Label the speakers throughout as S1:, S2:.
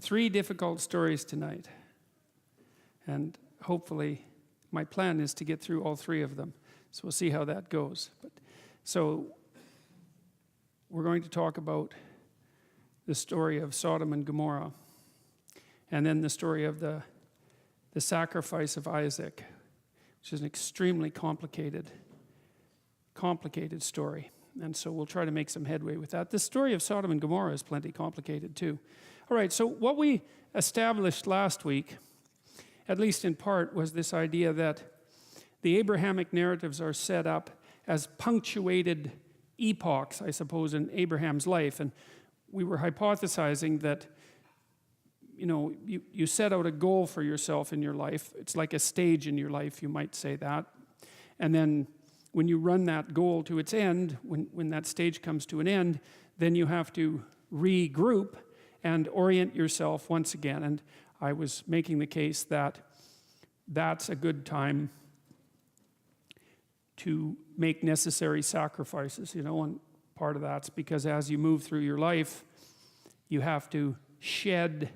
S1: 3 difficult stories tonight. And hopefully, my plan is to get through all 3 of them. So we'll see how that goes. So we're going to talk about the story of Sodom and Gomorrah, and then the story of the sacrifice of Isaac, which is an extremely complicated story. And so we'll try to make some headway with that. The story of Sodom and Gomorrah is plenty complicated too. All right, so what we established last week, at least in part, was this idea that the Abrahamic narratives are set up as punctuated epochs, I suppose, in Abraham's life. And we were hypothesizing that, you know, you set out a goal for yourself in your life. It's like a stage in your life, you might say that. And then when you run that goal to its end, when that stage comes to an end, then you have to regroup and orient yourself once again. And I was making the case that that's a good time to make necessary sacrifices, you know, and part of that's because as you move through your life, you have to shed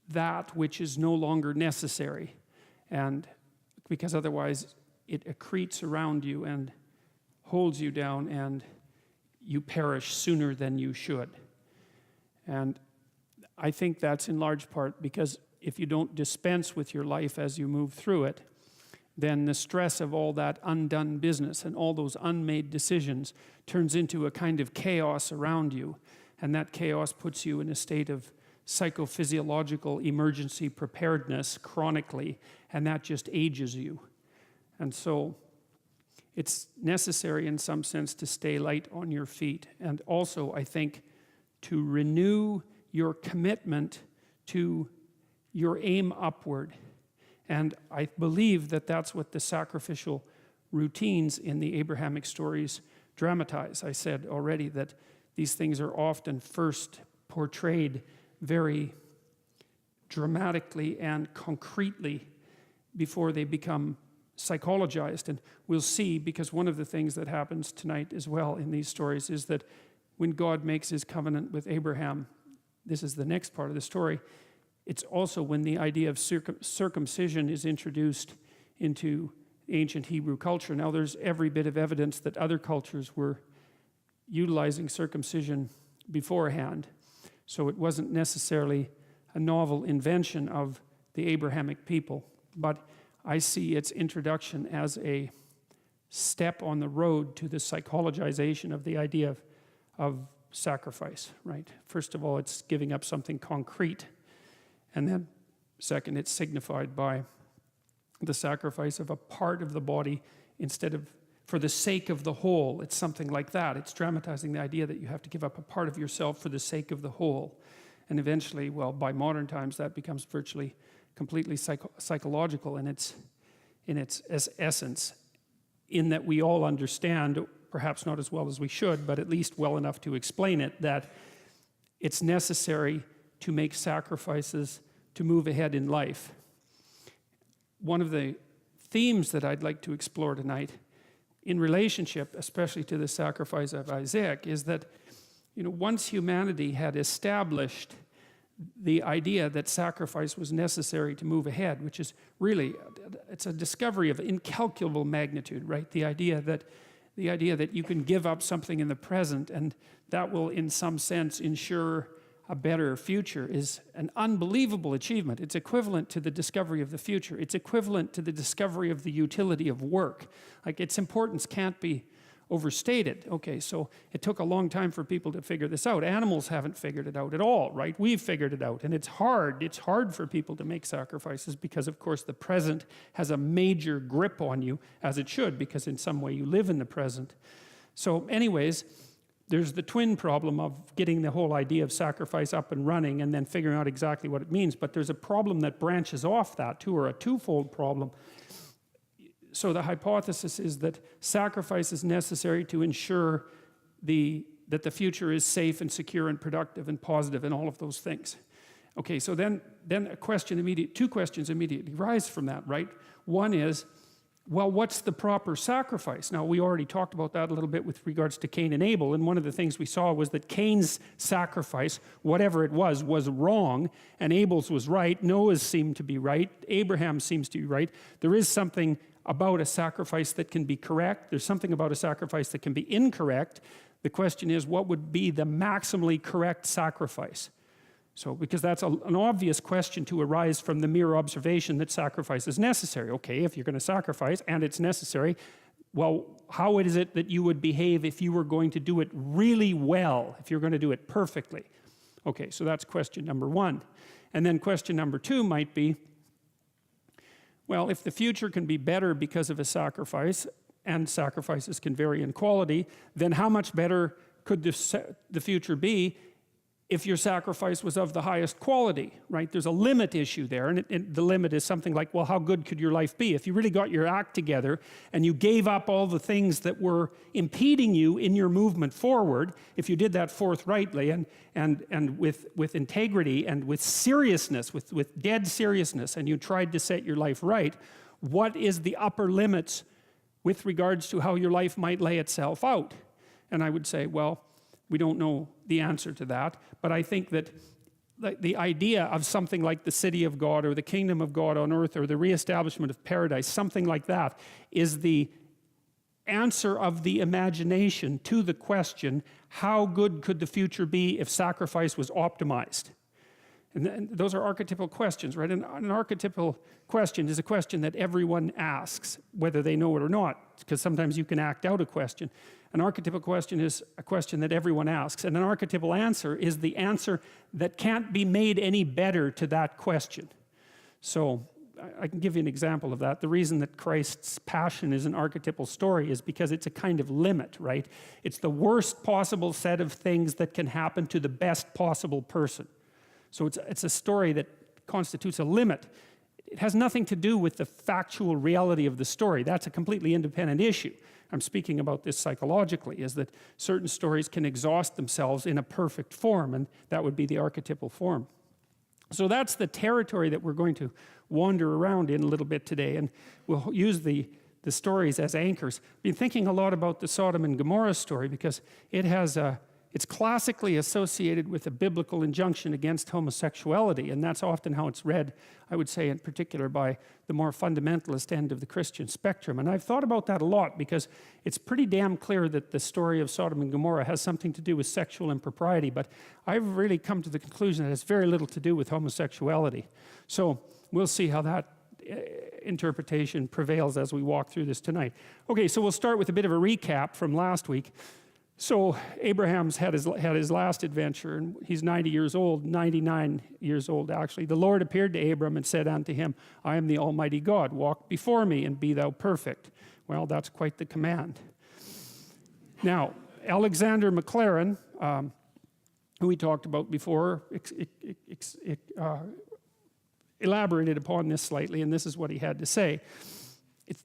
S1: that which is no longer necessary, and because otherwise it accretes around you and holds you down and you perish sooner than you should. And I think that's in large part because if you don't dispense with your life as you move through it, then the stress of all that undone business and all those unmade decisions turns into a kind of chaos around you, and that chaos puts you in a state of psychophysiological emergency preparedness chronically, and that just ages you. And so it's necessary in some sense to stay light on your feet, and also I think to renew your commitment to your aim upward. And I believe that that's what the sacrificial routines in the Abrahamic stories dramatize. I said already that these things are often first portrayed very dramatically and concretely before they become psychologized. And we'll see, because one of the things that happens tonight as well in these stories is that when God makes his covenant with Abraham, this is the next part of the story, it's also when the idea of circumcision is introduced into ancient Hebrew culture. Now there's every bit of evidence that other cultures were utilizing circumcision beforehand. So it wasn't necessarily a novel invention of the Abrahamic people, but I see its introduction as a step on the road to the psychologization of the idea of sacrifice, right? First of all, it's giving up something concrete. And then, second, it's signified by the sacrifice of a part of the body instead of for the sake of the whole. It's something like that. It's dramatizing the idea that you have to give up a part of yourself for the sake of the whole. And eventually, well, by modern times, that becomes virtually completely psychological in its essence, in that we all understand, perhaps not as well as we should, but at least well enough to explain it, that it's necessary to make sacrifices to move ahead in life. One of the themes that I'd like to explore tonight in relationship, especially to the sacrifice of Isaac, is that, you know, once humanity had established the idea that sacrifice was necessary to move ahead, which is really, it's a discovery of incalculable magnitude, right? The idea that you can give up something in the present and that will in some sense ensure a better future is an unbelievable achievement. It's equivalent to the discovery of the future. It's equivalent to the discovery of the utility of work. Like, its importance can't be overstated. Okay, so it took a long time for people to figure this out. Animals haven't figured it out at all, right? We've figured it out, and it's hard. It's hard for people to make sacrifices because, of course, the present has a major grip on you, as it should, because in some way you live in the present. So anyways, there's the twin problem of getting the whole idea of sacrifice up and running and then figuring out exactly what it means. But there's a problem that branches off that too, or a twofold problem. So the hypothesis is that sacrifice is necessary to ensure that the future is safe and secure and productive and positive and all of those things. Okay, so then two questions immediately rise from that, right? One is, well, what's the proper sacrifice? Now, we already talked about that a little bit with regards to Cain and Abel, and one of the things we saw was that Cain's sacrifice, whatever it was wrong, and Abel's was right. Noah's seemed to be right. Abraham seems to be right. There is something about a sacrifice that can be correct. There's something about a sacrifice that can be incorrect. The question is, what would be the maximally correct sacrifice? So, because that's an obvious question to arise from the mere observation that sacrifice is necessary. Okay, if you're going to sacrifice and it's necessary, well, how is it that you would behave if you were going to do it really well, if you're going to do it perfectly? Okay, so that's question number one. And then question number two might be, well, if the future can be better because of a sacrifice, and sacrifices can vary in quality, then how much better could the future be if your sacrifice was of the highest quality, right? There's a limit issue there, and the limit is something like, well, how good could your life be? If you really got your act together and you gave up all the things that were impeding you in your movement forward, if you did that forthrightly and with integrity and with seriousness, with dead seriousness, and you tried to set your life right, what is the upper limits with regards to how your life might lay itself out? And I would say, well, we don't know the answer to that, but I think that the idea of something like the city of God or the kingdom of God on earth or the reestablishment of paradise, something like that, is the answer of the imagination to the question, how good could the future be if sacrifice was optimized? And those are archetypal questions, right? And an archetypal question is a question that everyone asks, whether they know it or not, because sometimes you can act out a question. An archetypal question is a question that everyone asks, and an archetypal answer is the answer that can't be made any better to that question. So I can give you an example of that. The reason that Christ's passion is an archetypal story is because it's a kind of limit, right? It's the worst possible set of things that can happen to the best possible person. So it's a story that constitutes a limit. It has nothing to do with the factual reality of the story. That's a completely independent issue. I'm speaking about this psychologically, is that certain stories can exhaust themselves in a perfect form, and that would be the archetypal form. So that's the territory that we're going to wander around in a little bit today, and we'll use the stories as anchors. I've been thinking a lot about the Sodom and Gomorrah story because it's classically associated with a biblical injunction against homosexuality, and that's often how it's read, I would say, in particular by the more fundamentalist end of the Christian spectrum. And I've thought about that a lot because it's pretty damn clear that the story of Sodom and Gomorrah has something to do with sexual impropriety, but I've really come to the conclusion that it's very little to do with homosexuality. So we'll see how that interpretation prevails as we walk through this tonight. Okay, so we'll start with a bit of a recap from last week. So Abraham's had his last adventure, and he's 90 years old, 99 years old actually. The Lord appeared to Abram and said unto him, I am the Almighty God, walk before me and be thou perfect. Well, that's quite the command. Now, Alexander McLaren, who we talked about before, elaborated upon this slightly, and this is what he had to say.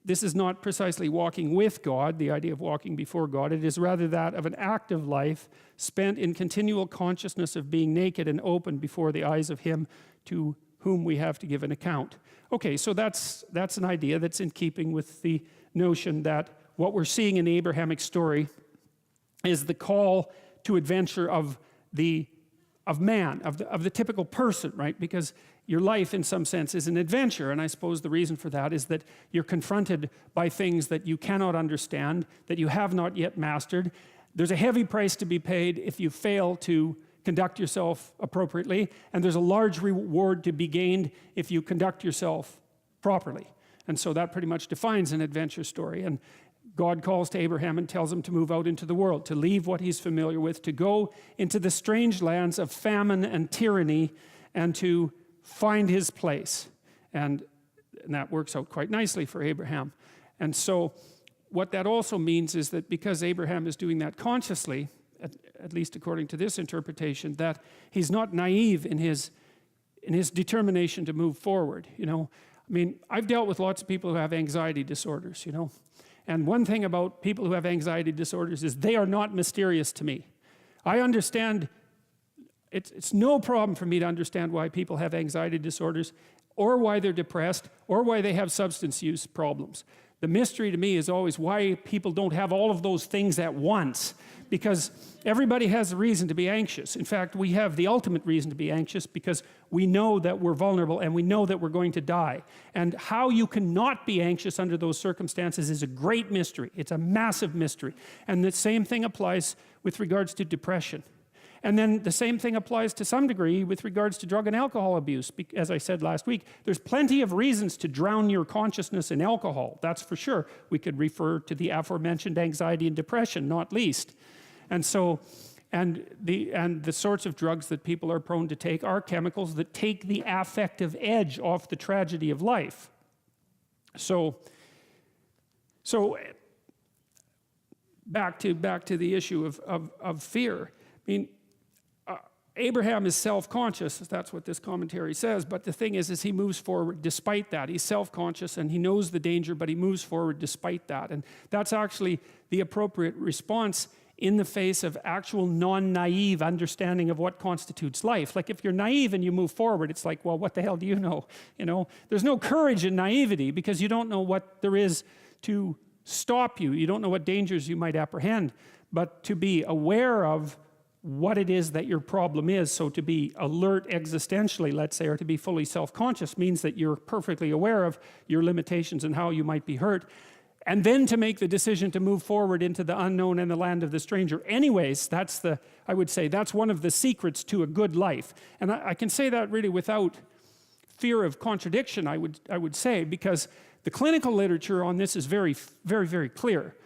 S1: This is not precisely walking with God, the idea of walking before God. It is rather that of an active life spent in continual consciousness of being naked and open before the eyes of him to whom we have to give an account. Okay, so that's an idea that's in keeping with the notion that what we're seeing in the Abrahamic story is the call to adventure of man, of the typical person, right? Because your life, in some sense, is an adventure, and I suppose the reason for that is that you're confronted by things that you cannot understand, that you have not yet mastered. There's a heavy price to be paid if you fail to conduct yourself appropriately, and there's a large reward to be gained if you conduct yourself properly. And so that pretty much defines an adventure story. And God calls to Abraham and tells him to move out into the world, to leave what he's familiar with, to go into the strange lands of famine and tyranny, and to find his place. And that works out quite nicely for Abraham. And so what that also means is that because Abraham is doing that consciously, at least according to this interpretation, that he's not naive in his determination to move forward. You know, I mean, I've dealt with lots of people who have anxiety disorders, you know. And one thing about people who have anxiety disorders is they are not mysterious to me. I understand, it's no problem for me to understand why people have anxiety disorders, or why they're depressed, or why they have substance use problems. The mystery to me is always why people don't have all of those things at once, because everybody has a reason to be anxious. In fact, we have the ultimate reason to be anxious because we know that we're vulnerable and we know that we're going to die. And how you cannot be anxious under those circumstances is a great mystery. It's a massive mystery. And the same thing applies with regards to depression. And then the same thing applies to some degree with regards to drug and alcohol abuse. As I said last week, there's plenty of reasons to drown your consciousness in alcohol, that's for sure. We could refer to the aforementioned anxiety and depression, not least. And so, and the sorts of drugs that people are prone to take are chemicals that take the affective edge off the tragedy of life. So back to the issue of fear. I mean, Abraham is self-conscious, that's what this commentary says, but the thing is he moves forward despite that. He's self-conscious and he knows the danger, but he moves forward despite that. And that's actually the appropriate response in the face of actual non-naive understanding of what constitutes life. Like if you're naive and you move forward, it's like, well, what the hell do you know? You know, there's no courage in naivety because you don't know what there is to stop you. You don't know what dangers you might apprehend, but to be aware of what it is that your problem is. So to be alert existentially, let's say, or to be fully self-conscious means that you're perfectly aware of your limitations and how you might be hurt. And then to make the decision to move forward into the unknown and the land of the stranger. Anyways, I would say that's one of the secrets to a good life. And I can say that really without fear of contradiction, I would say, because the clinical literature on this is very, very, very clear.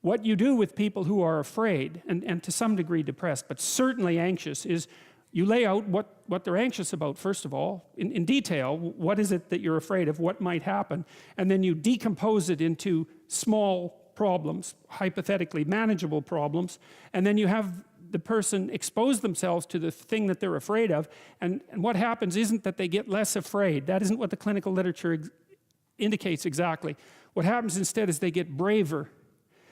S1: What you do with people who are afraid, and to some degree depressed, but certainly anxious, is you lay out what they're anxious about, first of all, in detail. What is it that you're afraid of? What might happen? And then you decompose it into small problems, hypothetically manageable problems, and then you have the person expose themselves to the thing that they're afraid of, and what happens isn't that they get less afraid. That isn't what the clinical literature indicates exactly. What happens instead is they get braver.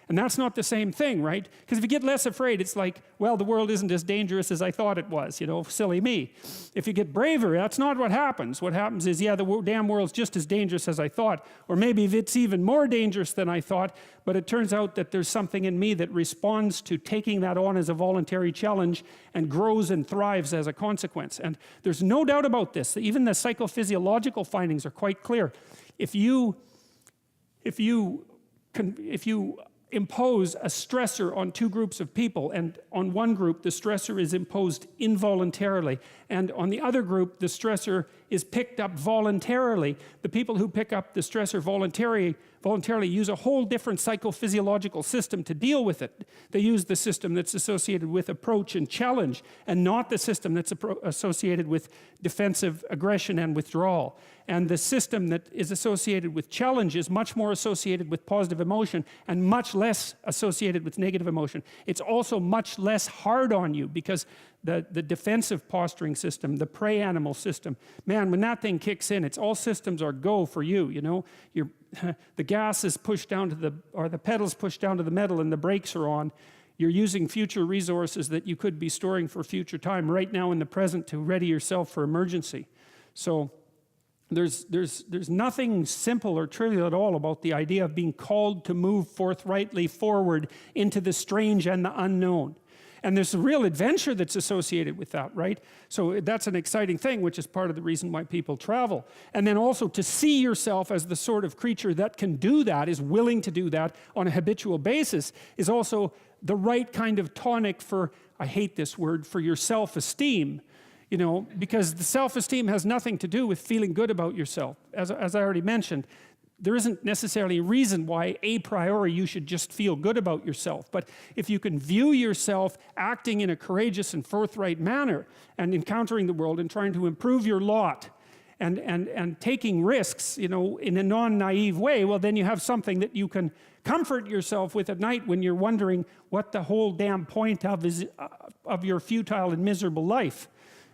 S1: And that's not the same thing, right? Because if you get less afraid, it's like, well, the world isn't as dangerous as I thought it was, you know, silly me. If you get braver, that's not what happens. What happens is, yeah, the damn world's just as dangerous as I thought, or maybe it's even more dangerous than I thought, but it turns out that there's something in me that responds to taking that on as a voluntary challenge and grows and thrives as a consequence. And there's no doubt about this. Even the psychophysiological findings are quite clear. If you impose a stressor on two groups of people, and on one group the stressor is imposed involuntarily, and on the other group the stressor is picked up voluntarily, the people who pick up the stressor voluntarily use a whole different psychophysiological system to deal with it. They use the system that's associated with approach and challenge, and not the system that's associated with defensive aggression and withdrawal. And the system that is associated with challenge is much more associated with positive emotion and much less associated with negative emotion. It's also much less hard on you because the defensive posturing system, the prey animal system, man, when that thing kicks in, it's all systems are go for you, you know. The gas is pushed down to the pedals pushed down to the metal and the brakes are on. You're using future resources that you could be storing for future time right now in the present to ready yourself for emergency. So there's nothing simple or trivial at all about the idea of being called to move forthrightly forward into the strange and the unknown. And there's a real adventure that's associated with that, right? So that's an exciting thing, which is part of the reason why people travel. And then also to see yourself as the sort of creature that can do that, is willing to do that on a habitual basis, is also the right kind of tonic for, I hate this word, for your self-esteem. You know, because the self-esteem has nothing to do with feeling good about yourself. As I already mentioned, there isn't necessarily a reason why a priori you should just feel good about yourself. But if you can view yourself acting in a courageous and forthright manner and encountering the world and trying to improve your lot and taking risks, you know, in a non-naive way, well, then you have something that you can comfort yourself with at night when you're wondering what the whole damn point of your futile and miserable life.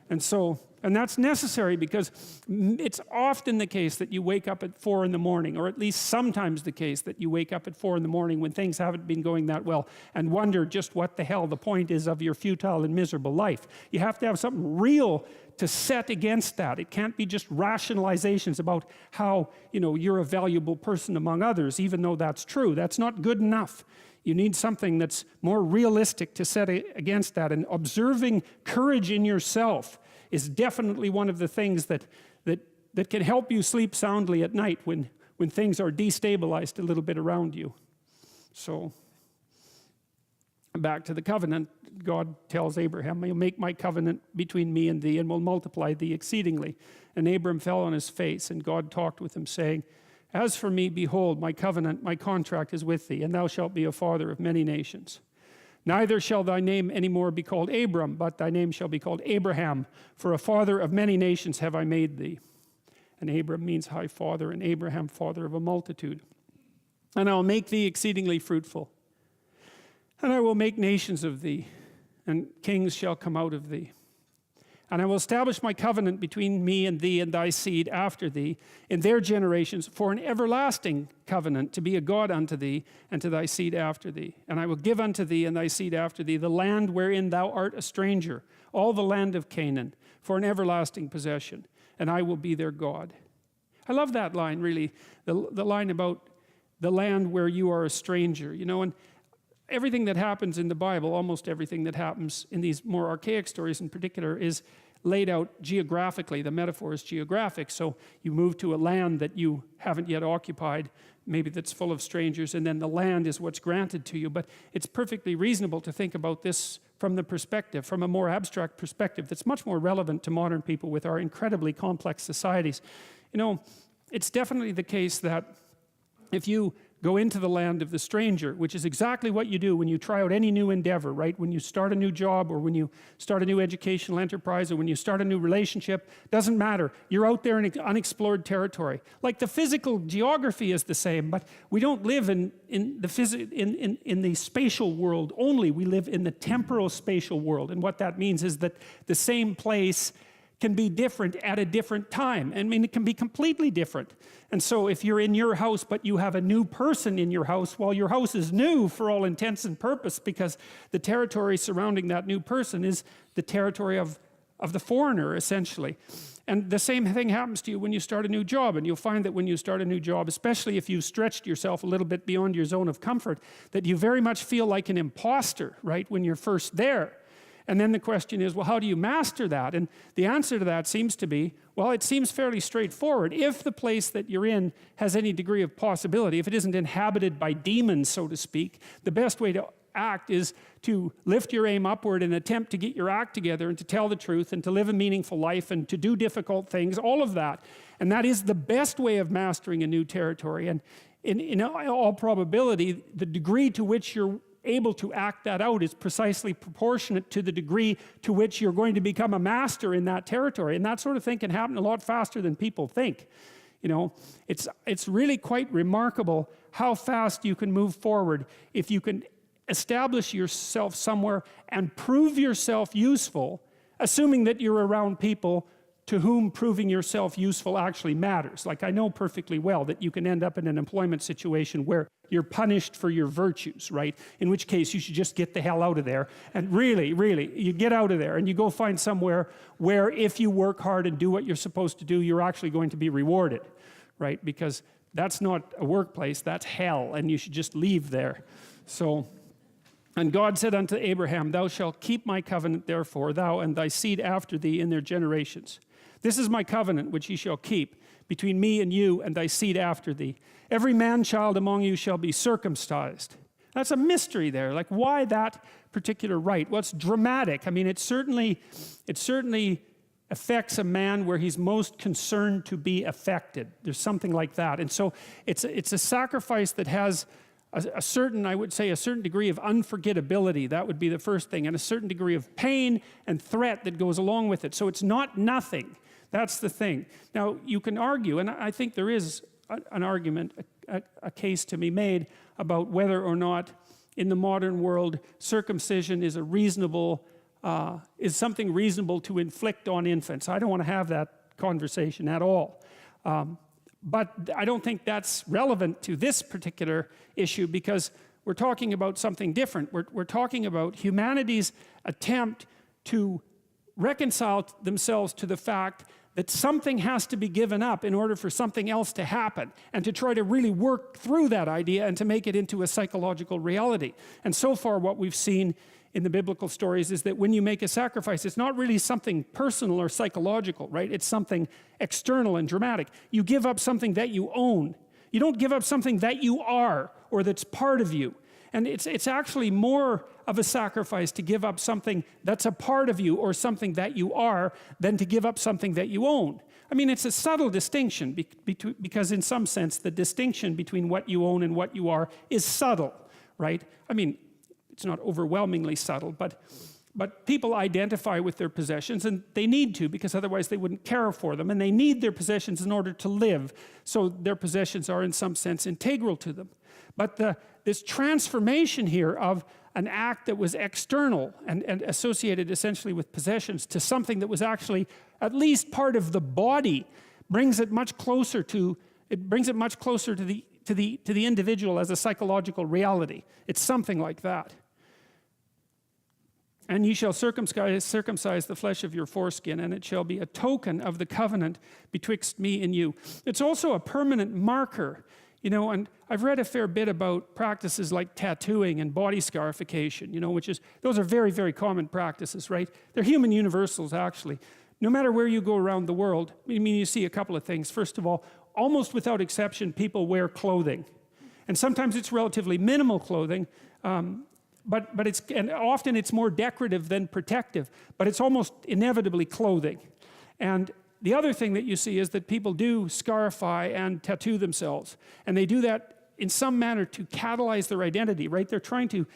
S1: And so And that's necessary because it's often the case that you wake up at 4 in the morning, or at least sometimes the case that you wake up at 4 in the morning when things haven't been going that well and wonder just what the hell the point is of your futile and miserable life. You have to have something real to set against that. It can't be just rationalizations about how, you're a valuable person among others, even though that's true. That's not good enough. You need something that's more realistic to set against that. And observing courage in yourself is definitely one of the things that can help you sleep soundly at night when things are destabilized a little bit around you. So, back to the covenant, God tells Abraham, "I'll make my covenant between me and thee, and will multiply thee exceedingly." And Abram fell on his face, and God talked with him, saying, "As for me, behold, my covenant, my contract is with thee, and thou shalt be a father of many nations. Neither shall thy name any more be called Abram, but thy name shall be called Abraham, for a father of many nations have I made thee." And Abram means high father, and Abraham father of a multitude. "And I will make thee exceedingly fruitful, and I will make nations of thee, and kings shall come out of thee. And I will establish my covenant between me and thee and thy seed after thee in their generations for an everlasting covenant, to be a God unto thee and to thy seed after thee. And I will give unto thee and thy seed after thee the land wherein thou art a stranger, all the land of Canaan, for an everlasting possession, and I will be their God." I love that line, really, the line about the land where you are a stranger. And everything that happens in the Bible, almost everything that happens in these more archaic stories in particular, is laid out geographically. The metaphor is geographic. So you move to a land that you haven't yet occupied, maybe that's full of strangers, and then the land is what's granted to you. But it's perfectly reasonable to think about this from a more abstract perspective that's much more relevant to modern people with our incredibly complex societies. It's definitely the case that if you go into the land of the stranger, which is exactly what you do when you try out any new endeavor, right? When you start a new job, or when you start a new educational enterprise, or when you start a new relationship, doesn't matter. You're out there in unexplored territory. Like, the physical geography is the same, but we don't live in the spatial world only. We live in the temporal spatial world. And what that means is that the same place can be different at a different time. It can be completely different. And so if you're in your house, but you have a new person in your house, well, your house is new for all intents and purpose, because the territory surrounding that new person is the territory of the foreigner, essentially. And the same thing happens to you when you start a new job. And you'll find that when you start a new job, especially if you've stretched yourself a little bit beyond your zone of comfort, that you very much feel like an imposter, right, when you're first there. And then the question is, well, how do you master that? And the answer to that seems to be, well, it seems fairly straightforward. If the place that you're in has any degree of possibility, if it isn't inhabited by demons, so to speak, the best way to act is to lift your aim upward and attempt to get your act together and to tell the truth and to live a meaningful life and to do difficult things, all of that. And that is the best way of mastering a new territory. And in all probability, the degree to which you're able to act that out is precisely proportionate to the degree to which you're going to become a master in that territory. And that sort of thing can happen a lot faster than people think. It's really quite remarkable how fast you can move forward if you can establish yourself somewhere and prove yourself useful, assuming that you're around people to whom proving yourself useful actually matters. Like, I know perfectly well that you can end up in an employment situation where you're punished for your virtues, right? In which case you should just get the hell out of there. And really, you get out of there and you go find somewhere where if you work hard and do what you're supposed to do, you're actually going to be rewarded, right? Because that's not a workplace, that's hell, and you should just leave there. So, and God said unto Abraham, "Thou shalt keep my covenant, therefore, thou and thy seed after thee in their generations. This is my covenant which ye shall keep between me and you and thy seed after thee. Every man-child among you shall be circumcised." That's a mystery there. Like, why that particular rite? Well, it's dramatic. It certainly affects a man where he's most concerned to be affected. There's something like that. And so it's a sacrifice that has a certain degree of unforgettability. That would be the first thing. And a certain degree of pain and threat that goes along with it. So it's not nothing. That's the thing. Now, you can argue, and I think there is an argument, a case to be made about whether or not in the modern world circumcision is a reasonable is something reasonable to inflict on infants. I don't want to have that conversation at all. But I don't think that's relevant to this particular issue, because we're talking about something different. We're talking about humanity's attempt to reconcile themselves to the fact that something has to be given up in order for something else to happen, and to try to really work through that idea and to make it into a psychological reality. And so far what we've seen in the biblical stories is that when you make a sacrifice, it's not really something personal or psychological, right? It's something external and dramatic. You give up something that you own. You don't give up something that you are or that's part of you. And it's actually more of a sacrifice to give up something that's a part of you or something that you are than to give up something that you own. I mean, it's a subtle distinction because in some sense the distinction between what you own and what you are is subtle, right? I mean, it's not overwhelmingly subtle, but people identify with their possessions, and they need to, because otherwise they wouldn't care for them, and they need their possessions in order to live, so their possessions are in some sense integral to them. But this transformation here of an act that was external and associated essentially with possessions to something that was actually at least part of the body brings it much closer to the individual as a psychological reality. It's something like that. And ye shall circumcise the flesh of your foreskin, and it shall be a token of the covenant betwixt me and you. It's also a permanent marker. You know, and I've read a fair bit about practices like tattooing and body scarification, you know, those are very, very common practices, right? They're human universals, actually. No matter where you go around the world, I mean, you see a couple of things. First of all, almost without exception, people wear clothing. And sometimes it's relatively minimal clothing, but often it's more decorative than protective, but it's almost inevitably clothing. And the other thing that you see is that people do scarify and tattoo themselves, and they do that in some manner to catalyze their identity, right? They're trying to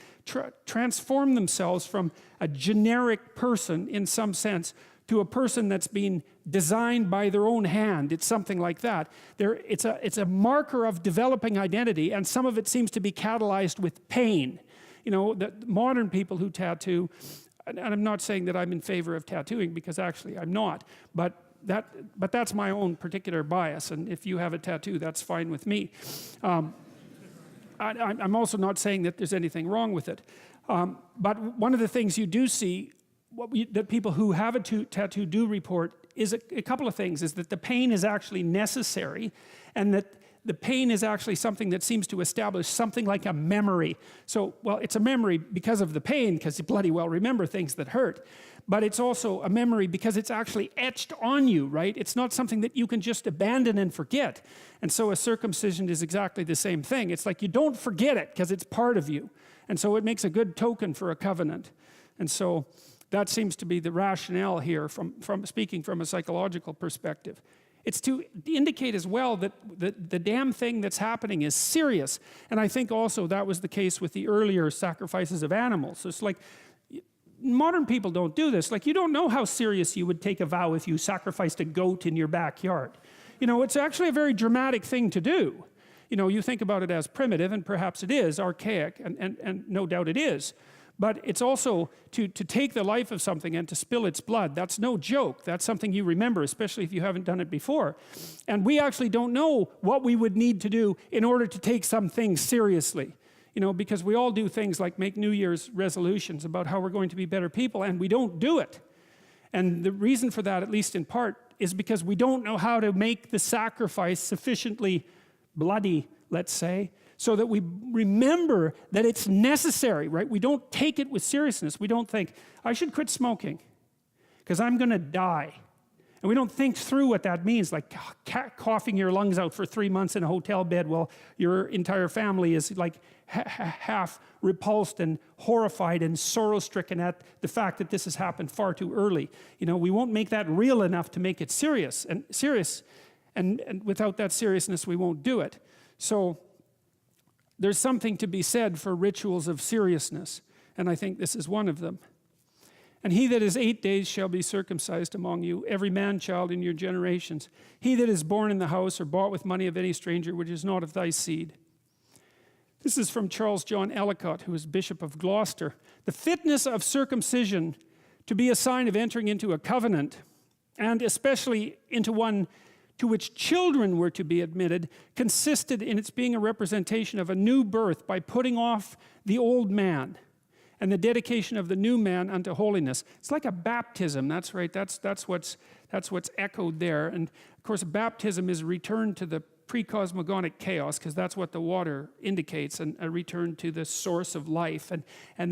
S1: transform themselves from a generic person in some sense to a person that's been designed by their own hand. It's something like that. It's a marker of developing identity, and some of it seems to be catalyzed with pain. You know, the modern people who tattoo, and I'm not saying that I'm in favor of tattooing, because actually I'm not, but that's my own particular bias, and if you have a tattoo, that's fine with me. I'm also not saying that there's anything wrong with it. But one of the things you do see, that people who have a tattoo do report, is a couple of things, is that the pain is actually necessary, and that the pain is actually something that seems to establish something like a memory. So, well, it's a memory because of the pain, because you bloody well remember things that hurt. But it's also a memory because it's actually etched on you, right? It's not something that you can just abandon and forget. And so a circumcision is exactly the same thing. It's like you don't forget it because it's part of you. And so it makes a good token for a covenant. And so that seems to be the rationale here from speaking from a psychological perspective. It's to indicate as well that the damn thing that's happening is serious. And I think also that was the case with the earlier sacrifices of animals. So it's like, modern people don't do this. Like, you don't know how serious you would take a vow if you sacrificed a goat in your backyard. You know, it's actually a very dramatic thing to do. You know, you think about it as primitive, and perhaps it is archaic, and no doubt it is. But it's also to take the life of something and to spill its blood. That's no joke. That's something you remember, especially if you haven't done it before. And we actually don't know what we would need to do in order to take some things seriously. You know, because we all do things like make New Year's resolutions about how we're going to be better people, and we don't do it. And the reason for that, at least in part, is because we don't know how to make the sacrifice sufficiently bloody, let's say, so that we remember that it's necessary, right? We don't take it with seriousness. We don't think, I should quit smoking because I'm going to die. And we don't think through what that means, like coughing your lungs out for 3 months in a hotel bed while your entire family is like half repulsed and horrified and sorrow-stricken at the fact that this has happened far too early. You know, we won't make that real enough to make it serious. And without that seriousness, we won't do it. So there's something to be said for rituals of seriousness, and I think this is one of them. And he that is 8 days shall be circumcised among you, every man-child in your generations. He that is born in the house or bought with money of any stranger, which is not of thy seed. This is from Charles John Ellicott, who is Bishop of Gloucester. The fitness of circumcision to be a sign of entering into a covenant, and especially into one to which children were to be admitted, consisted in its being a representation of a new birth by putting off the old man and the dedication of the new man unto holiness. It's like a baptism. That's right. That's what's echoed there. And of course, baptism is a return to the pre-cosmogonic chaos, because that's what the water indicates, and a return to the source of life, and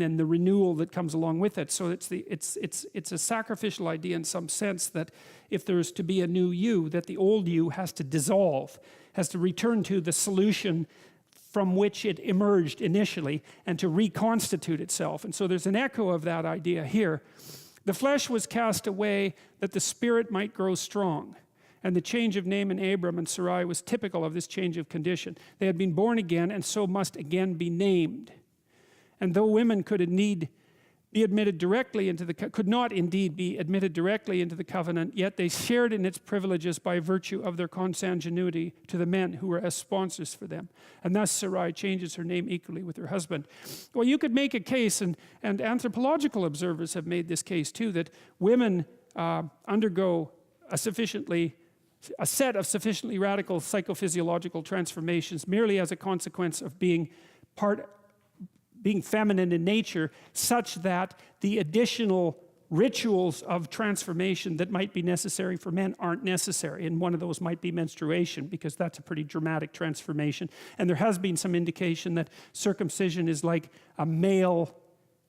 S1: then the renewal that comes along with it. So it's a sacrificial idea in some sense, that if there's to be a new you, that the old you has to dissolve, has to return to the solution from which it emerged initially, and to reconstitute itself. And so there's an echo of that idea here. The flesh was cast away that the spirit might grow strong. And the change of name in Abram and Sarai was typical of this change of condition. They had been born again, and so must again be named. And though women could indeed be admitted directly into the could not indeed be admitted directly into the covenant, yet they shared in its privileges by virtue of their consanguinity to the men who were as sponsors for them. And thus Sarai changes her name equally with her husband. Well, you could make a case, and anthropological observers have made this case too, that women undergo a set of sufficiently radical psychophysiological transformations merely as a consequence of being feminine in nature, such that the additional rituals of transformation that might be necessary for men aren't necessary. And one of those might be menstruation, because that's a pretty dramatic transformation. And there has been some indication that circumcision is like a male,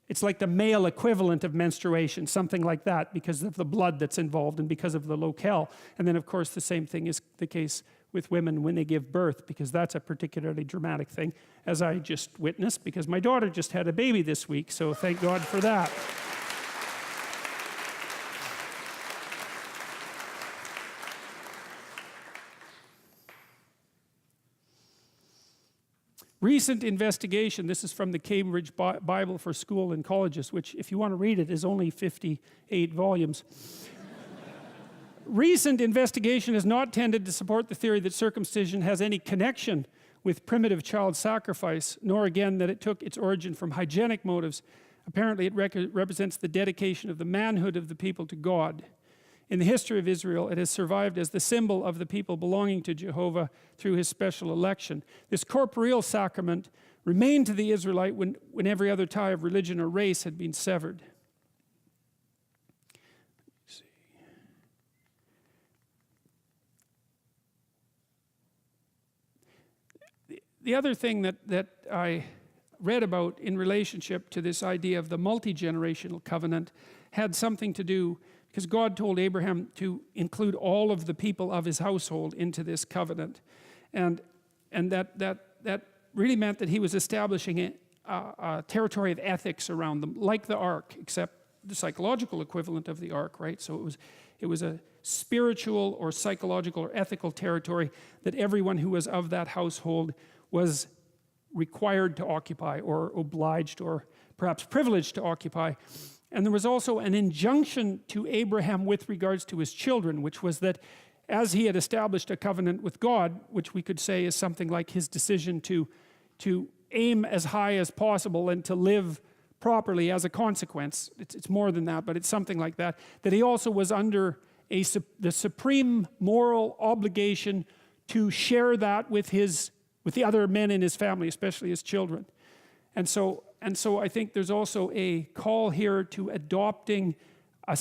S1: it's like the male equivalent of menstruation, something like that, because of the blood that's involved and because of the locale. And then of course the same thing is the case with women when they give birth, because that's a particularly dramatic thing, as I just witnessed, because my daughter just had a baby this week, so thank God for that. Recent investigation, this is from the Cambridge Bible for School and Colleges, which, if you want to read it, is only 58 volumes. Recent investigation has not tended to support the theory that circumcision has any connection with primitive child sacrifice, nor again that it took its origin from hygienic motives. Apparently it represents the dedication of the manhood of the people to God. In the history of Israel, it has survived as the symbol of the people belonging to Jehovah through his special election. This corporeal sacrament remained to the Israelite when every other tie of religion or race had been severed. The other thing that I read about in relationship to this idea of the multi-generational covenant had something to do, because God told Abraham to include all of the people of his household into this covenant. And that really meant that he was establishing a territory of ethics around them, like the ark, except the psychological equivalent of the ark, right? So it was a spiritual or psychological or ethical territory that everyone who was of that household was required to occupy, or obliged, or perhaps privileged to occupy. And there was also an injunction to Abraham with regards to his children, which was that as he had established a covenant with God, which we could say is something like his decision to aim as high as possible and to live properly as a consequence. It's more than that, but it's something like that. That he also was under the supreme moral obligation to share that with the other men in his family, especially his children. And so I think there's also a call here to adopting the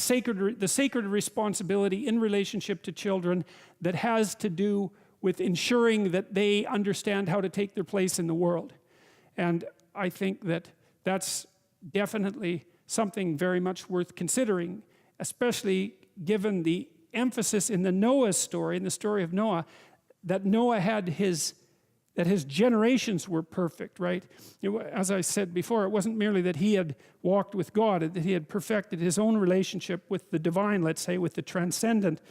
S1: sacred responsibility in relationship to children that has to do with ensuring that they understand how to take their place in the world. And I think that that's definitely something very much worth considering, especially given the emphasis in the Noah story, in the story of Noah, that Noah had that his generations were perfect, right? As I said before, it wasn't merely that he had walked with God, that he had perfected his own relationship with the divine, let's say, with the transcendent.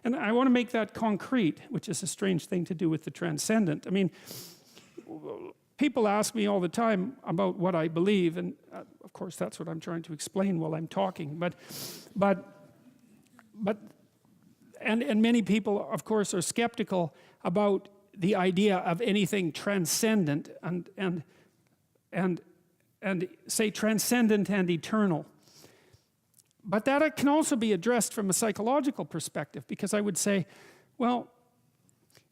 S1: And I want to make that concrete, which is a strange thing to do with the transcendent. I mean, people ask me all the time about what I believe, and of course that's what I'm trying to explain while I'm talking. And many people, of course, are skeptical about the idea of anything transcendent and say transcendent and eternal. But that can also be addressed from a psychological perspective, because I would say, well,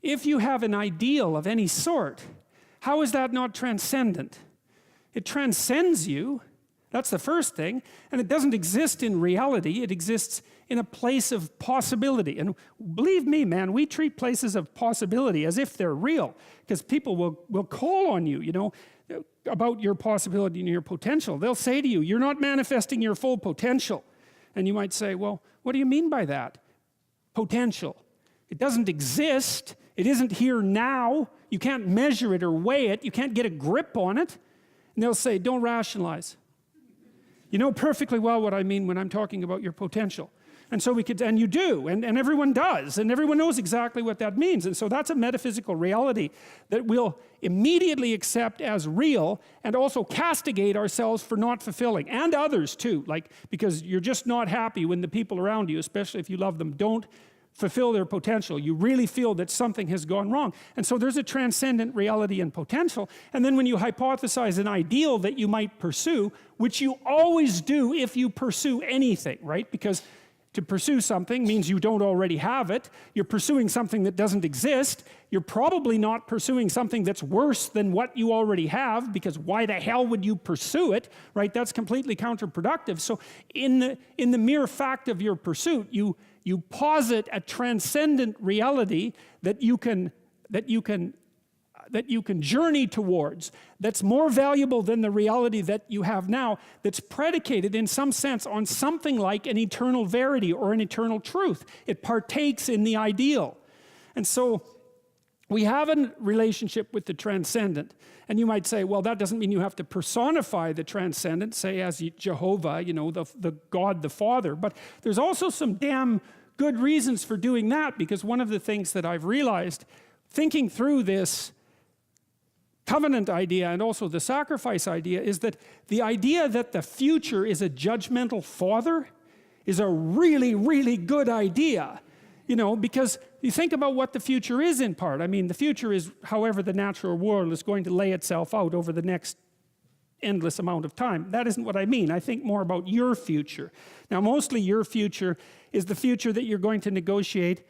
S1: if you have an ideal of any sort, how is that not transcendent? It transcends you. That's the first thing. And it doesn't exist in reality. It exists in a place of possibility. And believe me, man, we treat places of possibility as if they're real, because people will call on you, you know, about your possibility and your potential. They'll say to you, you're not manifesting your full potential. And you might say, well, what do you mean by that? Potential. It doesn't exist. It isn't here now. You can't measure it or weigh it. You can't get a grip on it. And they'll say, don't rationalize. You know perfectly well what I mean when I'm talking about your potential. And so and you do, and everyone does, and everyone knows exactly what that means. And so that's a metaphysical reality that we'll immediately accept as real and also castigate ourselves for not fulfilling, and others too, like, because you're just not happy when the people around you, especially if you love them, don't fulfill their potential. You really feel that something has gone wrong. And so there's a transcendent reality and potential. And then when you hypothesize an ideal that you might pursue, which you always do if you pursue anything, right? Because to pursue something means you don't already have it. You're pursuing something that doesn't exist. You're probably not pursuing something that's worse than what you already have, because why the hell would you pursue it, right? That's completely counterproductive. So in the mere fact of your pursuit, you posit a transcendent reality that you can journey towards, that's more valuable than the reality that you have now, that's predicated in some sense on something like an eternal verity or an eternal truth. It partakes in the ideal. And so we have a relationship with the transcendent. And you might say, well, that doesn't mean you have to personify the transcendent, say as Jehovah, you know, the God the Father. But there's also some damn good reasons for doing that, because one of the things that I've realized thinking through this covenant idea and also the sacrifice idea is that the idea that the future is a judgmental father is a really, really good idea. You know, because you think about what the future is in part. I mean, the future is however the natural world is going to lay itself out over the next endless amount of time. That isn't what I mean. I think more about your future. Now, mostly your future is the future that you're going to negotiate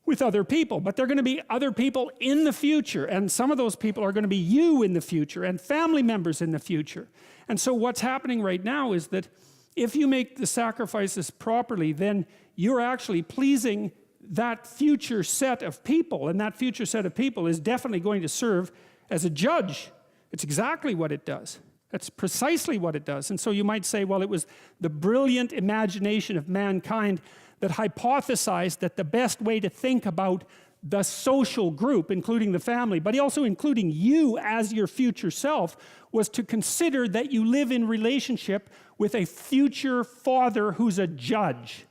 S1: with other people, but there are going to be other people in the future, and some of those people are going to be you in the future and family members in the future. And so what's happening right now is that if you make the sacrifices properly, then you're actually pleasing that future set of people, and that future set of people is definitely going to serve as a judge. It's exactly what it does. That's precisely what it does. And so you might say, well, it was the brilliant imagination of mankind that hypothesized that the best way to think about the social group, including the family, but also including you as your future self, was to consider that you live in relationship with a future father who's a judge.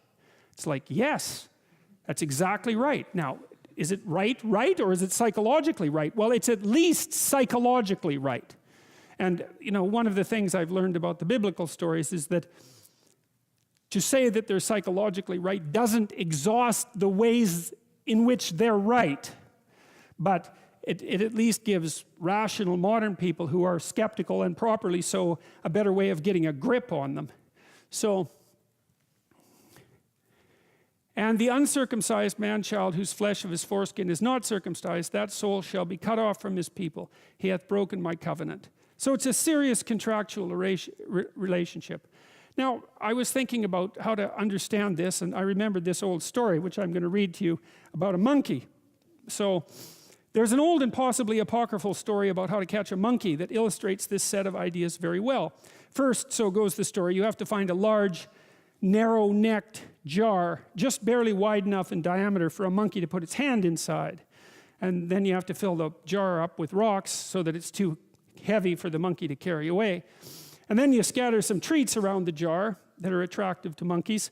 S1: It's like, yes, that's exactly right. Now, is it right, or is it psychologically right? Well, it's at least psychologically right. And, you know, one of the things I've learned about the biblical stories is that to say that they're psychologically right doesn't exhaust the ways in which they're right. But it at least gives rational modern people who are skeptical, and properly so, a better way of getting a grip on them. So, and the uncircumcised man-child whose flesh of his foreskin is not circumcised, that soul shall be cut off from his people. He hath broken my covenant. So it's a serious contractual relationship. Now, I was thinking about how to understand this, and I remembered this old story, which I'm going to read to you, about a monkey. So there's an old and possibly apocryphal story about how to catch a monkey that illustrates this set of ideas very well. First, so goes the story, you have to find a large, narrow-necked jar, just barely wide enough in diameter for a monkey to put its hand inside. And then you have to fill the jar up with rocks so that it's too heavy for the monkey to carry away. And then you scatter some treats around the jar that are attractive to monkeys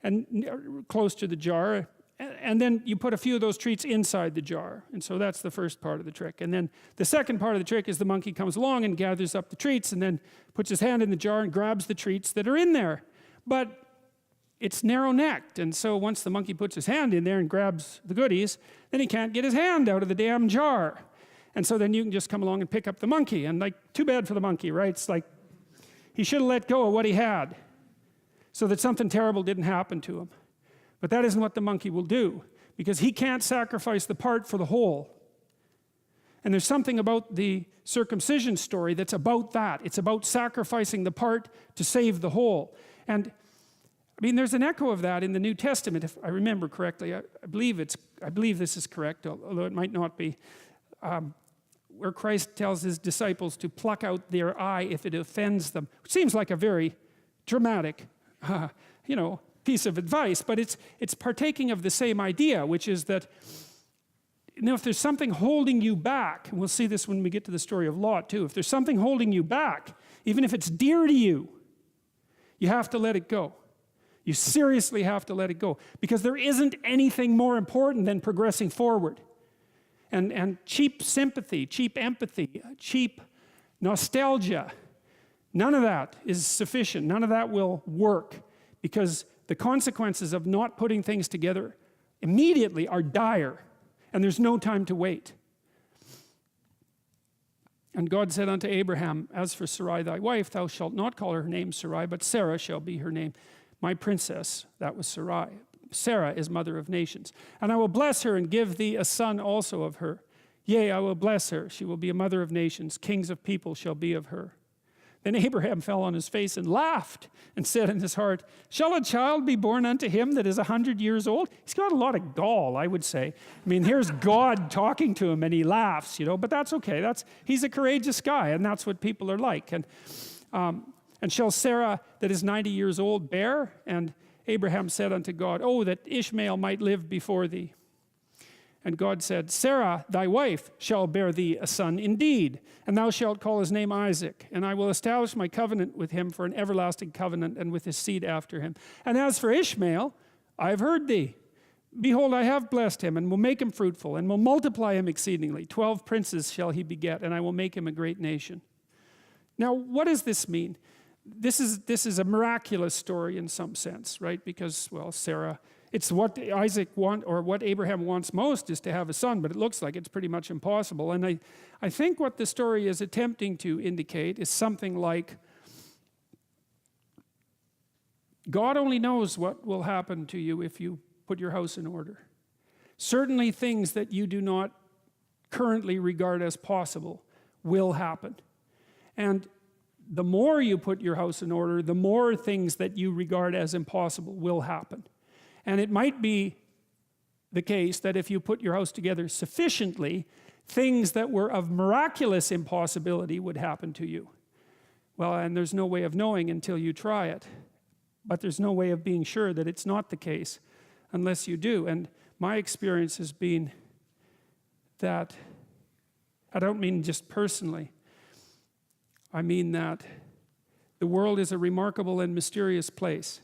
S1: and close to the jar. And then you put a few of those treats inside the jar. And so that's the first part of the trick. And then the second part of the trick is the monkey comes along and gathers up the treats and then puts his hand in the jar and grabs the treats that are in there. But it's narrow-necked. And so once the monkey puts his hand in there and grabs the goodies, then he can't get his hand out of the damn jar. And so then you can just come along and pick up the monkey. And like, too bad for the monkey, right? It's like, he should have let go of what he had. so that something terrible didn't happen to him. But that isn't what the monkey will do, because he can't sacrifice the part for the whole. And there's something about the circumcision story that's about that. It's about sacrificing the part to save the whole. And I mean, there's an echo of that in the New Testament, if I remember correctly. I believe this is correct, although it might not be. Where Christ tells his disciples to pluck out their eye if it offends them. Which seems like a very dramatic, piece of advice, but it's partaking of the same idea, which is that, if there's something holding you back, and we'll see this when we get to the story of Lot too, if there's something holding you back, even if it's dear to you, you have to let it go. You seriously have to let it go, because there isn't anything more important than progressing forward. And cheap sympathy, cheap empathy, cheap nostalgia, none of that is sufficient. None of that will work, because the consequences of not putting things together immediately are dire, and there's no time to wait. And God said unto Abraham, as for Sarai thy wife, thou shalt not call her name Sarai, but Sarah shall be her name. My princess, that was Sarai. Sarah is mother of nations. And I will bless her and give thee a son also of her. Yea, I will bless her. She will be a mother of nations. Kings of people shall be of her. Then Abraham fell on his face and laughed and said in his heart, shall a child be born unto him that is 100 years old? He's got a lot of gall, I would say. I mean, here's God talking to him and he laughs, but that's okay. He's a courageous guy, and that's what people are like. And shall Sarah that is 90 years old bear? And Abraham said unto God, oh, that Ishmael might live before thee. And God said, Sarah, thy wife, shall bear thee a son indeed, and thou shalt call his name Isaac. And I will establish my covenant with him for an everlasting covenant, and with his seed after him. And as for Ishmael, I have heard thee. Behold, I have blessed him, and will make him fruitful, and will multiply him exceedingly. 12 princes shall he beget, and I will make him a great nation. Now, what does this mean? This is a miraculous story in some sense, right? Because, well, Sarah, it's what what Abraham wants most is to have a son, but it looks like it's pretty much impossible. And I think what the story is attempting to indicate is something like, God only knows what will happen to you if you put your house in order. Certainly things that you do not currently regard as possible will happen. And the more you put your house in order, the more things that you regard as impossible will happen. And it might be the case that if you put your house together sufficiently, things that were of miraculous impossibility would happen to you. Well, and there's no way of knowing until you try it. But there's no way of being sure that it's not the case unless you do. And my experience has been that, I don't mean just personally, I mean that the world is a remarkable and mysterious place.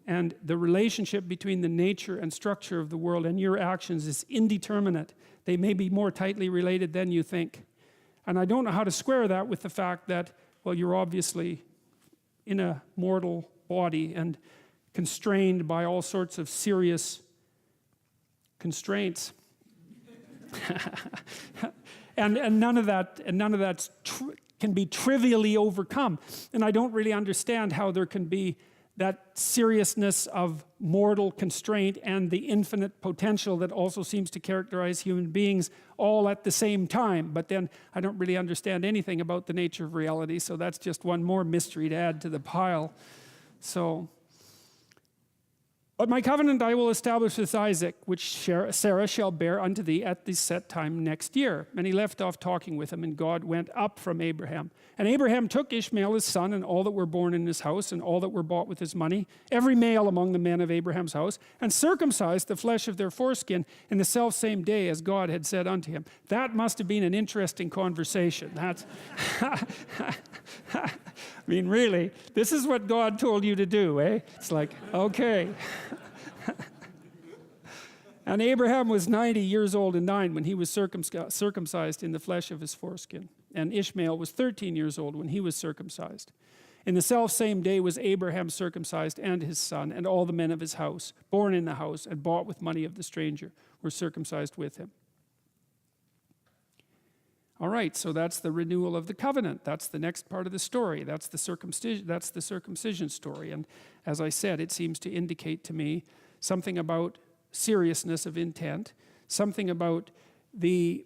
S1: And the relationship between the nature and structure of the world and your actions is indeterminate. They may be more tightly related than you think. And I don't know how to square that with the fact that, well, you're obviously in a mortal body and constrained by all sorts of serious constraints. and none of that can be trivially overcome. And I don't really understand how there can be that seriousness of mortal constraint and the infinite potential that also seems to characterize human beings all at the same time. But then I don't really understand anything about the nature of reality, so that's just one more mystery to add to the pile. But my covenant I will establish with Isaac, which Sarah shall bear unto thee at the set time next year. And he left off talking with him, and God went up from Abraham. And Abraham took Ishmael his son, and all that were born in his house, and all that were bought with his money, every male among the men of Abraham's house, and circumcised the flesh of their foreskin in the selfsame day as God had said unto him. That must have been an interesting conversation. That's I mean, really, this is what God told you to do, eh? It's like, okay. And Abraham was 90 years old and 9 when he was circumcised in the flesh of his foreskin. And Ishmael was 13 years old when he was circumcised. In the selfsame day was Abraham circumcised, and his son, and all the men of his house, born in the house, and bought with money of the stranger, were circumcised with him. All right, so that's the renewal of the covenant. That's the next part of the story. That's the circumcision story. And as I said, it seems to indicate to me something about seriousness of intent, something about the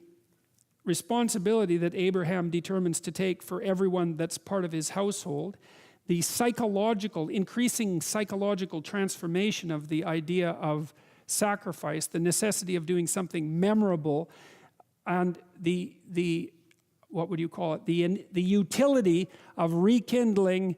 S1: responsibility that Abraham determines to take for everyone that's part of his household, the increasing psychological transformation of the idea of sacrifice, the necessity of doing something memorable, and the what would you call it, the utility of rekindling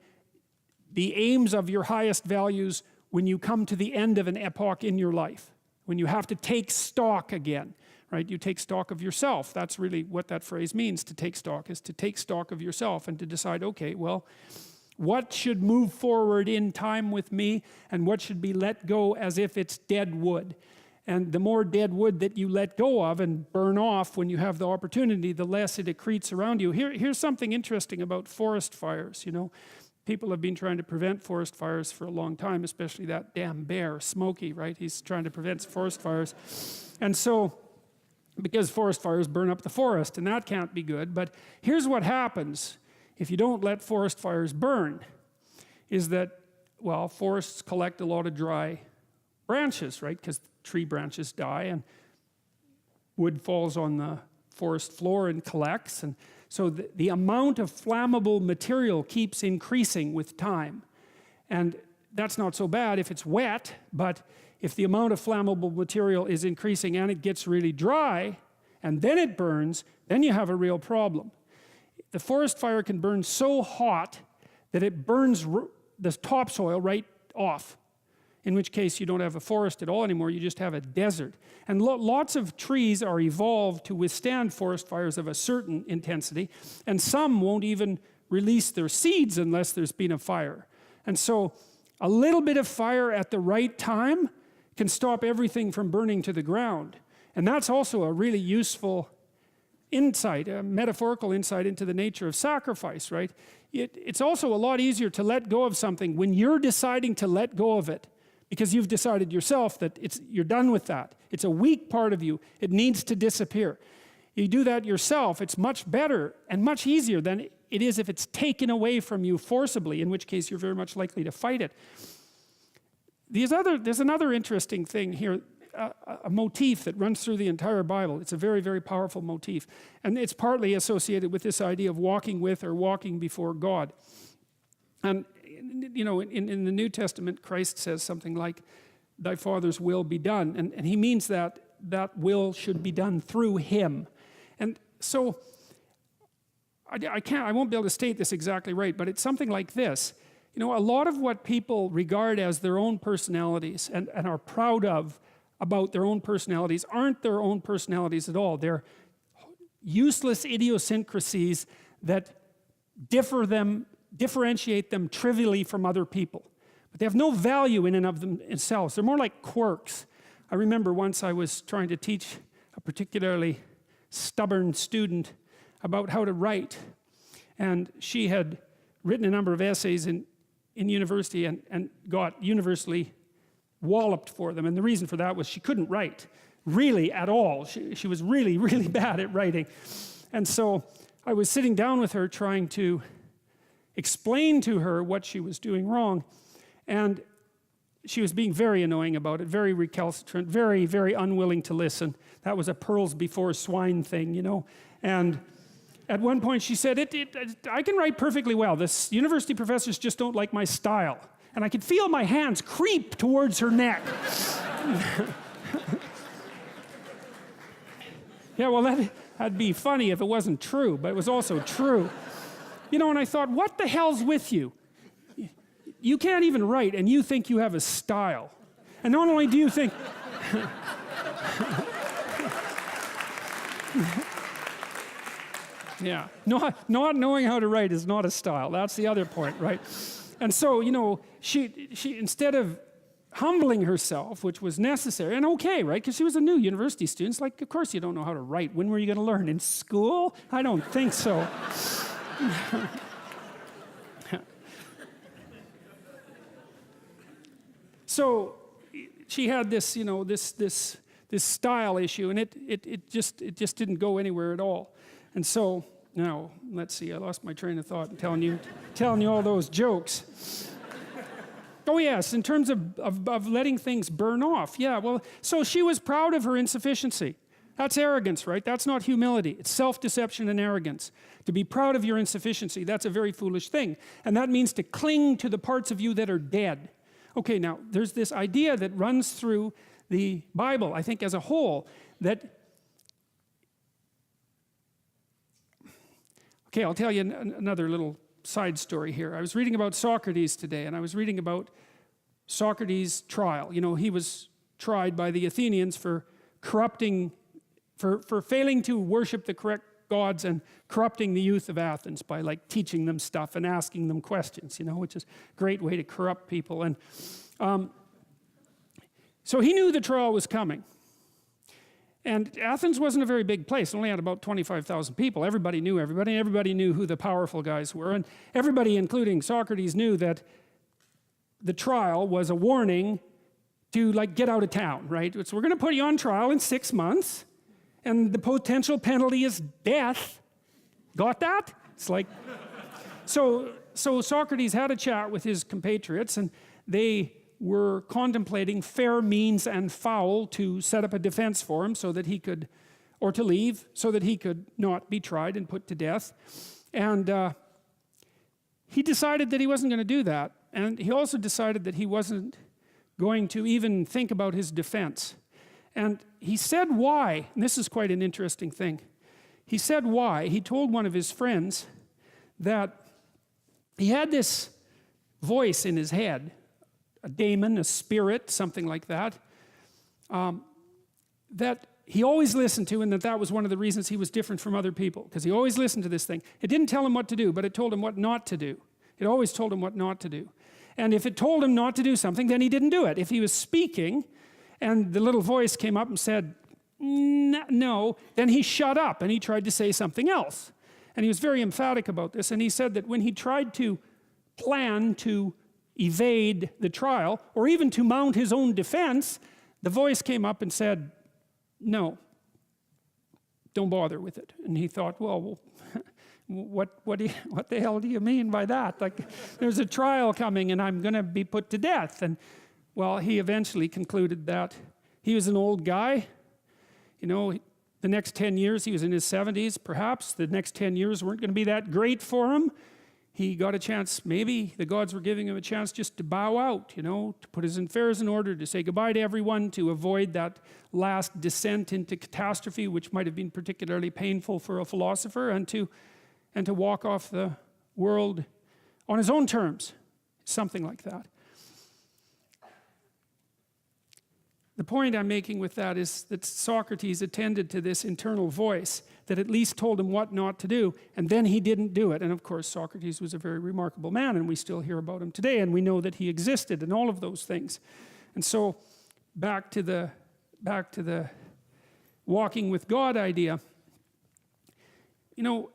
S1: the aims of your highest values when you come to the end of an epoch in your life, when you have to take stock again, right? You take stock of yourself. That's really what that phrase means, to take stock, is to take stock of yourself and to decide, okay, well, what should move forward in time with me and what should be let go as if it's dead wood. And the more dead wood that you let go of and burn off when you have the opportunity, the less it accretes around you. Here's something interesting about forest fires. You know, people have been trying to prevent forest fires for a long time, especially that damn bear, Smokey, right? He's trying to prevent forest fires. And so, because forest fires burn up the forest, and that can't be good. But here's what happens if you don't let forest fires burn, is that, well, forests collect a lot of dry branches, right? Because tree branches die and wood falls on the forest floor and collects, and so the amount of flammable material keeps increasing with time. And that's not so bad if it's wet, but if the amount of flammable material is increasing and it gets really dry and then it burns, then you have a real problem. The forest fire can burn so hot that it burns the topsoil right off, in which case you don't have a forest at all anymore, you just have a desert. And lots of trees are evolved to withstand forest fires of a certain intensity, and some won't even release their seeds unless there's been a fire. And so a little bit of fire at the right time can stop everything from burning to the ground. And that's also a really useful insight, a metaphorical insight into the nature of sacrifice, right? It's also a lot easier to let go of something when you're deciding to let go of it, because you've decided yourself that you're done with that. It's a weak part of you. It needs to disappear. You do that yourself, it's much better and much easier than it is if it's taken away from you forcibly, in which case you're very much likely to fight it. There's another interesting thing here, a motif that runs through the entire Bible. It's a very, very powerful motif. And it's partly associated with this idea of walking with or walking before God. And you know, in the New Testament, Christ says something like, thy Father's will be done. And he means that will should be done through him. And so, I won't be able to state this exactly right, but it's something like this. You know, a lot of what people regard as their own personalities and are proud of about their own personalities aren't their own personalities at all. They're useless idiosyncrasies that differentiate them trivially from other people. But they have no value in and of themselves. They're more like quirks. I remember once I was trying to teach a particularly stubborn student about how to write. And she had written a number of essays in university and got universally walloped for them. And the reason for that was she couldn't write, really at all. She was really, really bad at writing. And so I was sitting down with her trying to explain to her what she was doing wrong, and she was being very annoying about it, very recalcitrant, very, very unwilling to listen. That was a pearls before swine thing, you know. And at one point she said, I can write perfectly well. This university professors just don't like my style. And I could feel my hands creep towards her neck. Yeah, well, that'd be funny if it wasn't true, but it was also true. You know, and I thought, what the hell's with you? You can't even write, and you think you have a style. And not only do you think... Yeah, not knowing how to write is not a style. That's the other point, right? And so, you know, she instead of humbling herself, which was necessary, and okay, right? Because she was a new university student. It's like, of course you don't know how to write. When were you going to learn? In school? I don't think so. So she had this, you know, this style issue, and it just didn't go anywhere at all. And so, now, let's see, I lost my train of thought telling you all those jokes. Oh yes, in terms of letting things burn off. Yeah, well, so she was proud of her insufficiency. That's arrogance, right? That's not humility. It's self-deception and arrogance. To be proud of your insufficiency, that's a very foolish thing. And that means to cling to the parts of you that are dead. Okay, now, there's this idea that runs through the Bible, I think, as a whole, that... Okay, I'll tell you another little side story here. I was reading about Socrates today, and I was reading about Socrates' trial. You know, he was tried by the Athenians for corrupting, for failing to worship the correct gods and corrupting the youth of Athens by like teaching them stuff and asking them questions, you know, which is a great way to corrupt people. And so he knew the trial was coming. And Athens wasn't a very big place. It only had about 25,000 people. Everybody knew everybody. Everybody knew who the powerful guys were. And everybody, including Socrates, knew that the trial was a warning to like get out of town, right? So we're going to put you on trial in 6 months, and the potential penalty is death. Got that? It's like... So Socrates had a chat with his compatriots, and they were contemplating fair means and foul to set up a defense for him so that he could, or to leave, so that he could not be tried and put to death. And he decided that he wasn't going to do that. And he also decided that he wasn't going to even think about his defense. And he said why, and this is quite an interesting thing. He said why. He told one of his friends that he had this voice in his head, a daemon, a spirit, something like that, that he always listened to, and that was one of the reasons he was different from other people, because he always listened to this thing. It didn't tell him what to do, but it told him what not to do. It always told him what not to do. And if it told him not to do something, then he didn't do it. If he was speaking, and the little voice came up and said, no, then he shut up, and he tried to say something else. And he was very emphatic about this, and he said that when he tried to plan to evade the trial, or even to mount his own defense, the voice came up and said, no, don't bother with it. And he thought, well, what the hell do you mean by that? Like, there's a trial coming and I'm going to be put to death. And well, he eventually concluded that he was an old guy. You know, the next 10 years, he was in his 70s, perhaps. The next 10 years weren't going to be that great for him. He got a chance, maybe the gods were giving him a chance just to bow out, you know, to put his affairs in order, to say goodbye to everyone, to avoid that last descent into catastrophe, which might have been particularly painful for a philosopher, and to walk off the world on his own terms, something like that. The point I'm making with that is that Socrates attended to this internal voice that at least told him what not to do, and then he didn't do it. And of course, Socrates was a very remarkable man, and we still hear about him today, and we know that he existed and all of those things. And so, back to the walking with God idea. You know,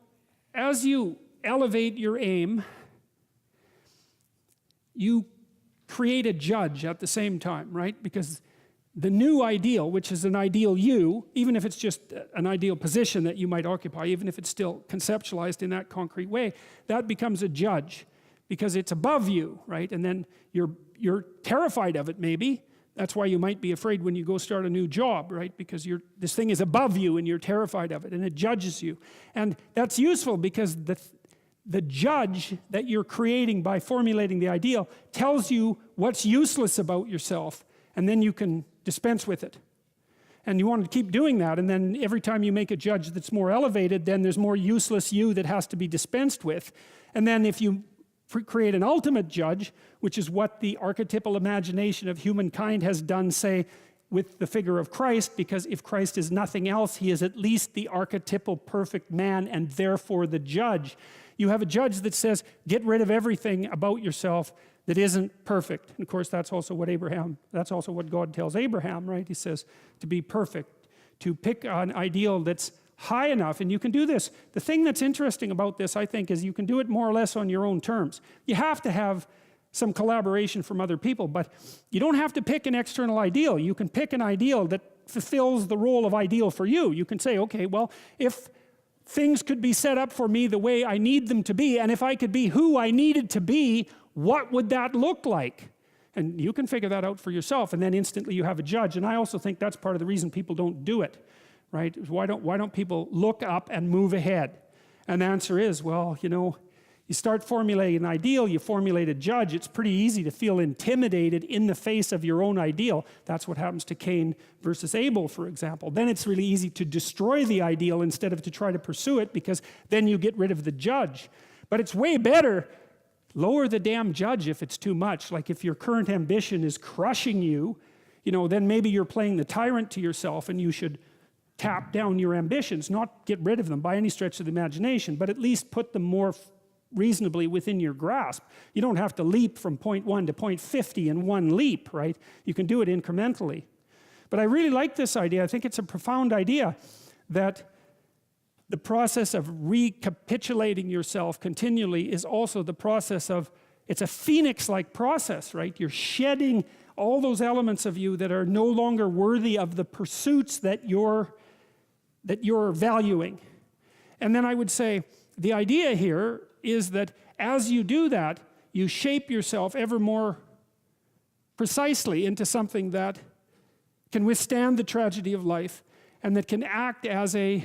S1: as you elevate your aim, you create a judge at the same time, right? Because the new ideal, which is an ideal you, even if it's just an ideal position that you might occupy, even if it's still conceptualized in that concrete way, that becomes a judge because it's above you, right? And then you're terrified of it, maybe. That's why you might be afraid when you go start a new job, right? Because this thing is above you and you're terrified of it, and it judges you. And that's useful because the judge that you're creating by formulating the ideal tells you what's useless about yourself, and then you can dispense with it. And you want to keep doing that, and then every time you make a judge that's more elevated, then there's more useless you that has to be dispensed with. And then if you create an ultimate judge, which is what the archetypal imagination of humankind has done, say, with the figure of Christ, because if Christ is nothing else, he is at least the archetypal perfect man and therefore the judge. You have a judge that says, get rid of everything about yourself that isn't perfect. And of course, that's also what God tells Abraham, right? He says to be perfect, to pick an ideal that's high enough, and you can do this. The thing that's interesting about this, I think, is you can do it more or less on your own terms. You have to have some collaboration from other people, but you don't have to pick an external ideal. You can pick an ideal that fulfills the role of ideal for you. You can say, okay, well, if things could be set up for me the way I need them to be, and if I could be who I needed to be, what would that look like? And you can figure that out for yourself, and then instantly you have a judge. And I also think that's part of the reason people don't do it, right? Why don't people look up and move ahead? And the answer is, well, you know, you start formulating an ideal, you formulate a judge, it's pretty easy to feel intimidated in the face of your own ideal. That's what happens to Cain versus Abel, for example. Then it's really easy to destroy the ideal instead of to try to pursue it, because then you get rid of the judge. But it's way better, lower the damn judge if it's too much. Like if your current ambition is crushing you, you know, then maybe you're playing the tyrant to yourself, and you should tap down your ambitions, not get rid of them by any stretch of the imagination, but at least put them more reasonably within your grasp. You don't have to leap from point 1 to point 50 in one leap, right? You can do it incrementally. But I really like this idea. I think it's a profound idea that the process of recapitulating yourself continually is also the process of, it's a phoenix-like process, right? You're shedding all those elements of you that are no longer worthy of the pursuits that you're valuing. And then I would say the idea here is that as you do that, you shape yourself ever more precisely into something that can withstand the tragedy of life and that can act as a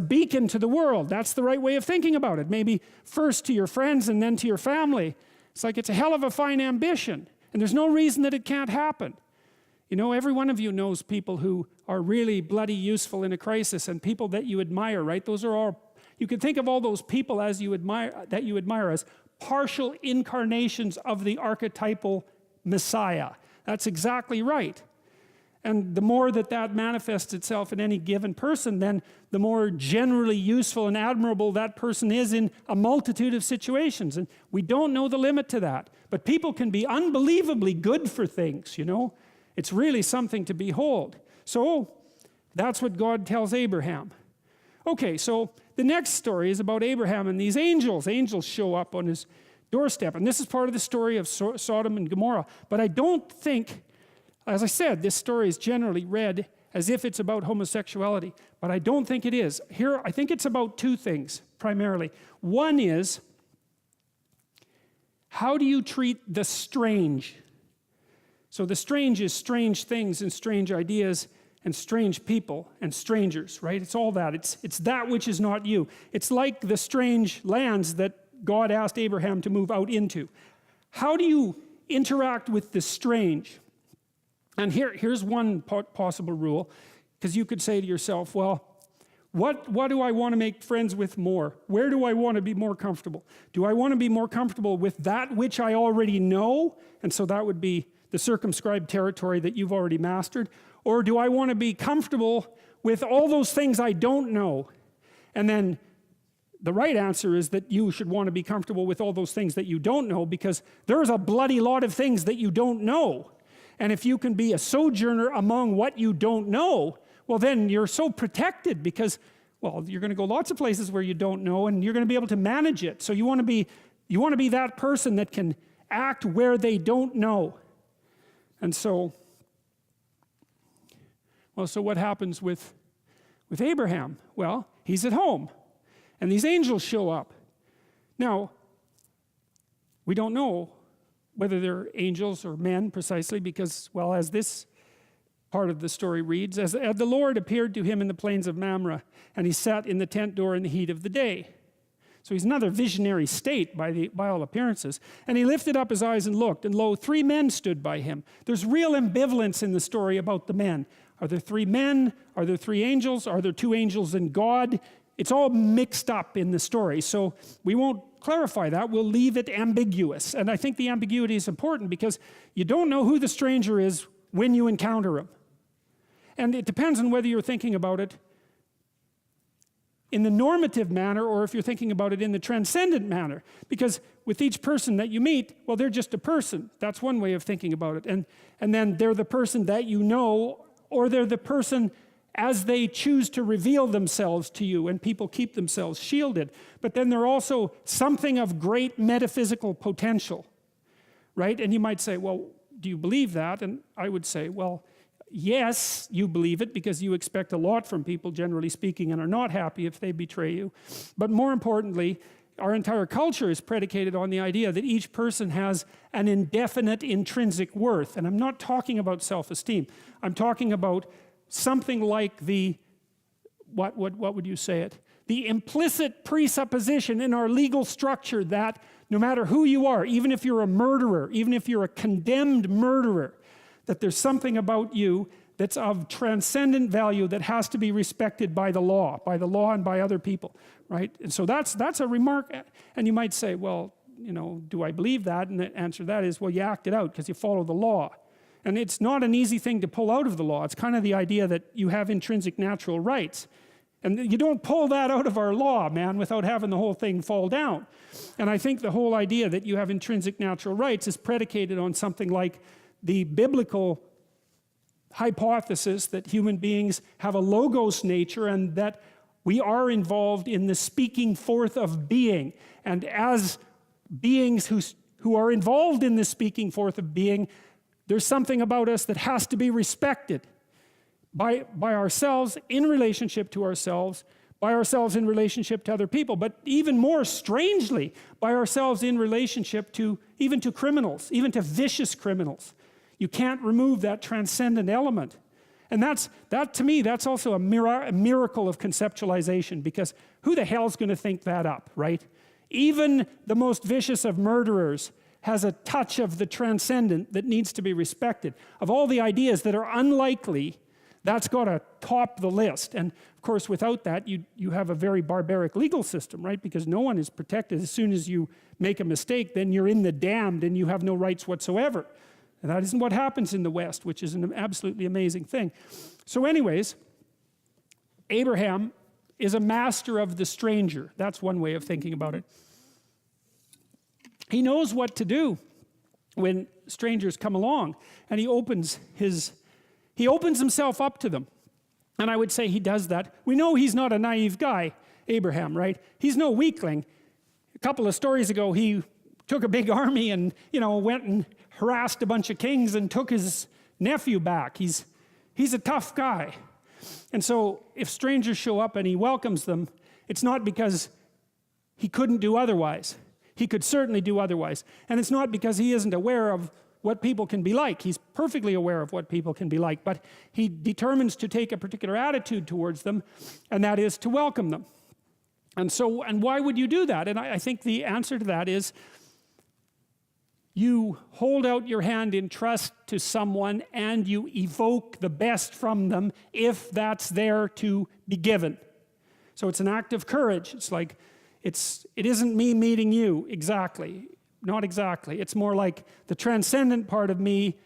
S1: beacon to the world. That's the right way of thinking about it. Maybe first to your friends and then to your family. It's like it's a hell of a fine ambition, and there's no reason that it can't happen. You know, every one of you knows people who are really bloody useful in a crisis, and people that you admire, right? Those are all, you can think of all those people as you admire as partial incarnations of the archetypal Messiah. That's exactly right. And the more that manifests itself in any given person, then the more generally useful and admirable that person is in a multitude of situations. And we don't know the limit to that. But people can be unbelievably good for things, you know. It's really something to behold. So that's what God tells Abraham. Okay, so the next story is about Abraham and these angels. Angels show up on his doorstep. And this is part of the story of Sodom and Gomorrah. But I don't think, as I said, this story is generally read as if it's about homosexuality. But I don't think it is. Here, I think it's about two things, primarily. One is, how do you treat the strange? So the strange is strange things and strange ideas and strange people and strangers, right? It's all that. It's that which is not you. It's like the strange lands that God asked Abraham to move out into. How do you interact with the strange? And here's one possible rule, because you could say to yourself, well, what do I want to make friends with more? Where do I want to be more comfortable? Do I want to be more comfortable with that which I already know? And so that would be the circumscribed territory that you've already mastered. Or do I want to be comfortable with all those things I don't know? And then the right answer is that you should want to be comfortable with all those things that you don't know, because there's a bloody lot of things that you don't know. And if you can be a sojourner among what you don't know, well, then you're so protected, because, well, you're going to go lots of places where you don't know, and you're going to be able to manage it. So you want to be that person that can act where they don't know. And so, well, so what happens with Abraham? Well, he's at home, and these angels show up. Now, we don't know whether they're angels or men precisely, because, well, as this part of the story reads, as the Lord appeared to him in the plains of Mamre, and he sat in the tent door in the heat of the day. So he's another visionary state by all appearances. And he lifted up his eyes and looked, and lo, 3 men stood by him. There's real ambivalence in the story about the men. Are there 3 men? Are there 3 angels? Are there 2 angels and God? It's all mixed up in the story. So we won't clarify that. We'll leave it ambiguous. And I think the ambiguity is important, because you don't know who the stranger is when you encounter him. And it depends on whether you're thinking about it in the normative manner, or if you're thinking about it in the transcendent manner. Because with each person that you meet, well, they're just a person. That's one way of thinking about it. And then they're the person that you know, or they're the person as they choose to reveal themselves to you, and people keep themselves shielded. But then they're also something of great metaphysical potential, right? And you might say, well, do you believe that? And I would say, well, Yes, you believe it because you expect a lot from people, generally speaking, and are not happy if they betray you. But more importantly, our entire culture is predicated on the idea that each person has an indefinite intrinsic worth. And I'm not talking about self-esteem. I'm talking about something like the, what would you say it? The implicit presupposition in our legal structure that no matter who you are, even if you're a murderer, even if you're a condemned murderer, that there's something about you that's of transcendent value that has to be respected by the law and by other people, right? And so that's a remark. And you might say, well, you know, do I believe that? And the answer to that is, well, you act it out because you follow the law. And it's not an easy thing to pull out of the law. It's kind of the idea that you have intrinsic natural rights. And you don't pull that out of our law, man, without having the whole thing fall down. And I think the whole idea that you have intrinsic natural rights is predicated on something like the biblical hypothesis that human beings have a logos nature and that we are involved in the speaking forth of being. And as beings who are involved in the speaking forth of being, there's something about us that has to be respected by ourselves, in relationship to ourselves, by ourselves in relationship to other people, but even more strangely, by ourselves in relationship to even to criminals, even to vicious criminals. You can't remove that transcendent element. And that to me, that's also a miracle of conceptualization, because who the hell's going to think that up, right? Even the most vicious of murderers has a touch of the transcendent that needs to be respected. Of all the ideas that are unlikely, that's got to top the list. And of course, without that, you have a very barbaric legal system, right? Because no one is protected. As soon as you make a mistake, then you're in the damned and you have no rights whatsoever. And that isn't what happens in the West, which is an absolutely amazing thing. So anyways, Abraham is a master of the stranger. That's one way of thinking about it. He knows what to do when strangers come along, and he opens himself up to them. And I would say he does that. We know he's not a naive guy, Abraham, right? He's no weakling. A couple of stories ago, he took a big army and, you know, went and harassed a bunch of kings and took his nephew back. He's a tough guy. And so if strangers show up and he welcomes them, it's not because he couldn't do otherwise. He could certainly do otherwise. And it's not because he isn't aware of what people can be like. He's perfectly aware of what people can be like, but he determines to take a particular attitude towards them, and that is to welcome them. And why would you do that? And I think the answer to that is you hold out your hand in trust to someone and you evoke the best from them if that's there to be given. So it's an act of courage. It's like, it isn't me meeting you exactly. Not exactly. It's more like the transcendent part of me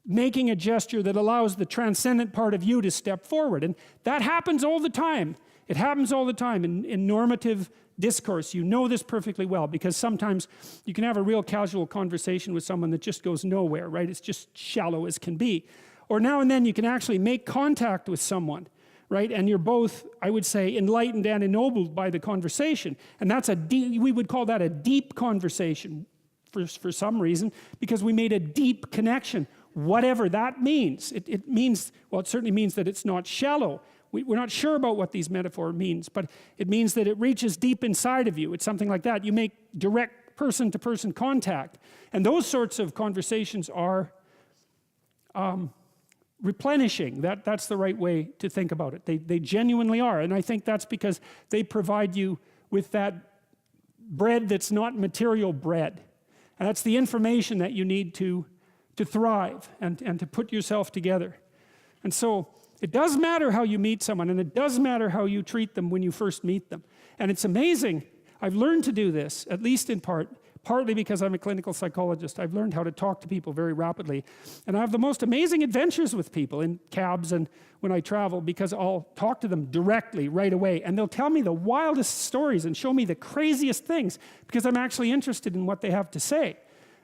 S1: making a gesture that allows the transcendent part of you to step forward. And that happens all the time. It happens all the time in normative discourse. You know this perfectly well, because sometimes you can have a real casual conversation with someone that just goes nowhere, right? It's just shallow as can be. Or now and then you can actually make contact with someone, right? And you're both, I would say, enlightened and ennobled by the conversation. And that's we would call that a deep conversation for some reason, because we made a deep connection, whatever that means. It means, well, it certainly means that it's not shallow. We're not sure about what these metaphors means, but it means that it reaches deep inside of you. It's something like that. You make direct person-to-person contact. And those sorts of conversations are replenishing. That's the right way to think about it. They genuinely are. And I think that's because they provide you with that bread that's not material bread. And that's the information that you need to thrive and to put yourself together. And so it does matter how you meet someone, and it does matter how you treat them when you first meet them. And it's amazing. I've learned to do this, at least in partly because I'm a clinical psychologist. I've learned how to talk to people very rapidly. And I have the most amazing adventures with people in cabs and when I travel, because I'll talk to them directly right away. And they'll tell me the wildest stories and show me the craziest things, because I'm actually interested in what they have to say.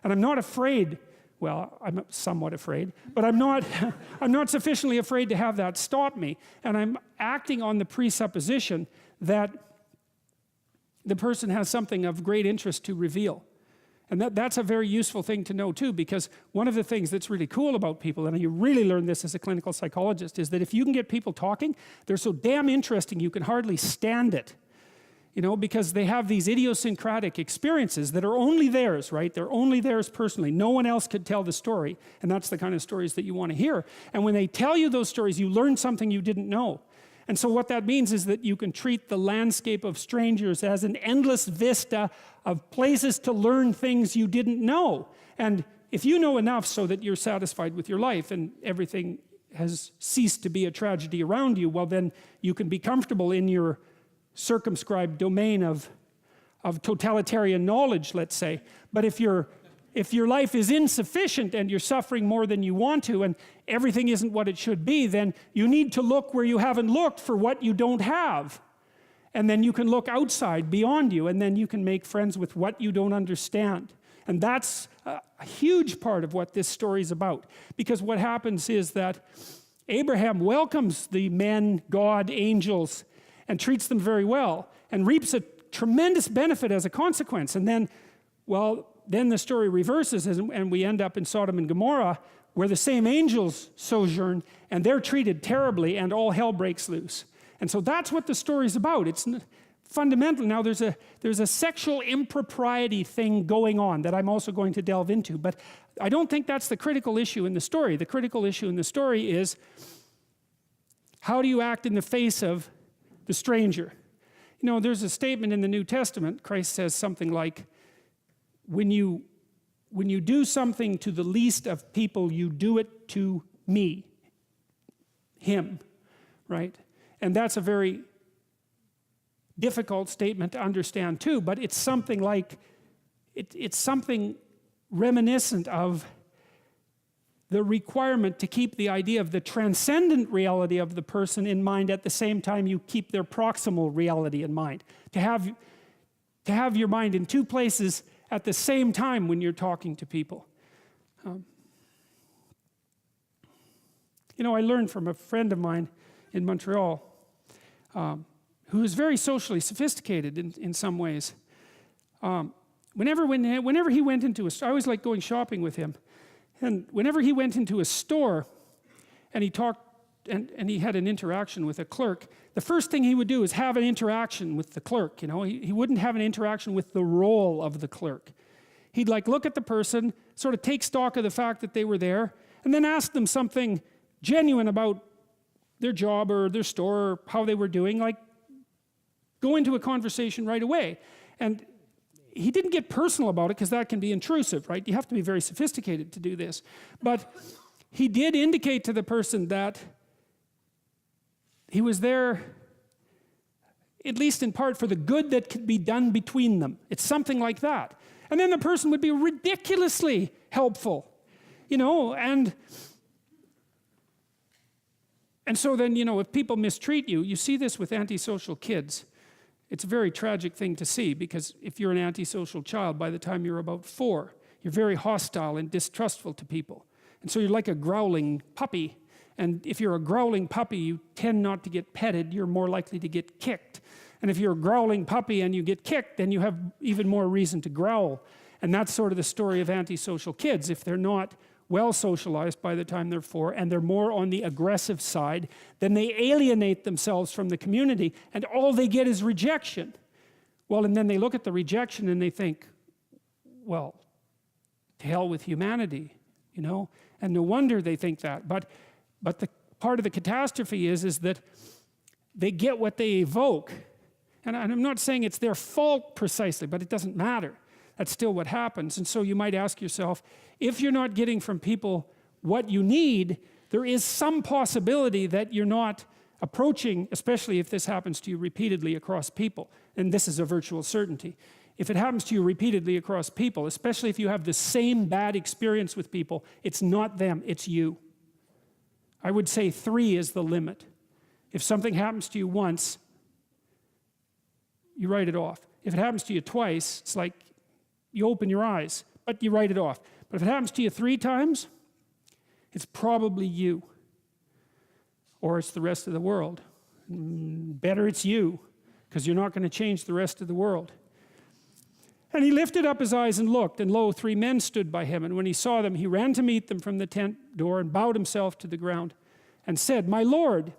S1: And I'm not afraid. Well, I'm somewhat afraid, but I'm not sufficiently afraid to have that stop me. And I'm acting on the presupposition that the person has something of great interest to reveal. And that's a very useful thing to know too, because one of the things that's really cool about people, and you really learn this as a clinical psychologist, is that if you can get people talking, they're so damn interesting you can hardly stand it. You know, because they have these idiosyncratic experiences that are only theirs, right? They're only theirs personally. No one else could tell the story, and that's the kind of stories that you want to hear. And when they tell you those stories, you learn something you didn't know. And so what that means is that you can treat the landscape of strangers as an endless vista of places to learn things you didn't know. And if you know enough so that you're satisfied with your life and everything has ceased to be a tragedy around you, well, then you can be comfortable in your circumscribed domain of totalitarian knowledge, let's say. But if your life is insufficient and you're suffering more than you want to and everything isn't what it should be, then you need to look where you haven't looked for what you don't have. And then you can look outside beyond you, and then you can make friends with what you don't understand. And that's a huge part of what this story is about. Because what happens is that Abraham welcomes the men, God, angels, and treats them very well, and reaps a tremendous benefit as a consequence. And then, well, then the story reverses, and we end up in Sodom and Gomorrah, where the same angels sojourn, and they're treated terribly, and all hell breaks loose. And so that's what the story's about. It's fundamental. Now there's a sexual impropriety thing going on that I'm also going to delve into, but I don't think that's the critical issue in the story. The critical issue in the story is, how do you act in the face of the stranger? You know, there's a statement in the New Testament. Christ says something like, when you do something to the least of people, you do it to me, him, right? And that's a very difficult statement to understand too, but it's something like, it's something reminiscent of the requirement to keep the idea of the transcendent reality of the person in mind at the same time you keep their proximal reality in mind. To have your mind in two places at the same time when you're talking to people. You know, I learned from a friend of mine in Montreal who is very socially sophisticated in some ways. Whenever he went into a store, I always liked going shopping with him. And whenever he went into a store and he talked and he had an interaction with a clerk, the first thing he would do is have an interaction with the clerk. You know, he wouldn't have an interaction with the role of the clerk. He'd like look at the person, sort of take stock of the fact that they were there, and then ask them something genuine about their job or their store or how they were doing, like go into a conversation right away. And he didn't get personal about it because that can be intrusive, right? You have to be very sophisticated to do this. But he did indicate to the person that he was there, at least in part, for the good that could be done between them. It's something like that. And then the person would be ridiculously helpful, you know, and so then, you know, if people mistreat you, you see this with antisocial kids. It's a very tragic thing to see, because if you're an antisocial child, by the time you're about 4, you're very hostile and distrustful to people. And so you're like a growling puppy. And if you're a growling puppy, you tend not to get petted, you're more likely to get kicked. And if you're a growling puppy and you get kicked, then you have even more reason to growl. And that's sort of the story of antisocial kids. If they're not well socialized by the time they're 4, and they're more on the aggressive side, then they alienate themselves from the community, and all they get is rejection. Well, and then they look at the rejection and they think, well, to hell with humanity, you know? And no wonder they think that. But the part of the catastrophe is that they get what they evoke. And I'm not saying it's their fault precisely, but it doesn't matter. That's still what happens. And so you might ask yourself, if you're not getting from people what you need, there is some possibility that you're not approaching, especially if this happens to you repeatedly across people. And this is a virtual certainty. If it happens to you repeatedly across people, especially if you have the same bad experience with people, it's not them, it's you. I would say 3 is the limit. If something happens to you once, you write it off. If it happens to you twice, it's like you open your eyes, but you write it off. But if it happens to you 3 times, it's probably you. Or it's the rest of the world. Better it's you, because you're not going to change the rest of the world. And he lifted up his eyes and looked, and lo, 3 men stood by him. And when he saw them, he ran to meet them from the tent door and bowed himself to the ground and said, My Lord,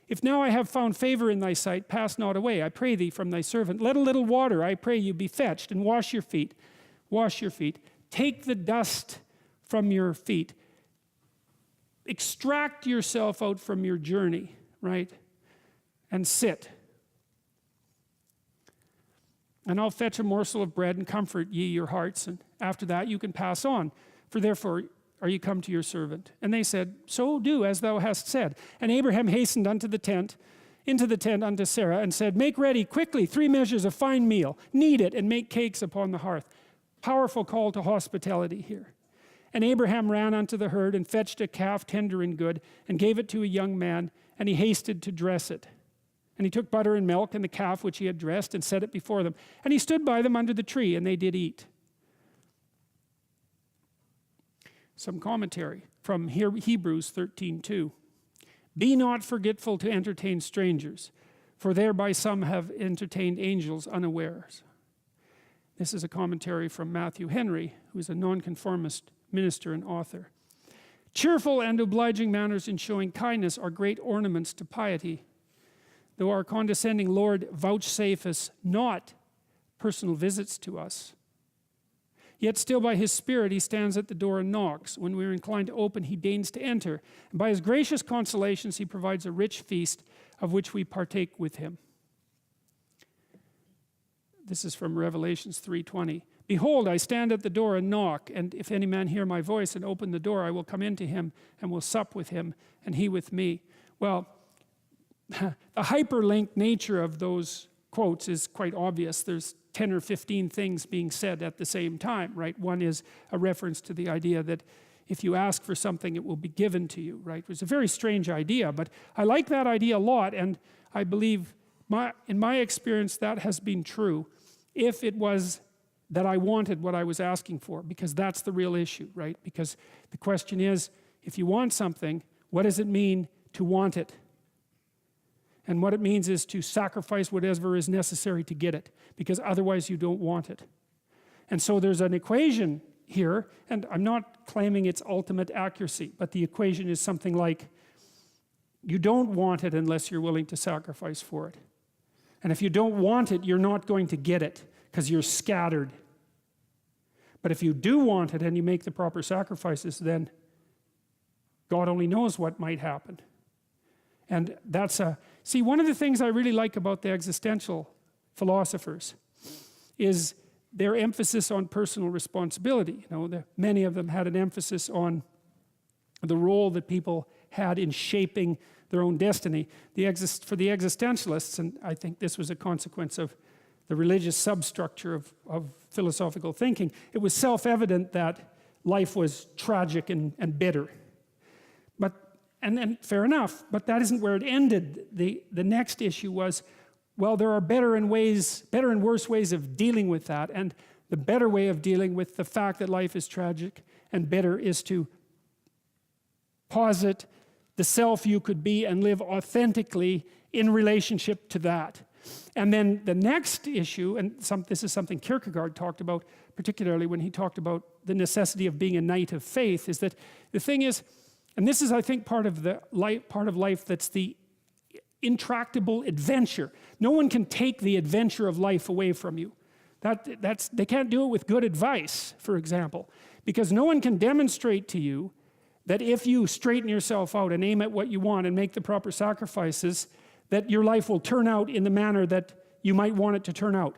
S1: if now I have found favor in thy sight, pass not away, I pray thee, from thy servant. Let a little water, I pray you, be fetched, and wash your feet. Wash your feet. Take the dust from your feet. Extract yourself out from your journey, right? And sit. And I'll fetch a morsel of bread and comfort ye your hearts, and after that you can pass on. For therefore are ye come to your servant. And they said, So do as thou hast said. And Abraham hastened into the tent unto Sarah, and said, Make ready quickly 3 measures of fine meal, knead it, and make cakes upon the hearth. Powerful call to hospitality here. And Abraham ran unto the herd, and fetched a calf tender and good, and gave it to a young man, and he hasted to dress it. And he took butter and milk and the calf which he had dressed, and set it before them. And he stood by them under the tree, and they did eat. Some commentary from Hebrews 13:2. Be not forgetful to entertain strangers, for thereby some have entertained angels unawares. This is a commentary from Matthew Henry, who is a nonconformist minister and author. Cheerful and obliging manners in showing kindness are great ornaments to piety. Though our condescending Lord vouchsafe us not personal visits to us, yet still by his Spirit he stands at the door and knocks. When we are inclined to open, he deigns to enter. And by his gracious consolations he provides a rich feast of which we partake with him. This is from Revelations 3:20. Behold, I stand at the door and knock, and if any man hear my voice and open the door, I will come into him and will sup with him, and he with me. Well, the hyperlinked nature of those quotes is quite obvious. There's 10 or 15 things being said at the same time, right? One is a reference to the idea that if you ask for something, it will be given to you, right? It's a very strange idea, but I like that idea a lot, and I believe, in my experience, that has been true. If it was that I wanted what I was asking for, because that's the real issue, right? Because the question is, if you want something, what does it mean to want it? And what it means is to sacrifice whatever is necessary to get it, because otherwise you don't want it. And so there's an equation here, and I'm not claiming its ultimate accuracy, but the equation is something like, you don't want it unless you're willing to sacrifice for it. And if you don't want it, you're not going to get it, because you're scattered. But if you do want it and you make the proper sacrifices, then God only knows what might happen. And that's see, one of the things I really like about the existential philosophers is their emphasis on personal responsibility. You know, many of them had an emphasis on the role that people had in shaping their own destiny. For the existentialists, and I think this was a consequence of the religious substructure of philosophical thinking, it was self-evident that life was tragic and bitter. And fair enough, but that isn't where it ended. The next issue was, well, there are better and worse ways of dealing with that, and the better way of dealing with the fact that life is tragic and bitter is to posit the self you could be and live authentically in relationship to that. And then the next issue, and this is something Kierkegaard talked about, particularly when he talked about the necessity of being a knight of faith, is that the thing is, and this is, I think, part of life that's the intractable adventure. No one can take the adventure of life away from you. They can't do it with good advice, for example, because no one can demonstrate to you that if you straighten yourself out and aim at what you want and make the proper sacrifices, that your life will turn out in the manner that you might want it to turn out.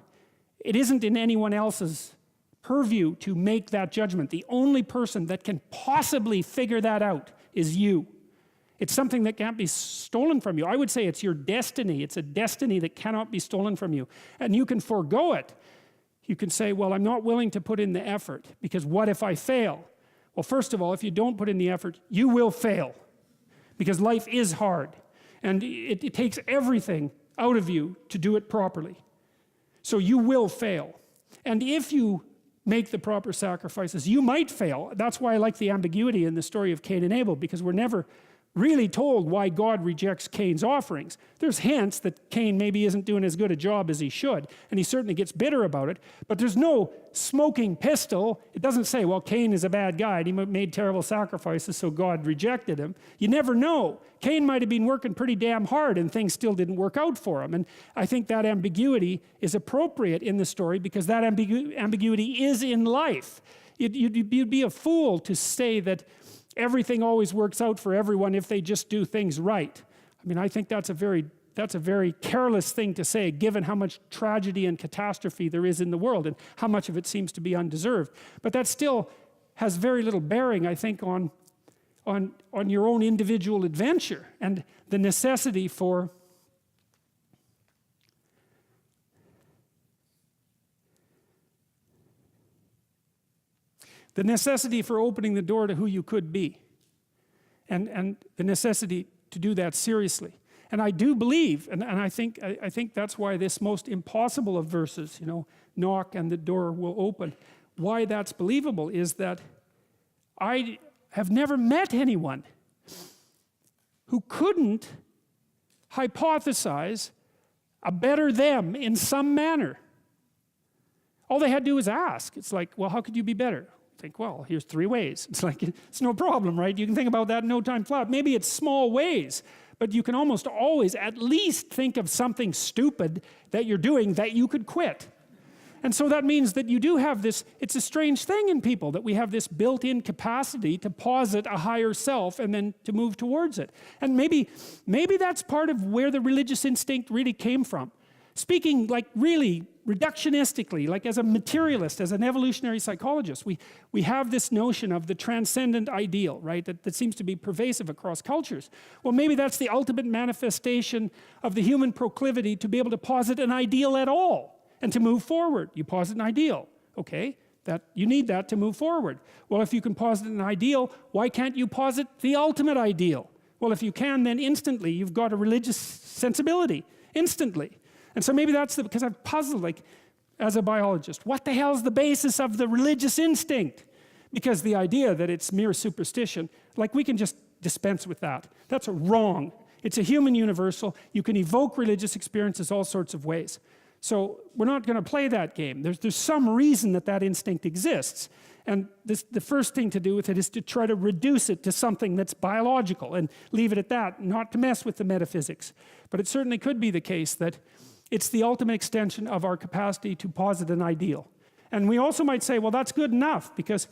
S1: It isn't in anyone else's purview to make that judgment. The only person that can possibly figure that out is you. It's something that can't be stolen from you. I would say it's your destiny. It's a destiny that cannot be stolen from you. And you can forego it. You can say, well, I'm not willing to put in the effort, because what if I fail? Well, first of all, if you don't put in the effort, you will fail, because life is hard. And it takes everything out of you to do it properly. So you will fail. And if you make the proper sacrifices, you might fail. That's why I like the ambiguity in the story of Cain and Abel, because we're never really told why God rejects Cain's offerings. There's hints that Cain maybe isn't doing as good a job as he should, and he certainly gets bitter about it, but there's no smoking pistol. It doesn't say, well, Cain is a bad guy and he made terrible sacrifices so God rejected him. You never know. Cain might have been working pretty damn hard and things still didn't work out for him, and I think that ambiguity is appropriate in the story because that ambiguity is in life. You'd be a fool to say that everything always works out for everyone if they just do things right. I mean, I think that's a very careless thing to say, given how much tragedy and catastrophe there is in the world and how much of it seems to be undeserved. But that still has very little bearing, I think, on your own individual adventure and the necessity for opening the door to who you could be, and the necessity to do that seriously. And I do believe, and I think that's why this most impossible of verses, knock and the door will open, why that's believable is that I have never met anyone who couldn't hypothesize a better them in some manner. All they had to do was ask. It's like, well, how could you be better? Think, well, here's 3 ways. It's like, it's no problem, right? You can think about that in no time flat. Maybe it's small ways, but you can almost always at least think of something stupid that you're doing that you could quit. And so that means that you do have this, it's a strange thing in people, that we have this built-in capacity to posit a higher self and then to move towards it. And maybe that's part of where the religious instinct really came from. Speaking like really reductionistically, like as a materialist, as an evolutionary psychologist, we have this notion of the transcendent ideal, right, that seems to be pervasive across cultures. Well, maybe that's the ultimate manifestation of the human proclivity to be able to posit an ideal at all and to move forward. You posit an ideal, okay, that you need that to move forward. Well, if you can posit an ideal, why can't you posit the ultimate ideal? Well, if you can, then instantly you've got a religious sensibility, instantly. And so maybe that's because I've puzzled, like, as a biologist, what the hell's the basis of the religious instinct? Because the idea that it's mere superstition, like, we can just dispense with that. That's wrong. It's a human universal. You can evoke religious experiences all sorts of ways. So we're not going to play that game. There's some reason that instinct exists. And the first thing to do with it is to try to reduce it to something that's biological and leave it at that, not to mess with the metaphysics. But it certainly could be the case that it's the ultimate extension of our capacity to posit an ideal. And we also might say, well, that's good enough because,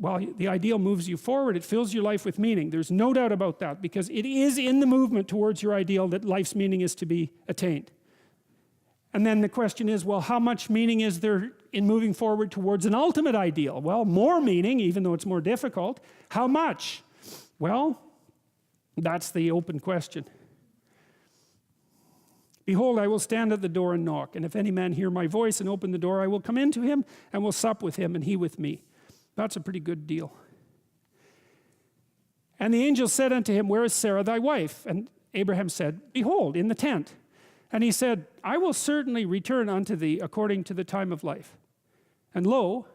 S1: well, the ideal moves you forward. It fills your life with meaning. There's no doubt about that, because it is in the movement towards your ideal that life's meaning is to be attained. And then the question is, well, how much meaning is there in moving forward towards an ultimate ideal? Well, more meaning, even though it's more difficult. How much? Well, that's the open question. Behold, I will stand at the door and knock, and if any man hear my voice and open the door, I will come into him and will sup with him and he with me. That's a pretty good deal. And the angel said unto him, where is Sarah thy wife? And Abraham said, behold, in the tent. And he said, I will certainly return unto thee according to the time of life. And lo,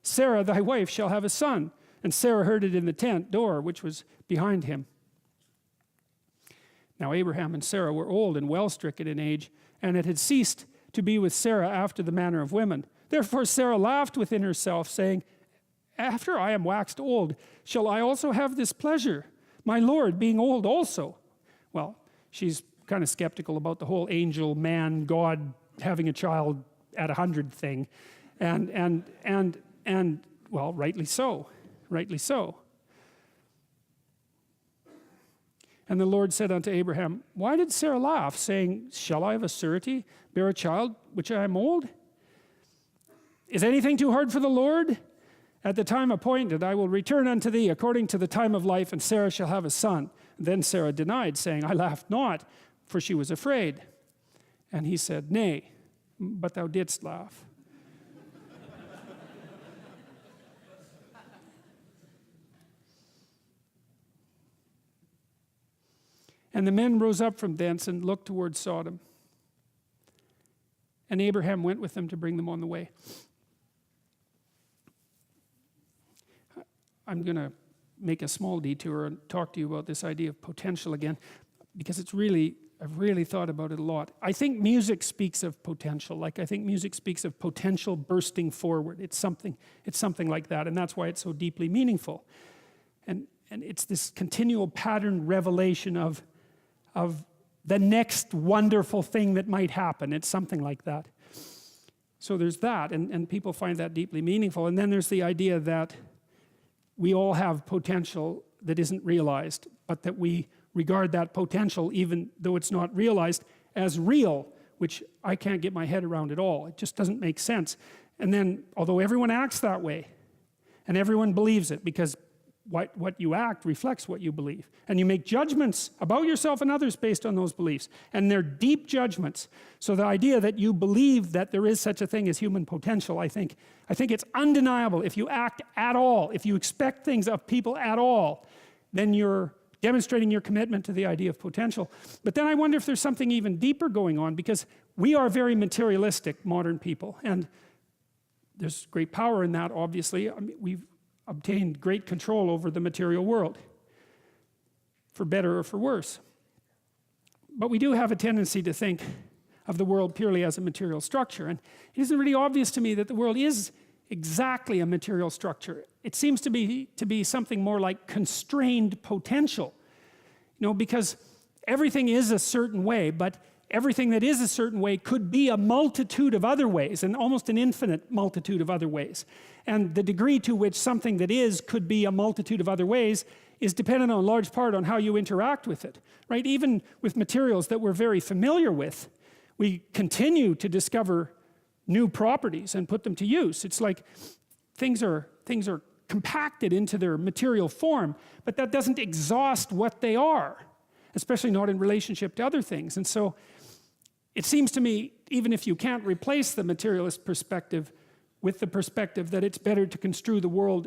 S1: Sarah thy wife shall have a son. And Sarah heard it in the tent door, which was behind him. Now Abraham and Sarah were old and well stricken in age, and it had ceased to be with Sarah after the manner of women. Therefore Sarah laughed within herself, saying, after I am waxed old, shall I also have this pleasure, my Lord being old also? Well, she's kind of skeptical about the whole angel, man, God having a child at 100 thing. And well, rightly so, rightly so. And the Lord said unto Abraham, why did Sarah laugh, saying, shall I of a surety bear a child which I am old? Is anything too hard for the Lord? At the time appointed I will return unto thee according to the time of life, and Sarah shall have a son. And then Sarah denied, saying, I laughed not, for she was afraid. And he said, nay, but thou didst laugh. And the men rose up from thence and looked toward Sodom. And Abraham went with them to bring them on the way. I'm going to make a small detour and talk to you about this idea of potential again, because it's really, I've really thought about it a lot. I think music speaks of potential. Like I think music speaks of potential bursting forward. It's something like that, and that's why it's so deeply meaningful. And it's this continual pattern revelation of the next wonderful thing that might happen. It's something like that. So there's that, and people find that deeply meaningful. And then there's the idea that we all have potential that isn't realized, but that we regard that potential, even though it's not realized, as real, which I can't get my head around at all. It just doesn't make sense. And then, although everyone acts that way, and everyone believes it, because what you act reflects what you believe. And you make judgments about yourself and others based on those beliefs. And they're deep judgments. So the idea that you believe that there is such a thing as human potential, I think it's undeniable. If you act at all, if you expect things of people at all, then you're demonstrating your commitment to the idea of potential. But then I wonder if there's something even deeper going on, because we are very materialistic, modern people. And there's great power in that, obviously. I mean, we've obtained great control over the material world, for better or for worse. But we do have a tendency to think of the world purely as a material structure, and it isn't really obvious to me that the world is exactly a material structure. It seems to be something more like constrained potential, because everything is a certain way, but everything that is a certain way could be a multitude of other ways, and almost an infinite multitude of other ways. And the degree to which something that is could be a multitude of other ways is dependent on large part on how you interact with it, right? Even with materials that we're very familiar with, we continue to discover new properties and put them to use. It's like things are compacted into their material form, but that doesn't exhaust what they are, especially not in relationship to other things. And so it seems to me, even if you can't replace the materialist perspective with the perspective that it's better to construe the world,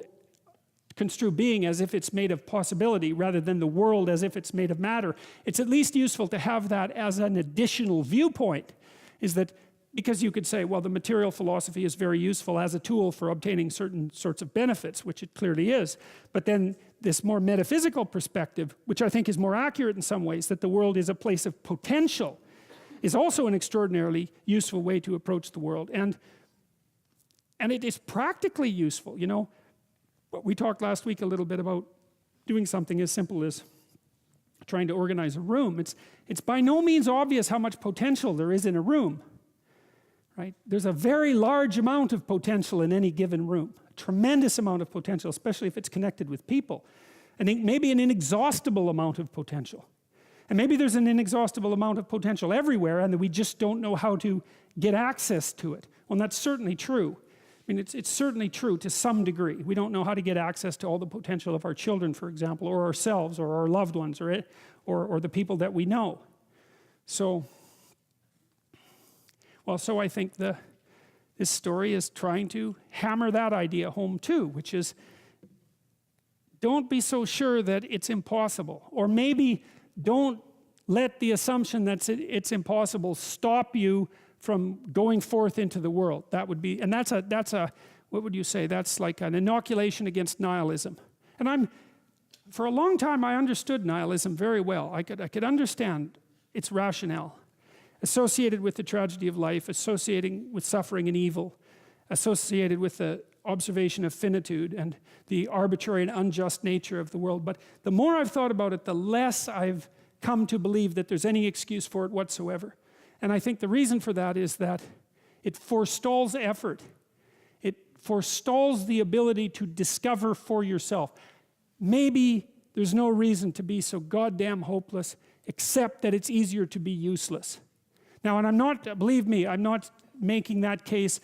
S1: construe being as if it's made of possibility rather than the world as if it's made of matter, it's at least useful to have that as an additional viewpoint. Is that because you could say, well, the material philosophy is very useful as a tool for obtaining certain sorts of benefits, which it clearly is. But then this more metaphysical perspective, which I think is more accurate in some ways, that the world is a place of potential, is also an extraordinarily useful way to approach the world. And it is practically useful. We talked last week a little bit about doing something as simple as trying to organize a room. It's by no means obvious how much potential there is in a room. Right? There's a very large amount of potential in any given room, a tremendous amount of potential, especially if it's connected with people. And maybe an inexhaustible amount of potential. And maybe there's an inexhaustible amount of potential everywhere, and that we just don't know how to get access to it. Well, that's certainly true. I mean, it's certainly true to some degree. We don't know how to get access to all the potential of our children, for example, or ourselves, or our loved ones, or the people that we know. So I think this story is trying to hammer that idea home too, which is, don't be so sure that it's impossible, or maybe don't let the assumption that it's impossible stop you from going forth into the world. That would be, and that's a what would you say? That's like an inoculation against nihilism. And for a long time I understood nihilism very well. I could understand its rationale, associated with the tragedy of life, associating with suffering and evil, associated with the observation of finitude and the arbitrary and unjust nature of the world. But the more I've thought about it, the less I've come to believe that there's any excuse for it whatsoever. And I think the reason for that is that it forestalls effort. It forestalls the ability to discover for yourself. Maybe there's no reason to be so goddamn hopeless, except that it's easier to be useless. Now, and I'm not, believe me, I'm not making that case.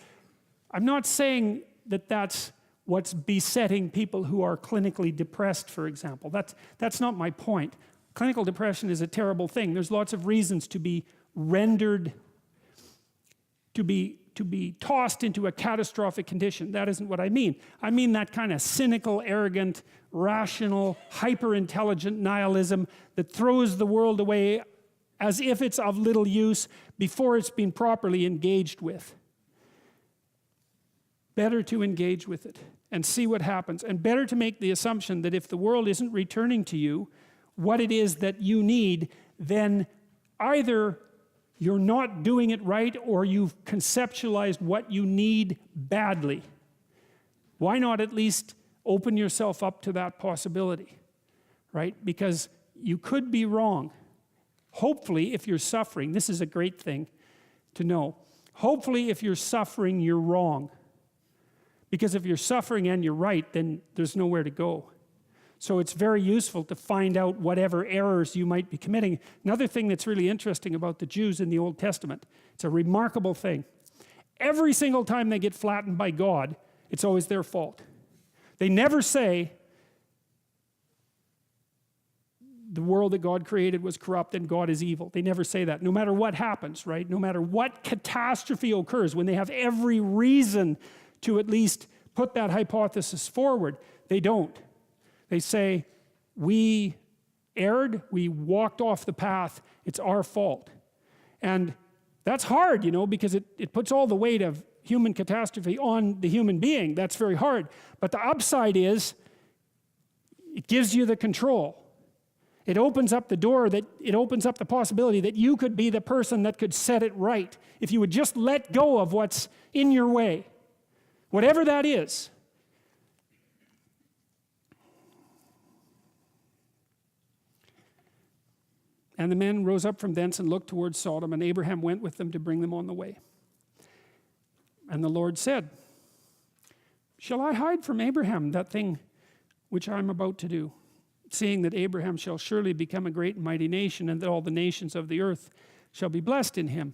S1: I'm not saying that that's what's besetting people who are clinically depressed, for example. That's not my point. Clinical depression is a terrible thing. There's lots of reasons to be rendered, to be tossed into a catastrophic condition. That isn't what I mean. I mean that kind of cynical, arrogant, rational, hyper-intelligent nihilism that throws the world away as if it's of little use before it's been properly engaged with. Better to engage with it. and see what happens. And better to make the assumption that if the world isn't returning to you what it is that you need, then either you're not doing it right or you've conceptualized what you need badly. Why not at least open yourself up to that possibility, right? Because you could be wrong. Hopefully, if you're suffering, this is a great thing to know. Hopefully, if you're suffering, you're wrong. Because if you're suffering and you're right, then there's nowhere to go. So it's very useful to find out whatever errors you might be committing. Another thing that's really interesting about the Jews in the Old Testament, it's a remarkable thing. Every single time they get flattened by God, it's always their fault. They never say the world that God created was corrupt and God is evil. They never say that, no matter what happens, right? No matter what catastrophe occurs, when they have every reason to at least put that hypothesis forward, they don't. They say, we erred, we walked off the path, it's our fault. And that's hard, you know, because it puts all the weight of human catastrophe on the human being. That's very hard. But the upside is, it gives you the control. It opens up the door, it opens up the possibility that you could be the person that could set it right if you would just let go of what's in your way. Whatever that is. And the men rose up from thence and looked towards Sodom, and Abraham went with them to bring them on the way. And the Lord said, shall I hide from Abraham that thing which I am about to do, seeing that Abraham shall surely become a great and mighty nation, and that all the nations of the earth shall be blessed in him?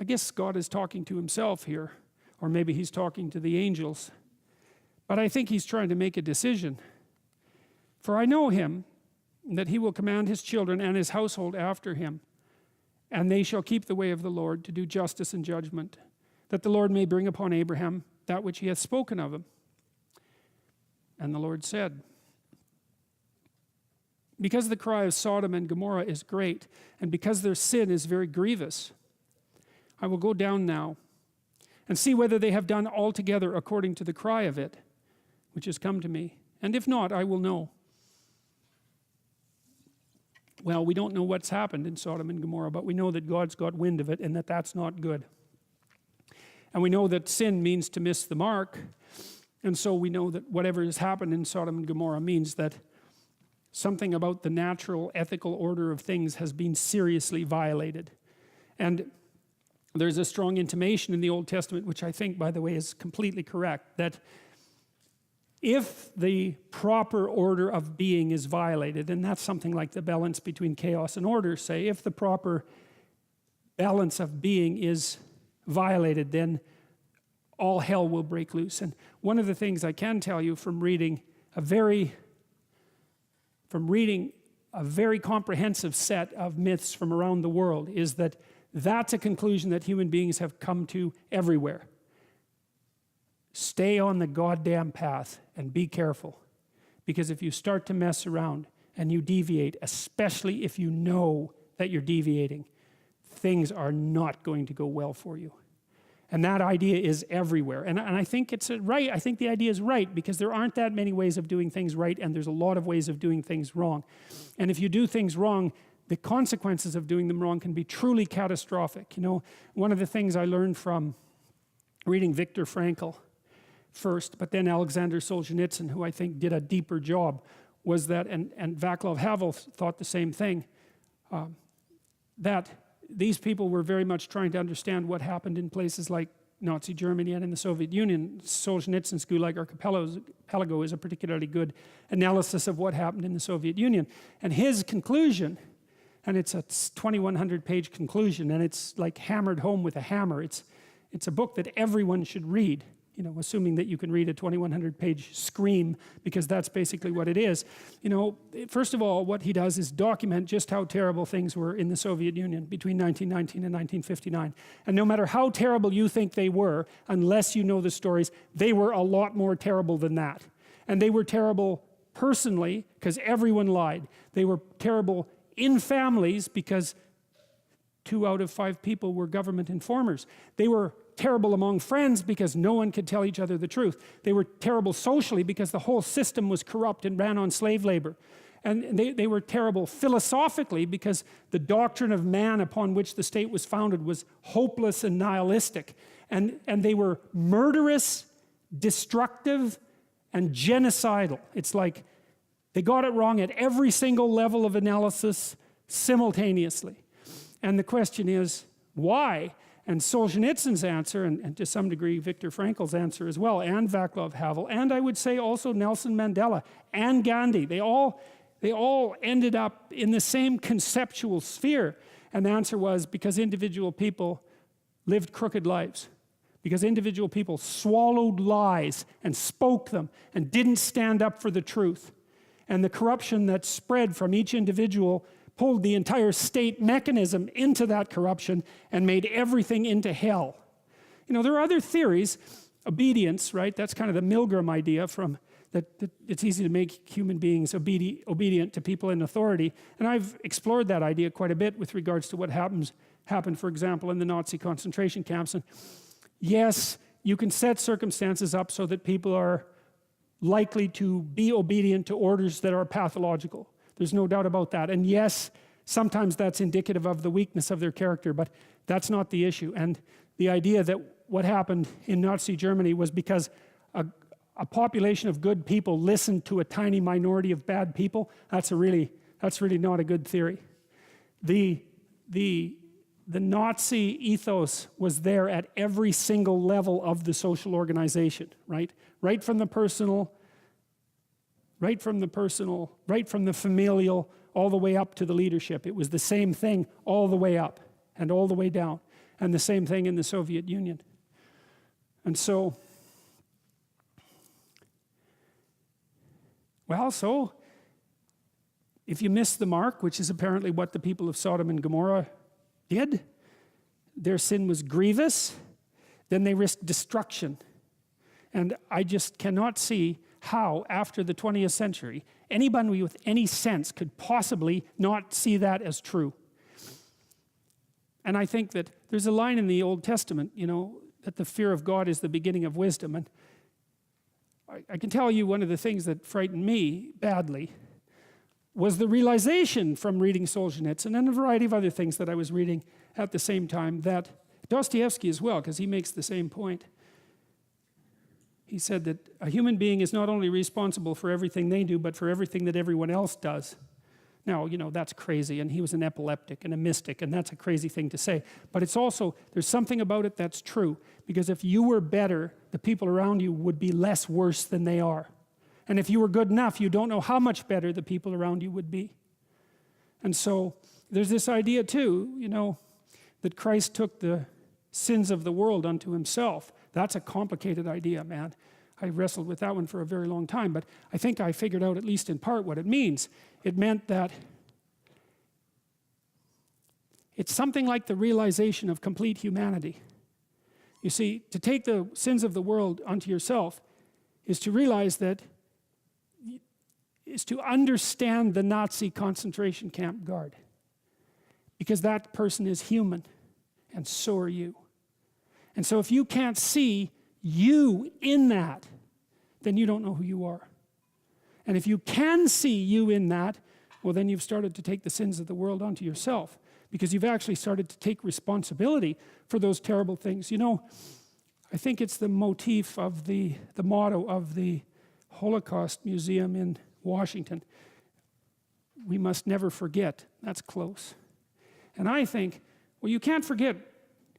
S1: I guess God is talking to himself here, or maybe he's talking to the angels. But I think he's trying to make a decision. For I know him, that he will command his children and his household after him, and they shall keep the way of the Lord to do justice and judgment, that the Lord may bring upon Abraham that which he hath spoken of him. And the Lord said, because the cry of Sodom and Gomorrah is great, and because their sin is very grievous, I will go down now and see whether they have done altogether according to the cry of it, which has come to me. And if not, I will know. Well, we don't know what's happened in Sodom and Gomorrah, but we know that God's got wind of it and that that's not good. And we know that sin means to miss the mark. And so we know that whatever has happened in Sodom and Gomorrah means that something about the natural ethical order of things has been seriously violated. And there's a strong intimation in the Old Testament, which I think, by the way, is completely correct, that if the proper order of being is violated, and that's something like the balance between chaos and order, say, if the proper balance of being is violated, then all hell will break loose. And one of the things I can tell you from reading a very comprehensive set of myths from around the world is that that's a conclusion that human beings have come to everywhere. Stay on the goddamn path and be careful. Because if you start to mess around and you deviate, especially if you know that you're deviating, things are not going to go well for you. And that idea is everywhere. And I think it's right. I think the idea is right because there aren't that many ways of doing things right, and there's a lot of ways of doing things wrong. And if you do things wrong, the consequences of doing them wrong can be truly catastrophic. You know, one of the things I learned from reading Viktor Frankl first, but then Alexander Solzhenitsyn, who I think did a deeper job, was that, and Václav Havel thought the same thing, that these people were very much trying to understand what happened in places like Nazi Germany and in the Soviet Union. Solzhenitsyn's Gulag Archipelago is a particularly good analysis of what happened in the Soviet Union. And his conclusion, and it's a 2,100-page conclusion, and it's like hammered home with a hammer. It's a book that everyone should read, you know, assuming that you can read a 2,100-page scream, because that's basically what it is. You know, first of all, what he does is document just how terrible things were in the Soviet Union between 1919 and 1959. And no matter how terrible you think they were, unless you know the stories, they were a lot more terrible than that. And they were terrible personally, because everyone lied. They were terrible in families, because 2 out of 5 people were government informers. They were terrible among friends because no one could tell each other the truth. They were terrible socially because the whole system was corrupt and ran on slave labor. And they were terrible philosophically because the doctrine of man upon which the state was founded was hopeless and nihilistic. And they were murderous, destructive, and genocidal. It's like they got it wrong at every single level of analysis simultaneously. And the question is, why? And Solzhenitsyn's answer, and to some degree Viktor Frankl's answer as well, and Václav Havel, and I would say also Nelson Mandela and Gandhi, they all ended up in the same conceptual sphere. And the answer was because individual people lived crooked lives. Because individual people swallowed lies and spoke them and didn't stand up for the truth. And the corruption that spread from each individual pulled the entire state mechanism into that corruption and made everything into hell. You know, there are other theories. Obedience, right? That's kind of the Milgram idea from that it's easy to make human beings obedient to people in authority. And I've explored that idea quite a bit with regards to what happened, for example, in the Nazi concentration camps. And yes, you can set circumstances up so that people are likely to be obedient to orders that are pathological. There's no doubt about that. And yes, sometimes that's indicative of the weakness of their character, but that's not the issue. And the idea that what happened in Nazi Germany was because a population of good people listened to a tiny minority of bad people, that's really not a good theory. The Nazi ethos was there at every single level of the social organization, right? Right from the familial, all the way up to the leadership. It was the same thing all the way up and all the way down. And the same thing in the Soviet Union. And so, well, so if you miss the mark, which is apparently what the people of Sodom and Gomorrah did, their sin was grievous, then they risked destruction. And I just cannot see how, after the 20th century, anybody with any sense could possibly not see that as true. And I think that there's a line in the Old Testament, you know, that the fear of God is the beginning of wisdom. And I can tell you one of the things that frightened me badly was the realization from reading Solzhenitsyn and a variety of other things that I was reading at the same time, that Dostoevsky as well, because he makes the same point. He said that a human being is not only responsible for everything they do, but for everything that everyone else does. Now, you know, that's crazy, and he was an epileptic and a mystic, and that's a crazy thing to say. But it's also, there's something about it that's true, because if you were better, the people around you would be less worse than they are. And if you were good enough, you don't know how much better the people around you would be. And so, there's this idea too, you know, that Christ took the sins of the world unto himself. That's a complicated idea, man. I wrestled with that one for a very long time, but I think I figured out, at least in part, what it means. It meant that it's something like the realization of complete humanity. You see, to take the sins of the world unto yourself is to realize that, is to understand the Nazi concentration camp guard. Because that person is human, and so are you. And so if you can't see you in that, then you don't know who you are. And if you can see you in that, well, then you've started to take the sins of the world onto yourself, because you've actually started to take responsibility for those terrible things. You know, I think it's the motif of the motto of the Holocaust Museum in Washington. We must never forget. That's close. And I think, well, you can't forget.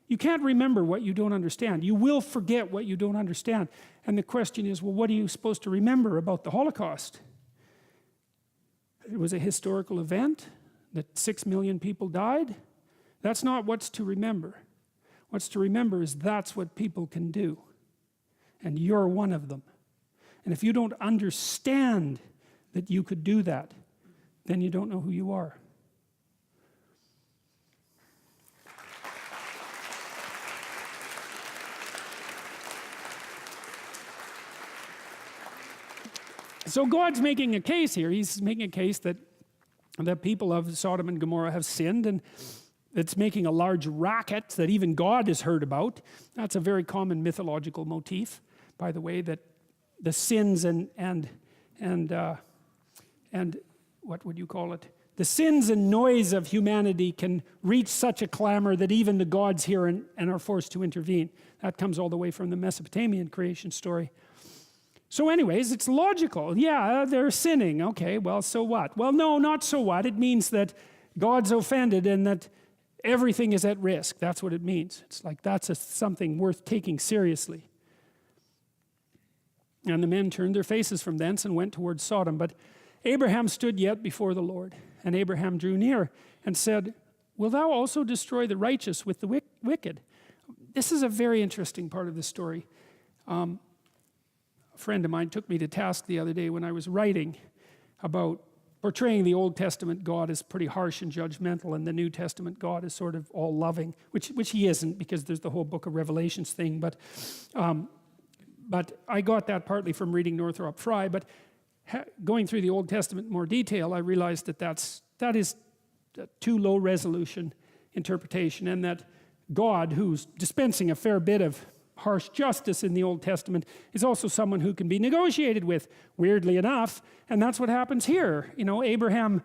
S1: You can't remember what you don't understand. You will forget what you don't understand. And the question is, well, what are you supposed to remember about the Holocaust? It was a historical event, that 6 million people died. That's not what's to remember. What's to remember is that's what people can do. And you're one of them. And if you don't understand that you could do that, then you don't know who you are. So God's making a case here. He's making a case that the people of Sodom and Gomorrah have sinned, and that's making a large racket that even God has heard about. That's a very common mythological motif, by the way, that the sins and what would you call it? The sins and noise of humanity can reach such a clamor that even the gods hear and are forced to intervene. That comes all the way from the Mesopotamian creation story. So anyways, it's logical. Yeah, they're sinning. Okay, well, so what? Well, no, not so what. It means that God's offended and that everything is at risk. That's what it means. It's like that's something worth taking seriously. And the men turned their faces from thence and went towards Sodom. But Abraham stood yet before the Lord. And Abraham drew near and said, "Wilt thou also destroy the righteous with the wicked?" This is a very interesting part of the story. A friend of mine took me to task the other day when I was writing about portraying the Old Testament God as pretty harsh and judgmental, and the New Testament God is sort of all loving, which he isn't, because there's the whole book of Revelations thing. But I got that partly from reading Northrop Frye. But going through the Old Testament in more detail, I realized that is a too low resolution interpretation, and that God, who's dispensing a fair bit of harsh justice in the Old Testament, is also someone who can be negotiated with, weirdly enough. And that's what happens here. You know, Abraham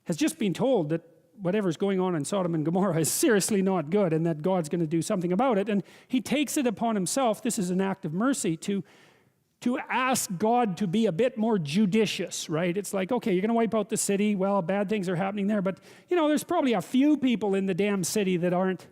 S1: has just been told that whatever's going on in Sodom and Gomorrah is seriously not good, and that God's going to do something about it. And he takes it upon himself, this is an act of mercy, to ask God to be a bit more judicious, right? It's like, okay, you're going to wipe out the city. Well, bad things are happening there. But, you know, there's probably a few people in the damn city that aren't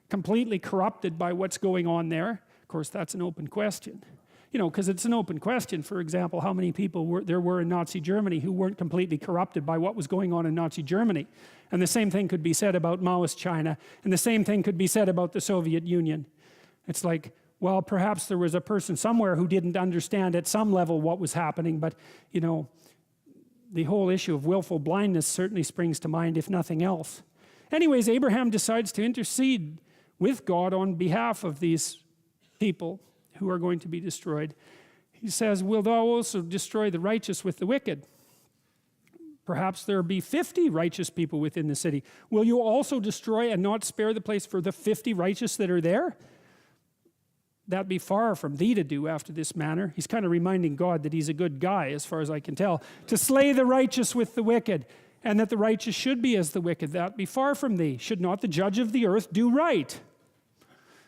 S1: completely corrupted by what's going on there. Of course, that's an open question. You know, because it's an open question. For example, how many people there were in Nazi Germany who weren't completely corrupted by what was going on in Nazi Germany? And the same thing could be said about Maoist China. And the same thing could be said about the Soviet Union. It's like, well, perhaps there was a person somewhere who didn't understand at some level what was happening, but, you know, the whole issue of willful blindness certainly springs to mind, if nothing else. Anyways, Abraham decides to intercede with God on behalf of these people who are going to be destroyed. He says, "Wilt thou also destroy the righteous with the wicked? Perhaps there be 50 righteous people within the city. Will you also destroy and not spare the place for the 50 righteous that are there? That be far from thee to do after this manner." He's kind of reminding God that he's a good guy, as far as I can tell. "To slay the righteous with the wicked, and that the righteous should be as the wicked. That be far from thee. Should not the judge of the earth do right?"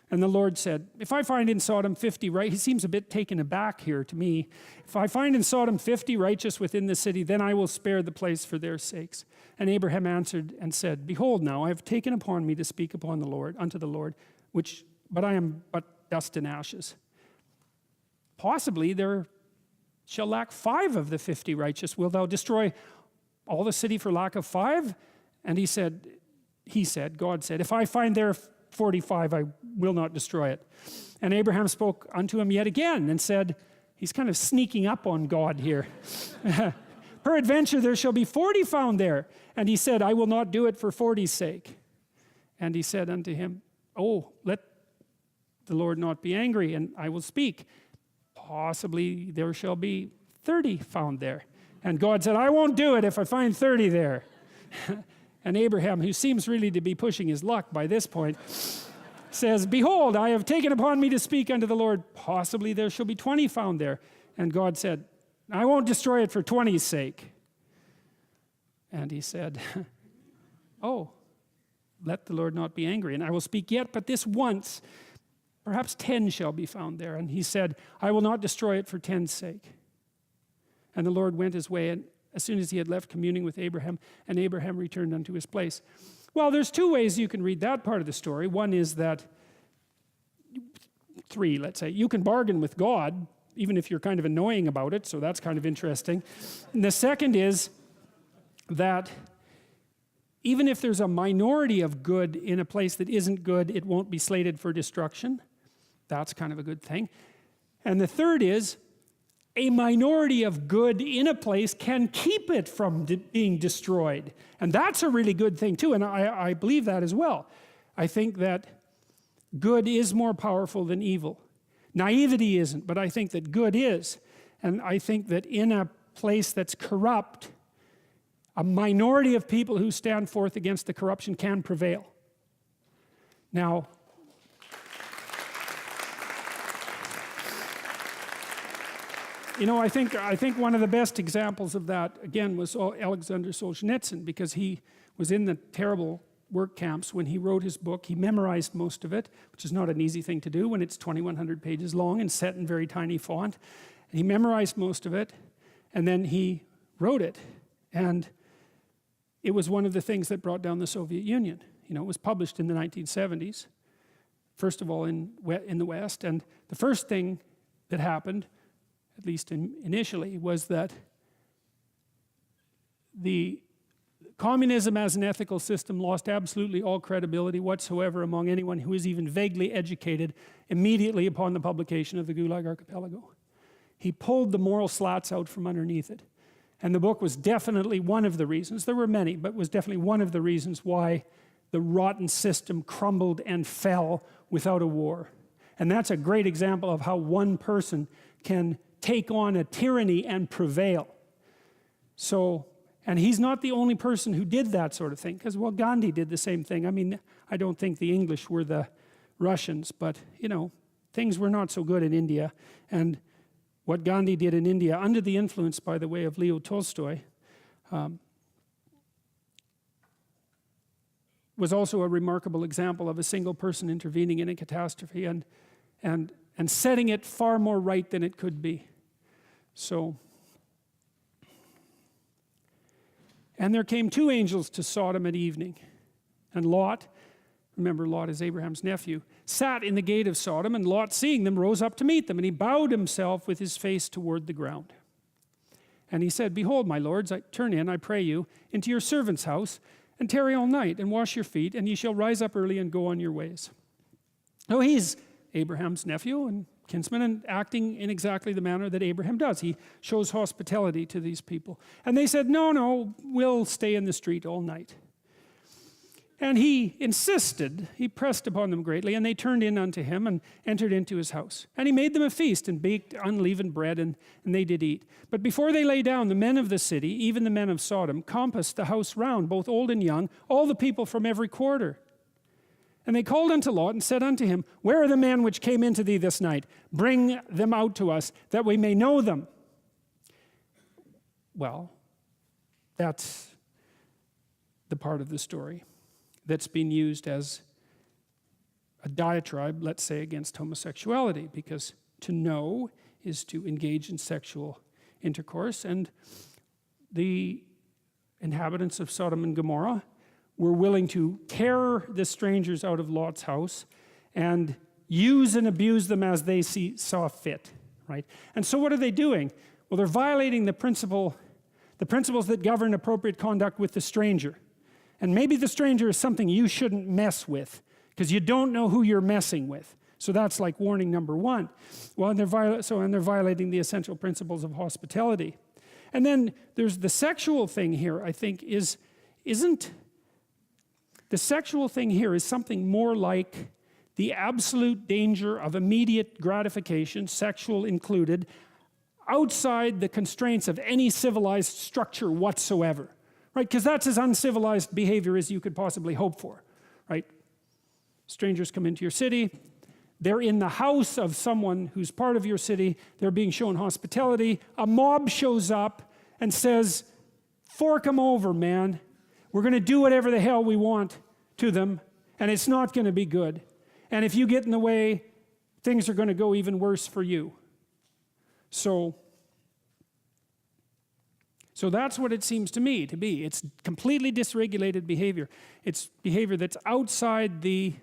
S1: And the Lord said, "If I find in Sodom 50 right," he seems a bit taken aback here to me. "If I find in Sodom 50 righteous within the city, then I will spare the place for their sakes." And Abraham answered and said, "Behold now, I have taken upon me to speak upon the Lord, unto the Lord, but I am but dust and ashes. Possibly there shall lack 5 of the 50 righteous. Wilt thou destroy all the city for lack of 5? And God said, "If I find there 45, I will not destroy it." And Abraham spoke unto him yet again and said, he's kind of sneaking up on God here. "Peradventure there shall be 40 found there." And he said, "I will not do it for 40's sake." And he said unto him, "Oh, let the Lord not be angry, and I will speak. Possibly there shall be 30 found there." And God said, "I won't do it if I find 30 there." And Abraham, who seems really to be pushing his luck by this point, says, "Behold, I have taken upon me to speak unto the Lord. Possibly there shall be 20 found there." And God said, "I won't destroy it for 20's sake." And he said, "Oh, let the Lord not be angry, and I will speak yet, but this once. Perhaps 10 shall be found there." And he said, "I will not destroy it for 10's sake." And the Lord went his way, and as soon as he had left communing with Abraham, and Abraham returned unto his place. Well, there's 2 ways you can read that part of the story. One is that, 3, let's say, you can bargain with God, even if you're kind of annoying about it, so that's kind of interesting. And the second is that even if there's a minority of good in a place that isn't good, it won't be slated for destruction. That's kind of a good thing. And the third is, a minority of good in a place can keep it from being destroyed. And that's a really good thing too, and I believe that as well. I think that good is more powerful than evil. Naivety isn't, but I think that good is. And I think that in a place that's corrupt, a minority of people who stand forth against the corruption can prevail. Now, you know, I think one of the best examples of that, again, was Alexander Solzhenitsyn, because he was in the terrible work camps when he wrote his book. He memorized most of it, which is not an easy thing to do when it's 2,100 pages long and set in very tiny font. And he memorized most of it, and then he wrote it. And it was one of the things that brought down the Soviet Union. You know, it was published in the 1970s, first of all in the West. And the first thing that happened, at least initially, was that the communism as an ethical system lost absolutely all credibility whatsoever among anyone who is even vaguely educated immediately upon the publication of the Gulag Archipelago. He pulled the moral slats out from underneath it. And the book was definitely one of the reasons, there were many, but was definitely one of the reasons why the rotten system crumbled and fell without a war. And that's a great example of how one person can take on a tyranny and prevail. So, and he's not the only person who did that sort of thing, because, well, Gandhi did the same thing. I mean, I don't think the English were the Russians, but, you know, things were not so good in India. And what Gandhi did in India, under the influence, by the way, of Leo Tolstoy, was also a remarkable example of a single person intervening in a catastrophe and setting it far more right than it could be. So, and there came two angels to Sodom at evening, and Lot, remember Lot is Abraham's nephew, sat in the gate of Sodom, and Lot, seeing them, rose up to meet them, and he bowed himself with his face toward the ground. And he said, "Behold, my lords, turn in, I pray you, into your servant's house, and tarry all night, and wash your feet, and ye shall rise up early and go on your ways." Now he's Abraham's nephew and kinsman, and acting in exactly the manner that Abraham does. He shows hospitality to these people. And they said, no, we'll stay in the street all night. And he insisted, he pressed upon them greatly, and they turned in unto him and entered into his house. And he made them a feast and baked unleavened bread, and they did eat. But before they lay down, the men of the city, even the men of Sodom, compassed the house round, both old and young, all the people from every quarter. And they called unto Lot and said unto him, "Where are the men which came into thee this night? Bring them out to us, that we may know them." Well, that's the part of the story that's been used as a diatribe, let's say, against homosexuality, because to know is to engage in sexual intercourse. And the inhabitants of Sodom and Gomorrah were willing to tear the strangers out of Lot's house and use and abuse them as they saw fit, right? And so what are they doing? Well, they're violating the principles that govern appropriate conduct with the stranger. And maybe the stranger is something you shouldn't mess with, because you don't know who you're messing with. So that's like warning number one. Well, and they're violating the essential principles of hospitality. And then there's the sexual thing here, I think, the sexual thing here is something more like the absolute danger of immediate gratification, sexual included, outside the constraints of any civilized structure whatsoever, right? Because that's as uncivilized behavior as you could possibly hope for, right? Strangers come into your city, they're in the house of someone who's part of your city, they're being shown hospitality, a mob shows up and says, "Fork them over, man. We're going to do whatever the hell we want to them, and it's not going to be good. And if you get in the way, things are going to go even worse for you." So that's what it seems to me to be. It's completely dysregulated behavior. It's behavior that's outside the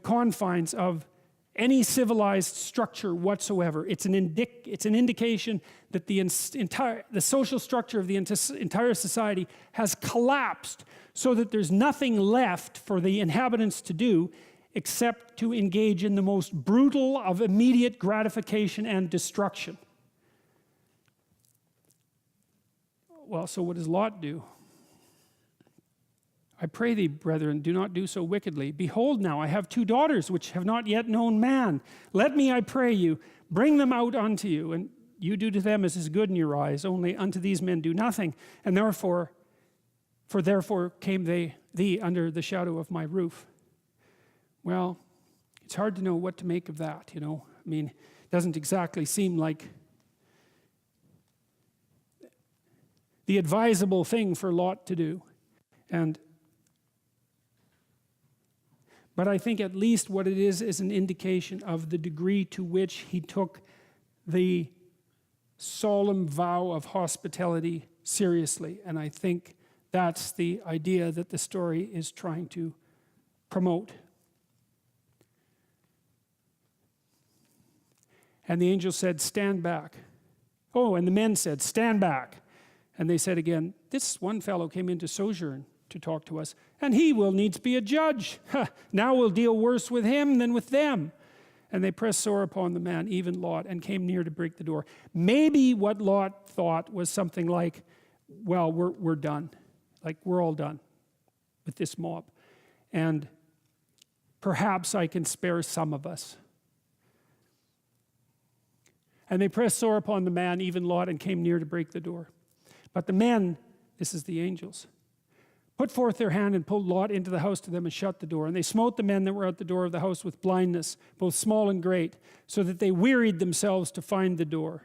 S1: confines of any civilized structure whatsoever. It's an indication that the social structure of the entire society has collapsed, so that there's nothing left for the inhabitants to do except to engage in the most brutal of immediate gratification and destruction. Well, so what does Lot do? "I pray thee, brethren, do not do so wickedly. Behold now, I have 2 daughters which have not yet known man. Let me, I pray you, bring them out unto you, and you do to them as is good in your eyes, only unto these men do nothing. And therefore came thee under the shadow of my roof." Well, it's hard to know what to make of that, you know. I mean, it doesn't exactly seem like the advisable thing for Lot to do. But I think at least what it is an indication of the degree to which he took the solemn vow of hospitality seriously. And I think that's the idea that the story is trying to promote. And the angel said, "Stand back." Oh, and the men said, "Stand back." And they said again, "This one fellow came in to sojourn to talk to us, and he will needs be a judge. Now we'll deal worse with him than with them." And they pressed sore upon the man, even Lot, and came near to break the door. Maybe what Lot thought was something like, well, we're done. Like, we're all done with this mob. And perhaps I can spare some of us. And they pressed sore upon the man, even Lot, and came near to break the door. But the men, this is the angels, put forth their hand and pulled Lot into the house to them and shut the door. And they smote the men that were at the door of the house with blindness, both small and great, so that they wearied themselves to find the door.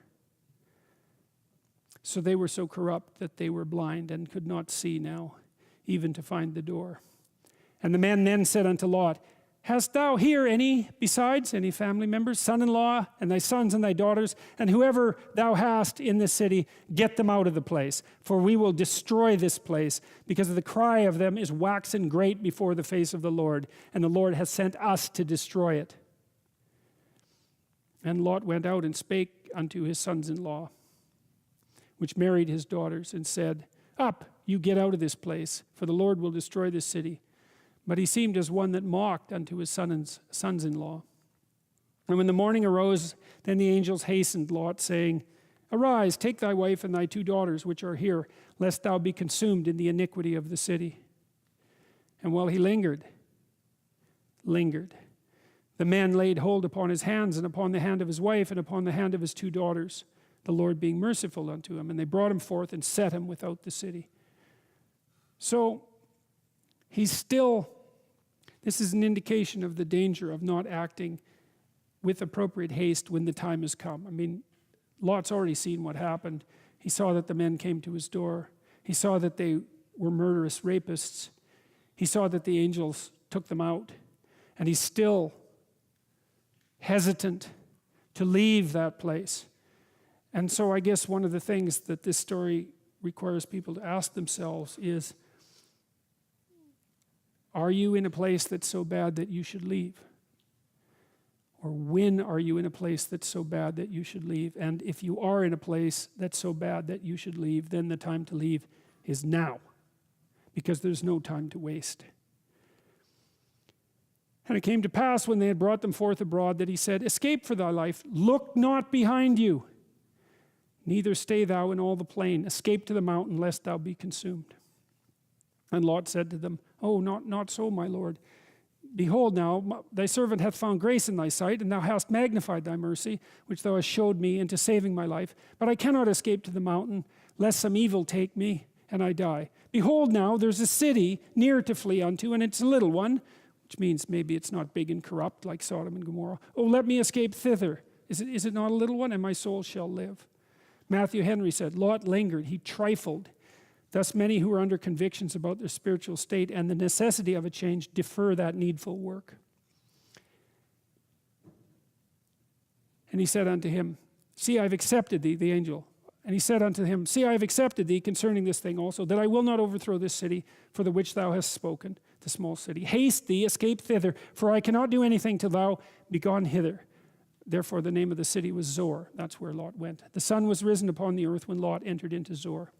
S1: So they were so corrupt that they were blind and could not see now, even to find the door. And the men then said unto Lot, "Hast thou here any family members, son-in-law, and thy sons and thy daughters, and whoever thou hast in this city, get them out of the place, for we will destroy this place, because the cry of them is waxen great before the face of the Lord, and the Lord has sent us to destroy it." And Lot went out and spake unto his sons-in-law, which married his daughters, and said, "Up, you get out of this place, for the Lord will destroy this city." But he seemed as one that mocked unto his sons-in-law. And when the morning arose, then the angels hastened Lot, saying, "Arise, take thy wife and thy 2 daughters, which are here, lest thou be consumed in the iniquity of the city." And while he lingered, the men laid hold upon his hands, and upon the hand of his wife, and upon the hand of his 2 daughters, the Lord being merciful unto him. And they brought him forth and set him without the city. So he's still, this is an indication of the danger of not acting with appropriate haste when the time has come. I mean, Lot's already seen what happened. He saw that the men came to his door. He saw that they were murderous rapists. He saw that the angels took them out. And he's still hesitant to leave that place. And so I guess one of the things that this story requires people to ask themselves is, are you in a place that's so bad that you should leave? Or when are you in a place that's so bad that you should leave? And if you are in a place that's so bad that you should leave, then the time to leave is now, because there's no time to waste. And it came to pass, when they had brought them forth abroad, that he said, "Escape for thy life, look not behind you, neither stay thou in all the plain. Escape to the mountain, lest thou be consumed." And Lot said to them, "Oh, not so, my Lord. Behold now, thy servant hath found grace in thy sight, and thou hast magnified thy mercy, which thou hast showed me into saving my life. But I cannot escape to the mountain, lest some evil take me, and I die. Behold now, there's a city near to flee unto, and it's a little one," which means maybe it's not big and corrupt like Sodom and Gomorrah. "Oh, let me escape thither. Is it not a little one? And my soul shall live." Matthew Henry said, "Lot lingered, he trifled. Thus many who are under convictions about their spiritual state and the necessity of a change defer that needful work." And he said unto him, "See, I have accepted thee," the angel. And he said unto him, "See, I have accepted thee concerning this thing also, that I will not overthrow this city for the which thou hast spoken, the small city. Haste thee, escape thither, for I cannot do anything till thou be gone hither." Therefore the name of the city was Zor. That's where Lot went. The sun was risen upon the earth when Lot entered into Zor.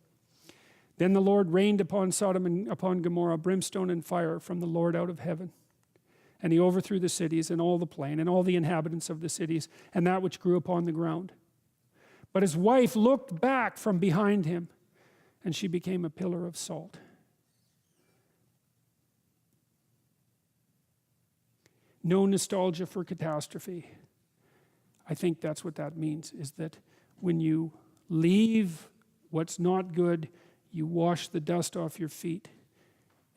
S1: Then the Lord rained upon Sodom and upon Gomorrah brimstone and fire from the Lord out of heaven. And he overthrew the cities and all the plain and all the inhabitants of the cities and that which grew upon the ground. But his wife looked back from behind him, and she became a pillar of salt. No nostalgia for catastrophe. I think that's what that means, is that when you leave what's not good, you wash the dust off your feet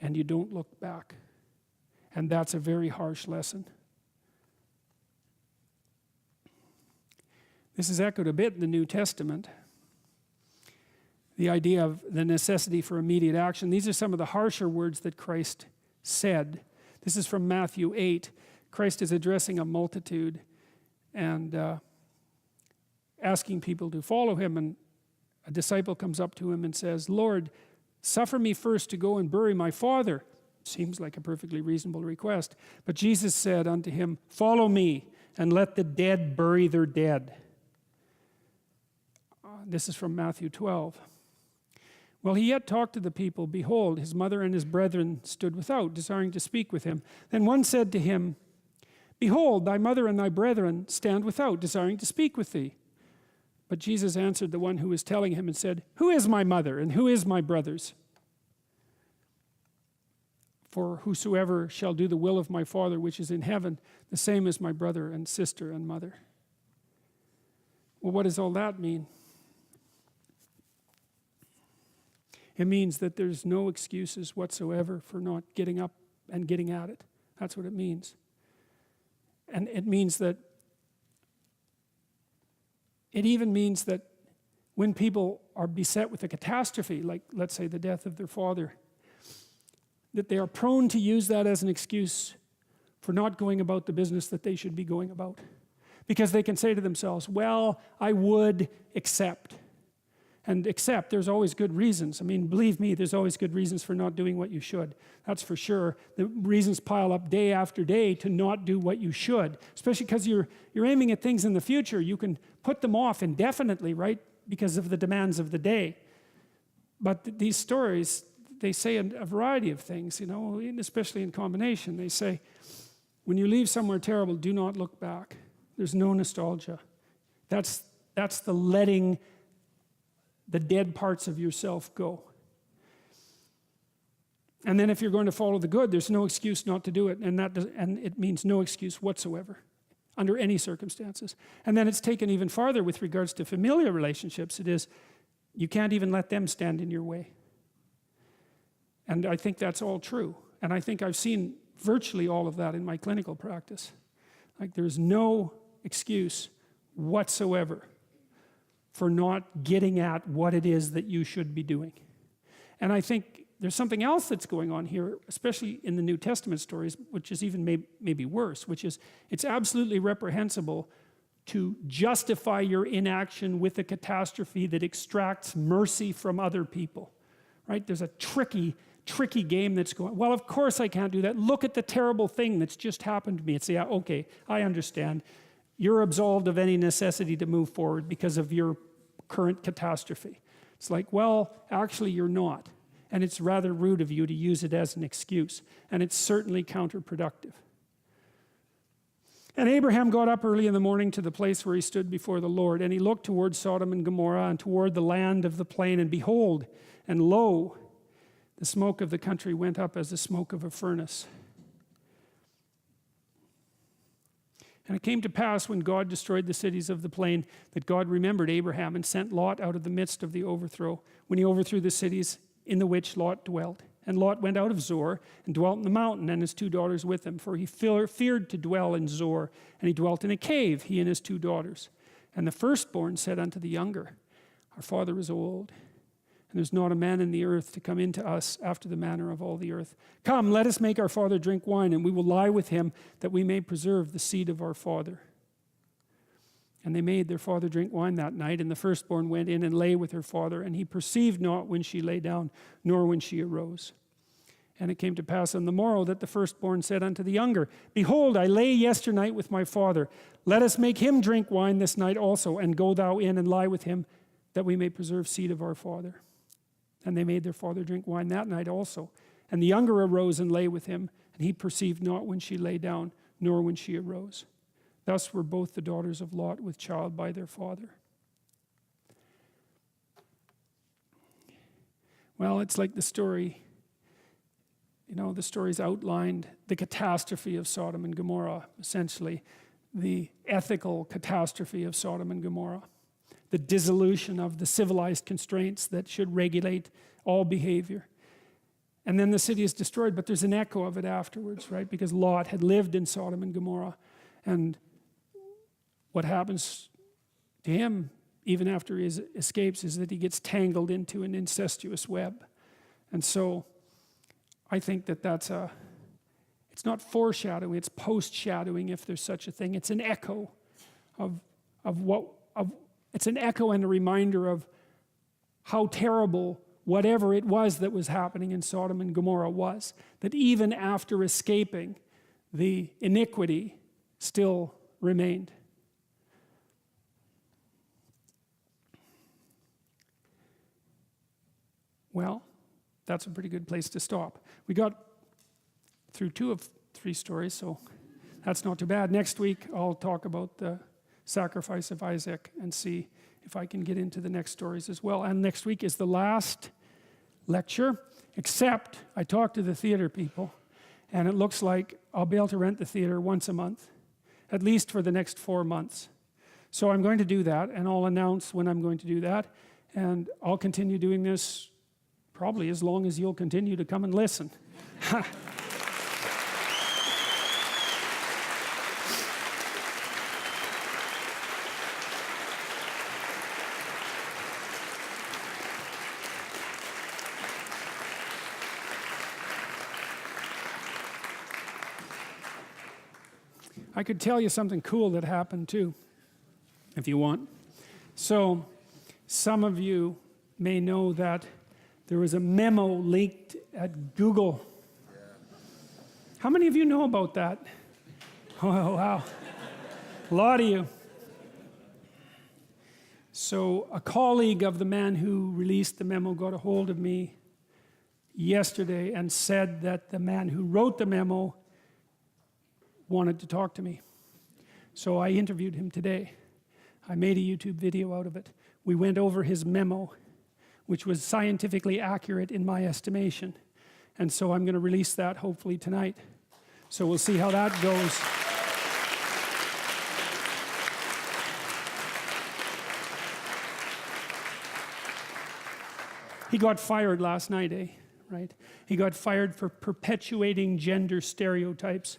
S1: and you don't look back. And that's a very harsh lesson. This is echoed a bit in the New Testament. The idea of the necessity for immediate action. These are some of the harsher words that Christ said. This is from Matthew 8. Christ is addressing a multitude and asking people to follow him. And a disciple comes up to him and says, "Lord, suffer me first to go and bury my father." Seems like a perfectly reasonable request. But Jesus said unto him, "Follow me, and let the dead bury their dead." This is from Matthew 12. While he yet talked to the people, behold, his mother and his brethren stood without, desiring to speak with him. Then one said to him, "Behold, thy mother and thy brethren stand without, desiring to speak with thee." But Jesus answered the one who was telling him and said, "Who is my mother and who is my brothers? For whosoever shall do the will of my Father which is in heaven, the same is my brother and sister and mother." Well, what does all that mean? It means that there's no excuses whatsoever for not getting up and getting at it. That's what it means. And it means that, it even means that when people are beset with a catastrophe, like let's say the death of their father, that they are prone to use that as an excuse for not going about the business that they should be going about. Because they can say to themselves, well, I would accept. And accept, there's always good reasons. I mean, believe me, there's always good reasons for not doing what you should. That's for sure. The reasons pile up day after day to not do what you should, especially because you're aiming at things in the future. You can put them off indefinitely, right? Because of the demands of the day. But these stories, they say a variety of things, you know, especially in combination. They say, when you leave somewhere terrible, do not look back. There's no nostalgia. That's the letting the dead parts of yourself go. And then if you're going to follow the good, there's no excuse not to do it, and it means no excuse whatsoever under any circumstances. And then it's taken even farther with regards to familial relationships. It is, you can't even let them stand in your way. And I think that's all true. And I think I've seen virtually all of that in my clinical practice. Like, there's no excuse whatsoever for not getting at what it is that you should be doing. And I think there's something else that's going on here, especially in the New Testament stories, which is even maybe worse, which is it's absolutely reprehensible to justify your inaction with a catastrophe that extracts mercy from other people, right? There's a tricky game that's going, well, of course I can't do that. Look at the terrible thing that's just happened to me. It's, yeah, okay, I understand. You're absolved of any necessity to move forward because of your current catastrophe. It's like, well, actually you're not. And it's rather rude of you to use it as an excuse. And it's certainly counterproductive. And Abraham got up early in the morning to the place where he stood before the Lord, and he looked toward Sodom and Gomorrah and toward the land of the plain, and behold, and lo, the smoke of the country went up as the smoke of a furnace. And it came to pass when God destroyed the cities of the plain that God remembered Abraham and sent Lot out of the midst of the overthrow, when he overthrew the cities in the which Lot dwelt. And Lot went out of Zoar and dwelt in the mountain, and his 2 daughters with him, for he feared to dwell in Zoar. And he dwelt in a cave, he and his 2 daughters. And the firstborn said unto the younger, Our father is old, and there's not a man in the earth to come into us after the manner of all the earth. Come, let us make our father drink wine, and we will lie with him, that we may preserve the seed of our father. And they made their father drink wine that night, and the firstborn went in and lay with her father, and he perceived not when she lay down, nor when she arose. And it came to pass on the morrow that the firstborn said unto the younger, Behold, I lay yesternight with my father. Let us make him drink wine this night also, and go thou in and lie with him, that we may preserve seed of our father. And they made their father drink wine that night also. And the younger arose and lay with him, and he perceived not when she lay down, nor when she arose. Thus were both the daughters of Lot with child by their father. Well, it's like the story, you know, the story's outlined the catastrophe of Sodom and Gomorrah, essentially the ethical catastrophe of Sodom and Gomorrah, the dissolution of the civilized constraints that should regulate all behavior. And then the city is destroyed, but there's an echo of it afterwards, right? Because Lot had lived in Sodom and Gomorrah. And what happens to him, even after he escapes, is that he gets tangled into an incestuous web. And so I think that it's not foreshadowing, it's post-shadowing, if there's such a thing. It's an echo it's an echo and a reminder of how terrible whatever it was that was happening in Sodom and Gomorrah was. That even after escaping, the iniquity still remained. Well, that's a pretty good place to stop. We got through 2 of 3 stories, so that's not too bad. Next week, I'll talk about the sacrifice of Isaac and see if I can get into the next stories as well. And next week is the last lecture, except I talked to the theater people, and it looks like I'll be able to rent the theater once a month, at least for the next 4 months. So I'm going to do that, and I'll announce when I'm going to do that, and I'll continue doing this probably as long as you'll continue to come and listen. I could tell you something cool that happened too, if you want. So, some of you may know that there was a memo leaked at Google. How many of you know about that? Oh, wow. A lot of you. So, a colleague of the man who released the memo got a hold of me yesterday and said that the man who wrote the memo wanted to talk to me. So I interviewed him today. I made a YouTube video out of it. We went over his memo, which was scientifically accurate in my estimation. And so I'm going to release that hopefully tonight. So we'll see how that goes. He got fired last night, right? He got fired for perpetuating gender stereotypes.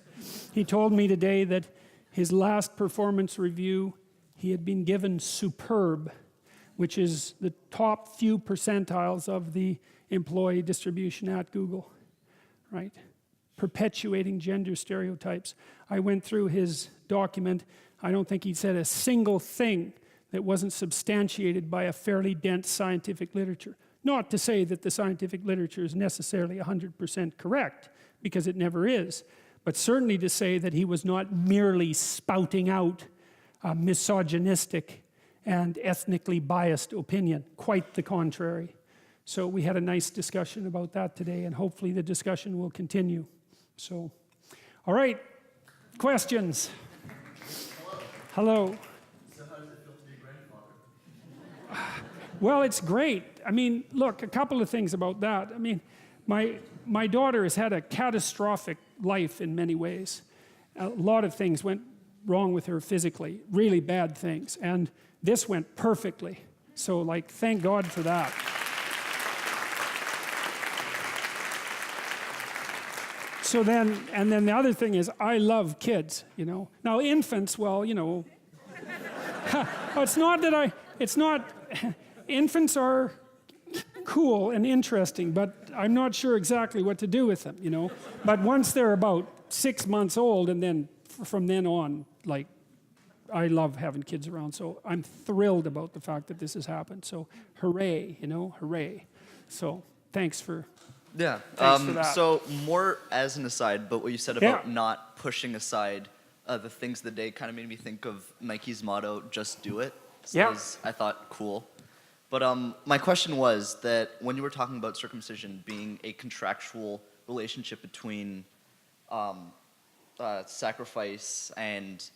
S1: He told me today that his last performance review, he had been given superb, which is the top few percentiles of the employee distribution at Google, right? Perpetuating gender stereotypes. I went through his document. I don't think he said a single thing that wasn't substantiated by a fairly dense scientific literature. Not to say that the scientific literature is necessarily 100% correct, because it never is, but certainly to say that he was not merely spouting out a misogynistic and ethnically biased opinion. Quite the contrary. So we had a nice discussion about that today, and hopefully the discussion will continue. So, all right, questions? Hello.
S2: So how does it feel to be a grandfather?
S1: Well, it's great. I mean, look, a couple of things about that. I mean, my daughter has had a catastrophic life in many ways. A lot of things went wrong with her physically, really bad things, and this went perfectly. So, like, thank God for that. So then, and then the other thing is, I love kids, you know. Now, infants, well, you know, it's not, infants are cool and interesting, but I'm not sure exactly what to do with them, you know. But once they're about 6 months old, and then from then on, like, I love having kids around, so I'm thrilled about the fact that this has happened. So, hooray, you know, hooray. So, thanks for
S2: Yeah.
S1: for that.
S2: So more as an aside, but what you said about not pushing aside the things of the day kind of made me think of Nike's motto, "Just do it." So that was, I thought, cool. But my question was that when you were talking about circumcision being a contractual relationship between sacrifice and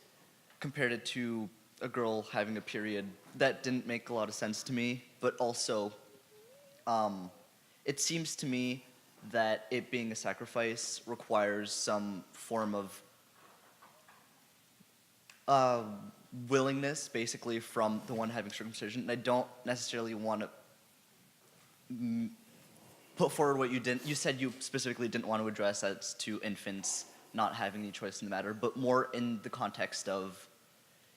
S2: compared it to a girl having a period, that didn't make a lot of sense to me. But also, it seems to me that it being a sacrifice requires some form of willingness, basically, from the one having circumcision. And I don't necessarily want to put forward what you didn't. You said you specifically didn't want to address as to infants not having any choice in the matter, but more in the context of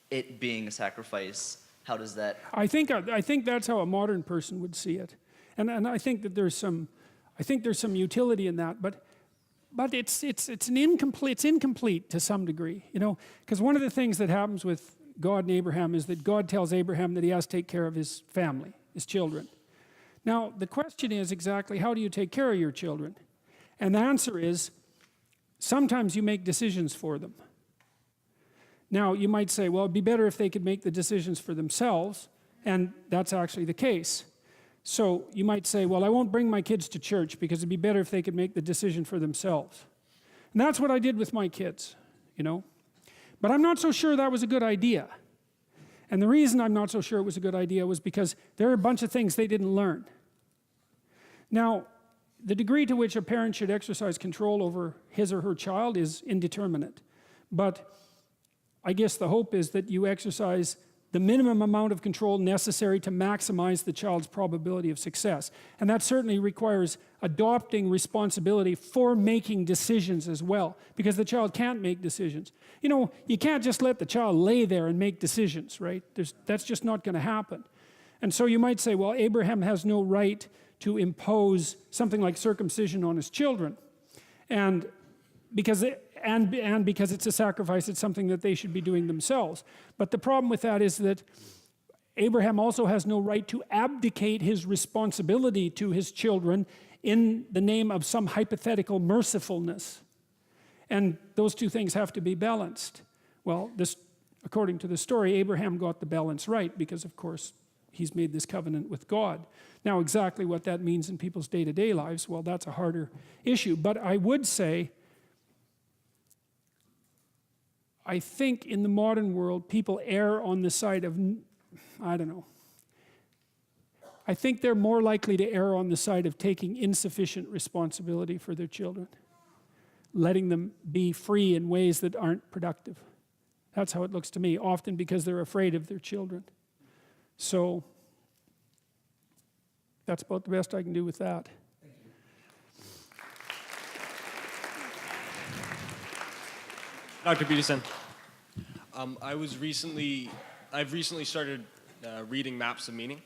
S2: it being a sacrifice. How does that?
S1: I think that's how a modern person would see it, and I think that there's some utility in that, but it's incomplete to some degree, you know, because one of the things that happens with God and Abraham is that God tells Abraham that he has to take care of his family, his children. Now the question is exactly how do you take care of your children, and the answer is sometimes you make decisions for them. Now, you might say, well, it'd be better if they could make the decisions for themselves, and that's actually the case. So you might say, well, I won't bring my kids to church because it'd be better if they could make the decision for themselves. And that's what I did with my kids, you know. But I'm not so sure that was a good idea. And the reason I'm not so sure it was a good idea was because there are a bunch of things they didn't learn. Now, the degree to which a parent should exercise control over his or her child is indeterminate. But I guess the hope is that you exercise the minimum amount of control necessary to maximize the child's probability of success. And that certainly requires adopting responsibility for making decisions as well, because the child can't make decisions. You know, you can't just let the child lay there and make decisions, right? That's just not going to happen. And so you might say, well, Abraham has no right to impose something like circumcision on his children. And because it's a sacrifice, it's something that they should be doing themselves. But the problem with that is that Abraham also has no right to abdicate his responsibility to his children in the name of some hypothetical mercifulness. And those two things have to be balanced. Well, according to the story, Abraham got the balance right because, of course, he's made this covenant with God. Now, exactly what that means in people's day-to-day lives, well, that's a harder issue. But I would say, I think in the modern world, people err on the side of, I don't know. I think they're more likely to err on the side of taking insufficient responsibility for their children, letting them be free in ways that aren't productive. That's how it looks to me, often because they're afraid of their children. So that's about the best I can do with that.
S3: Dr. Peterson, I've recently started reading Maps of Meaning,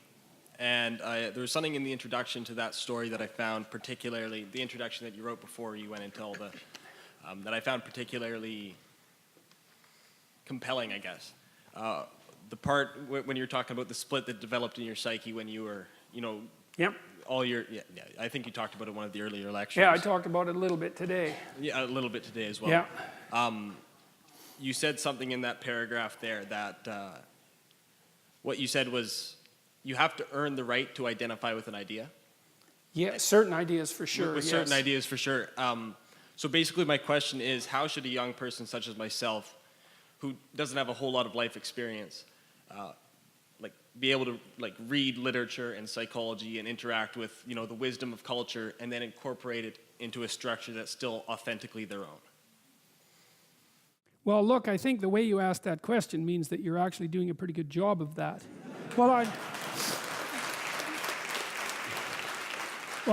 S3: and there was something in the introduction to that story that I found particularly, the introduction that you wrote before you went into all the, that I found particularly compelling, I guess. The part when you were talking about the split that developed in your psyche when you were, you know,
S1: Yep.
S3: I think you talked about it in one of the earlier lectures.
S1: Yeah, I talked about it a little bit today.
S3: Yeah, a little bit today as well.
S1: Yeah.
S3: You said something in that paragraph there that what you said was you have to earn the right to identify with an idea.
S1: Yeah, certain ideas for sure.
S3: With
S1: yes.
S3: certain ideas for sure. So basically my question is, how should a young person such as myself, who doesn't have a whole lot of life experience, be able to read literature and psychology and interact with, you know, the wisdom of culture and then incorporate it into a structure that's still authentically their own?
S1: Well, look, I think the way you asked that question means that you're actually doing a pretty good job of that. Well,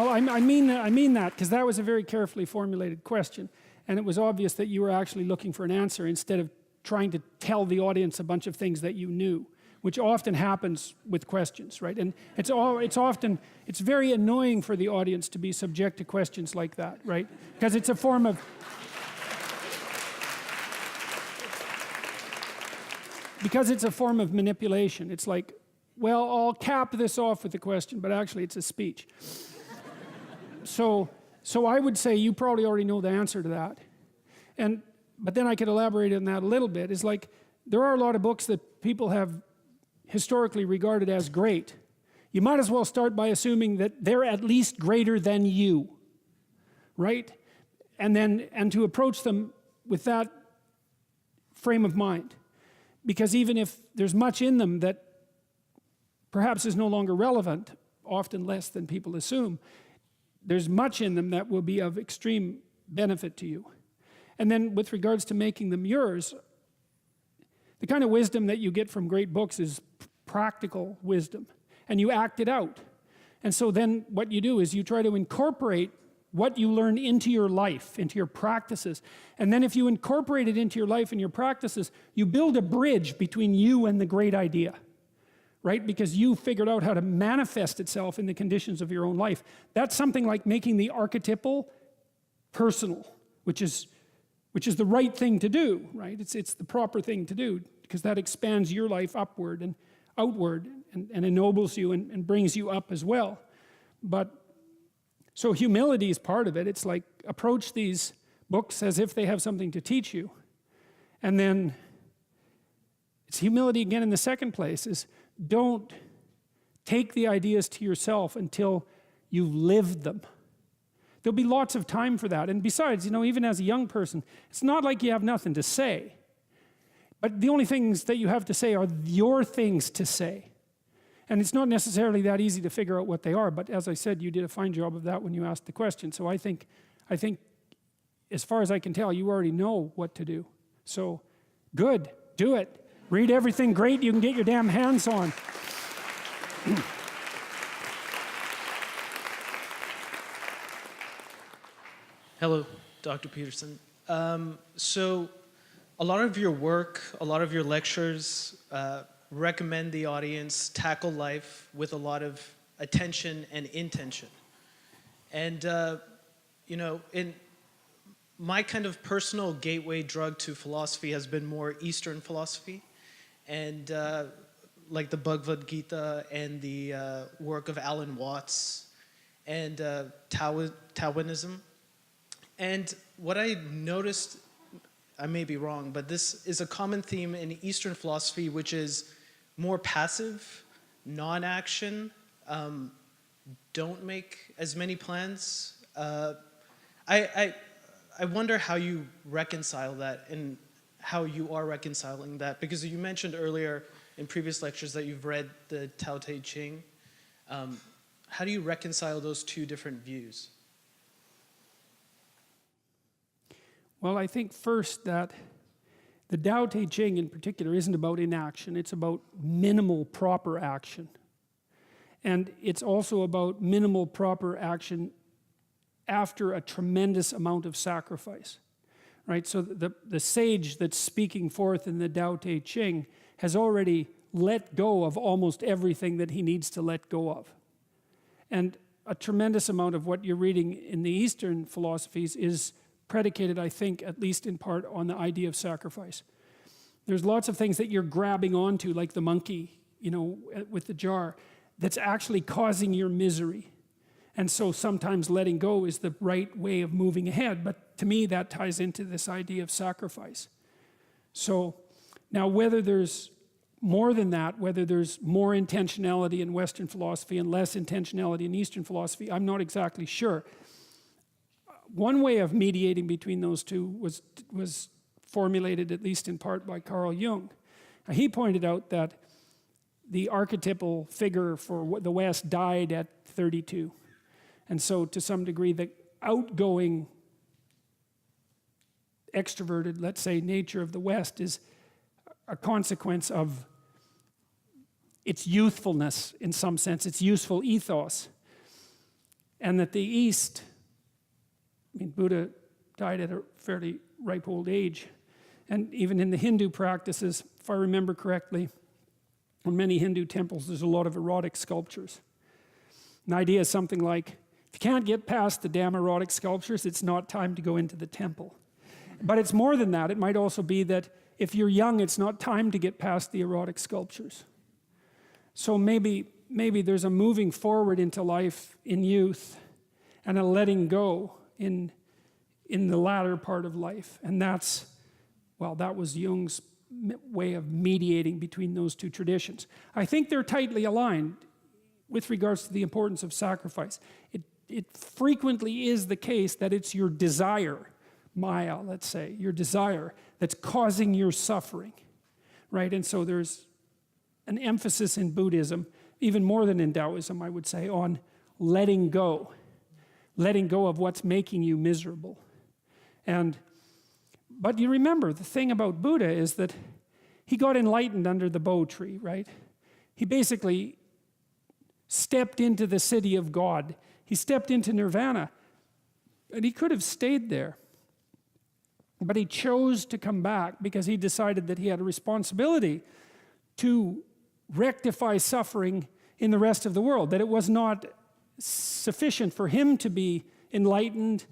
S1: I mean that because that was a very carefully formulated question, and it was obvious that you were actually looking for an answer instead of trying to tell the audience a bunch of things that you knew, which often happens with questions, right? And it's very annoying for the audience to be subject to questions like that, right? Because it's a form of manipulation. It's like, well, I'll cap this off with a question, but actually it's a speech. So I would say you probably already know the answer to that. But then I could elaborate on that a little bit. It's like, there are a lot of books that people have historically regarded as great. You might as well start by assuming that they're at least greater than you, right? And to approach them with that frame of mind. Because even if there's much in them that perhaps is no longer relevant, often less than people assume, there's much in them that will be of extreme benefit to you. And then with regards to making them yours, the kind of wisdom that you get from great books is practical wisdom. And you act it out. And so then what you do is you try to incorporate what you learn into your life, into your practices. And then if you incorporate it into your life and your practices, you build a bridge between you and the great idea, right? Because you figured out how to manifest itself in the conditions of your own life. That's something like making the archetypal personal, which is the right thing to do, right? It's the proper thing to do, because that expands your life upward and outward and ennobles you and brings you up as well. But so humility is part of it. It's like approach these books as if they have something to teach you. And then it's humility again in the second place is don't take the ideas to yourself until you've lived them. There'll be lots of time for that. And besides, even as a young person, it's not like you have nothing to say. But the only things that you have to say are your things to say. And it's not necessarily that easy to figure out what they are, but as I said, you did a fine job of that when you asked the question. So I think, as far as I can tell, you already know what to do. So, good, do it. Read everything great you can get your damn hands on.
S4: Hello, Dr. Peterson. So a lot of your work, a lot of your lectures recommend the audience tackle life with a lot of attention and intention. And, in my kind of personal gateway drug to philosophy has been more Eastern philosophy, and like the Bhagavad Gita and the work of Alan Watts and Taoism. And what I noticed, I may be wrong, but this is a common theme in Eastern philosophy, which is more passive, non-action, don't make as many plans. I wonder how you reconcile that and how you are reconciling that, because you mentioned earlier in previous lectures that you've read the Tao Te Ching. How do you reconcile those two different views?
S1: Well, I think first that the Tao Te Ching in particular isn't about inaction, it's about minimal proper action. And it's also about minimal proper action after a tremendous amount of sacrifice, right? So the sage that's speaking forth in the Tao Te Ching has already let go of almost everything that he needs to let go of. And a tremendous amount of what you're reading in the Eastern philosophies is predicated, I think, at least in part, on the idea of sacrifice. There's lots of things that you're grabbing onto, like the monkey, with the jar, that's actually causing your misery. And so sometimes letting go is the right way of moving ahead, but to me that ties into this idea of sacrifice. So now whether there's more than that, whether there's more intentionality in Western philosophy and less intentionality in Eastern philosophy, I'm not exactly sure. One way of mediating between those two was formulated, at least in part, by Carl Jung. Now, he pointed out that the archetypal figure for the West died at 32. And so, to some degree, the outgoing, extroverted, let's say, nature of the West is a consequence of its youthfulness, in some sense, its useful ethos. And that the East, Buddha died at a fairly ripe old age. And even in the Hindu practices, if I remember correctly, in many Hindu temples, there's a lot of erotic sculptures. An idea is something like, if you can't get past the damn erotic sculptures, it's not time to go into the temple. But it's more than that. It might also be that if you're young, it's not time to get past the erotic sculptures. So maybe there's a moving forward into life in youth and a letting go in the latter part of life. And that was Jung's way of mediating between those two traditions. I think they're tightly aligned with regards to the importance of sacrifice. It frequently is the case that it's your desire, Maya, let's say, your desire, that's causing your suffering, right? And so there's an emphasis in Buddhism, even more than in Taoism, I would say, on letting go of what's making you miserable. But you remember, the thing about Buddha is that he got enlightened under the bo tree, right? He basically stepped into the city of God. He stepped into nirvana. And he could have stayed there. But he chose to come back because he decided that he had a responsibility to rectify suffering in the rest of the world, that it was not sufficient for him to be enlightened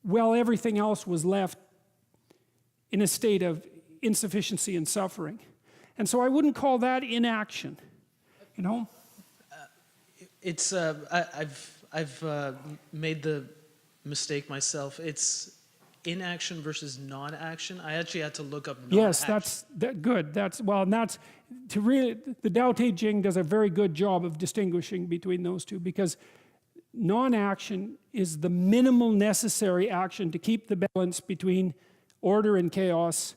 S1: while everything else was left in a state of insufficiency and suffering. And so I wouldn't call that inaction, you know?
S4: It's I've made the mistake myself. It's inaction versus non-action. I actually had to look up non-action.
S1: Yes, that's good. The Tao Te Ching does a very good job of distinguishing between those two, because non-action is the minimal necessary action to keep the balance between order and chaos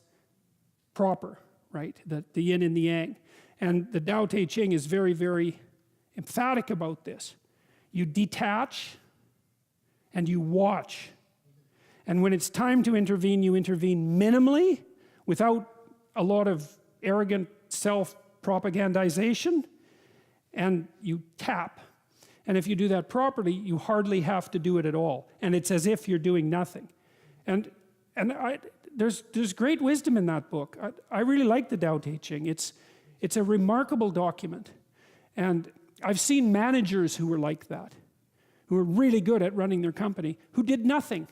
S1: proper, right? The yin and the yang. And the Tao Te Ching is very, very emphatic about this. You detach and you watch. And when it's time to intervene, you intervene minimally, without a lot of arrogant self-propagandization, and you tap. And if you do that properly, you hardly have to do it at all. And it's as if you're doing nothing. And there's great wisdom in that book. I really like the Tao Te Ching. It's a remarkable document. And I've seen managers who were like that, who were really good at running their company, who did nothing.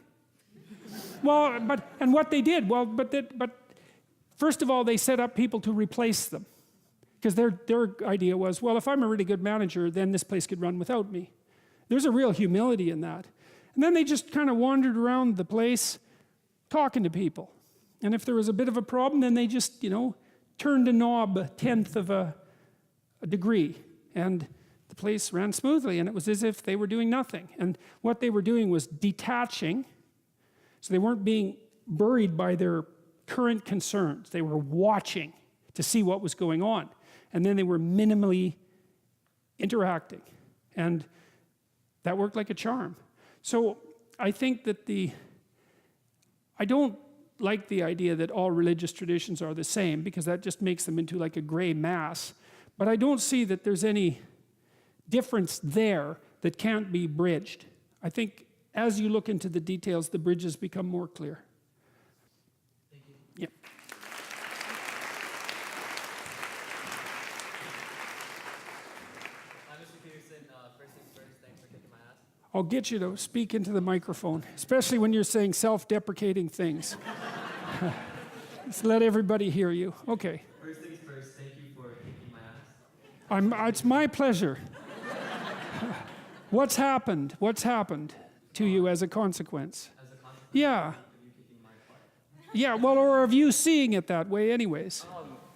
S1: Well, and what they did, but first of all, they set up people to replace them. Because their idea was, well, if I'm a really good manager, then this place could run without me. There's a real humility in that. And then they just kind of wandered around the place talking to people. And if there was a bit of a problem, then they just, turned a knob a tenth of a degree. And the place ran smoothly, and it was as if they were doing nothing. And what they were doing was detaching. So they weren't being buried by their current concerns. They were watching to see what was going on. And then they were minimally interacting. And that worked like a charm. So I think that I don't like the idea that all religious traditions are the same, because that just makes them into like a gray mass. But I don't see that there's any difference there that can't be bridged. I think as you look into the details, the bridges become more clear.
S4: Thank you.
S1: Yep.
S5: Hi, Mr. Peterson. First things first, thanks for kicking my ass.
S1: I'll get you to speak into the microphone, especially when you're saying self-deprecating things. Just let everybody hear you. Okay.
S5: First things first, thank you for kicking my ass.
S1: It's my pleasure. What's happened? What's happened to you as a consequence?
S5: As a consequence
S1: Yeah.
S5: of you kicking my butt.
S1: Yeah, well, or of you seeing it that way anyways?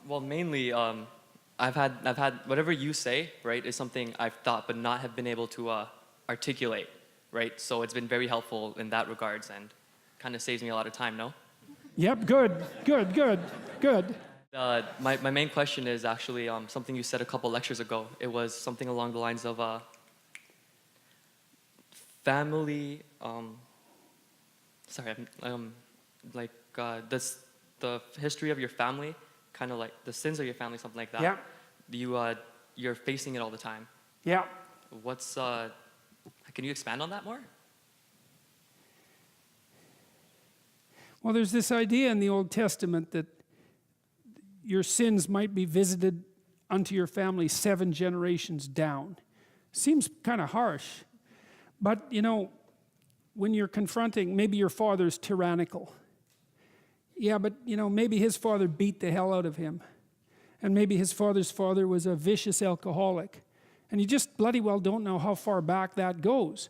S5: Well, mainly, I've had whatever you say, right, is something I've thought but not have been able to articulate, right? So it's been very helpful in that regards, and kind of saves me a lot of time, no?
S1: Yep, good.
S5: My main question is actually something you said a couple lectures ago. It was something along the lines of family. The history of your family, kind of like the sins of your family, something like that.
S1: Yeah.
S5: You're facing it all the time.
S1: Yeah.
S5: Can you expand on that more?
S1: Well, there's this idea in the Old Testament that your sins might be visited unto your family 7 generations down. Seems kind of harsh. But, when you're confronting, maybe your father's tyrannical. Yeah, but, maybe his father beat the hell out of him. And maybe his father's father was a vicious alcoholic. And you just bloody well don't know how far back that goes.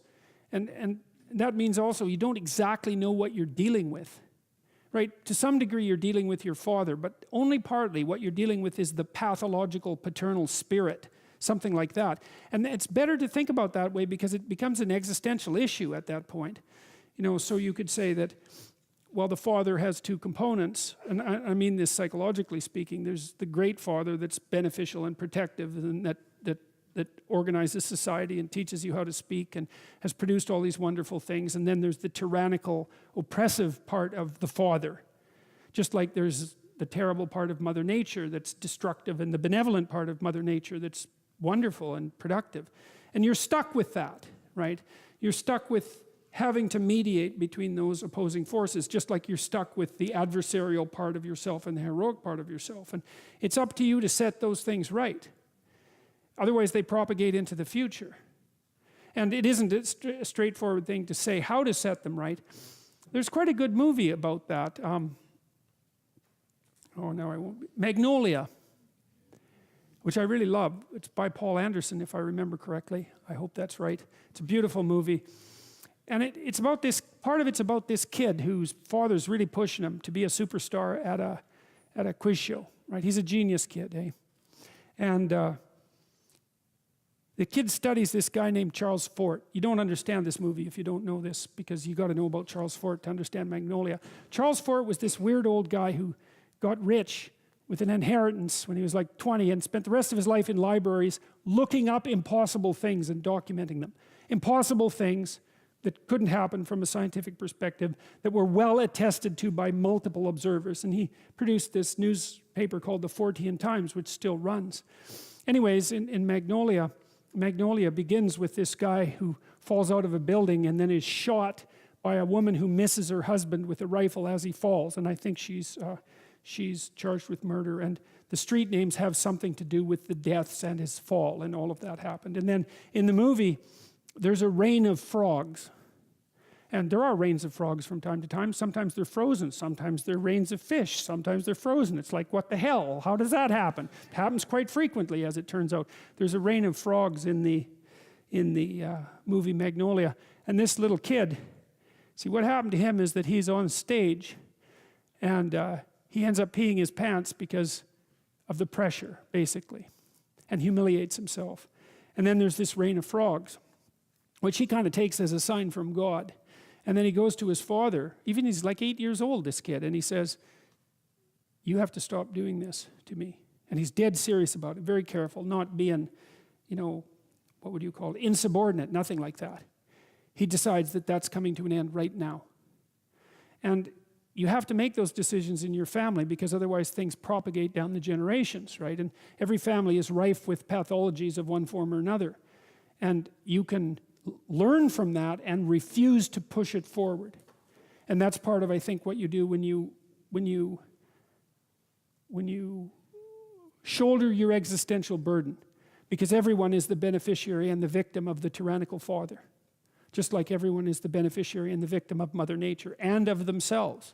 S1: And that means also you don't exactly know what you're dealing with. Right? To some degree you're dealing with your father, but only partly. What you're dealing with is the pathological paternal spirit, something like that. And it's better to think about that way, because it becomes an existential issue at that point. So you could say that, well, the father has 2 components, and I mean this psychologically speaking. There's the great father that's beneficial and protective, and that organizes society and teaches you how to speak and has produced all these wonderful things. And then there's the tyrannical, oppressive part of the father. Just like there's the terrible part of Mother Nature that's destructive, and the benevolent part of Mother Nature that's wonderful and productive. And you're stuck with that, right? You're stuck with having to mediate between those opposing forces, just like you're stuck with the adversarial part of yourself and the heroic part of yourself. And it's up to you to set those things right. Otherwise, they propagate into the future. And it isn't a straightforward thing to say how to set them right. There's quite a good movie about that. Magnolia, which I really love. It's by Paul Anderson, if I remember correctly. I hope that's right. It's a beautiful movie. And it's about this, part of it's about this kid whose father's really pushing him to be a superstar at a quiz show, right? He's a genius kid, eh? And the kid studies this guy named Charles Fort. You don't understand this movie if you don't know this, because you got to know about Charles Fort to understand Magnolia. Charles Fort was this weird old guy who got rich with an inheritance when he was like 20 and spent the rest of his life in libraries looking up impossible things and documenting them. Impossible things that couldn't happen from a scientific perspective, that were well attested to by multiple observers. And he produced this newspaper called the Fortean Times, which still runs. Anyways, in Magnolia begins with this guy who falls out of a building and then is shot by a woman who misses her husband with a rifle as he falls. And I think she's charged with murder. And the street names have something to do with the deaths and his fall, and all of that happened. And then in the movie, there's a rain of frogs. And there are rains of frogs from time to time. Sometimes they're frozen. Sometimes they're rains of fish. Sometimes they're frozen. It's like, what the hell? How does that happen? It happens quite frequently, as it turns out. There's a rain of frogs in the movie Magnolia. And this little kid, see, what happened to him is that he's on stage and he ends up peeing his pants because of the pressure, basically, and humiliates himself. And then there's this rain of frogs, which he kind of takes as a sign from God. And then he goes to his father, even he's like 8 years old, this kid, and he says, you have to stop doing this to me. And he's dead serious about it, very careful, not being, what would you call it, insubordinate, nothing like that. He decides that that's coming to an end right now. And you have to make those decisions in your family, because otherwise things propagate down the generations, right? And every family is rife with pathologies of one form or another. And you can learn from that and refuse to push it forward. And that's part of, I think, what you do when you shoulder your existential burden, because everyone is the beneficiary and the victim of the tyrannical father, just like everyone is the beneficiary and the victim of Mother Nature and of themselves.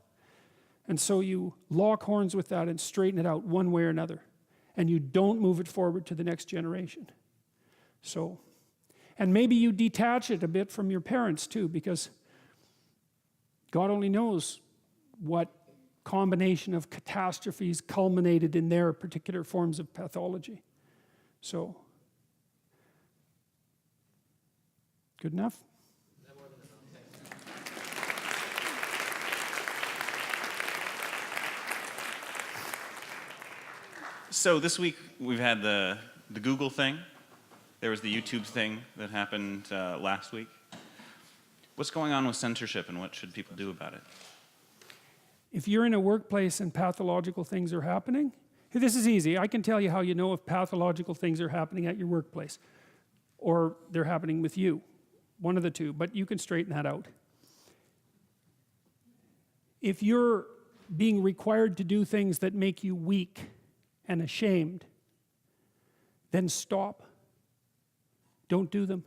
S1: And so you lock horns with that and straighten it out one way or another, and you don't move it forward to the next generation. So, and maybe you detach it a bit from your parents too, because God only knows what combination of catastrophes culminated in their particular forms of pathology. So, good enough?
S6: So this week we've had the Google thing. There was the YouTube thing that happened last week. What's going on with censorship, and what should people do about it?
S1: If you're in a workplace and pathological things are happening, this is easy. I can tell you how you know if pathological things are happening at your workplace or they're happening with you. One of the two, but you can straighten that out. If you're being required to do things that make you weak and ashamed, then stop. Don't do them.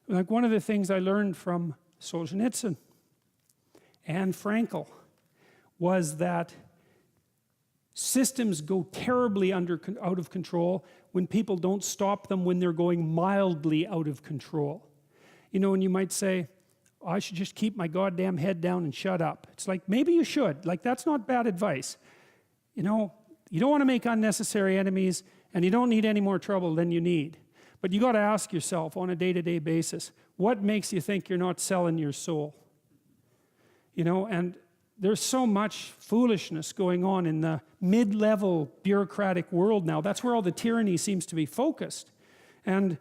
S1: Like one of the things I learned from Solzhenitsyn and Frankl was that systems go terribly out of control when people don't stop them when they're going mildly out of control. And you might say, I should just keep my goddamn head down and shut up. It's like, maybe you should. Like, that's not bad advice. You don't want to make unnecessary enemies, and you don't need any more trouble than you need. But you got to ask yourself on a day-to-day basis, what makes you think you're not selling your soul? And there's so much foolishness going on in the mid-level bureaucratic world now. That's where all the tyranny seems to be focused. And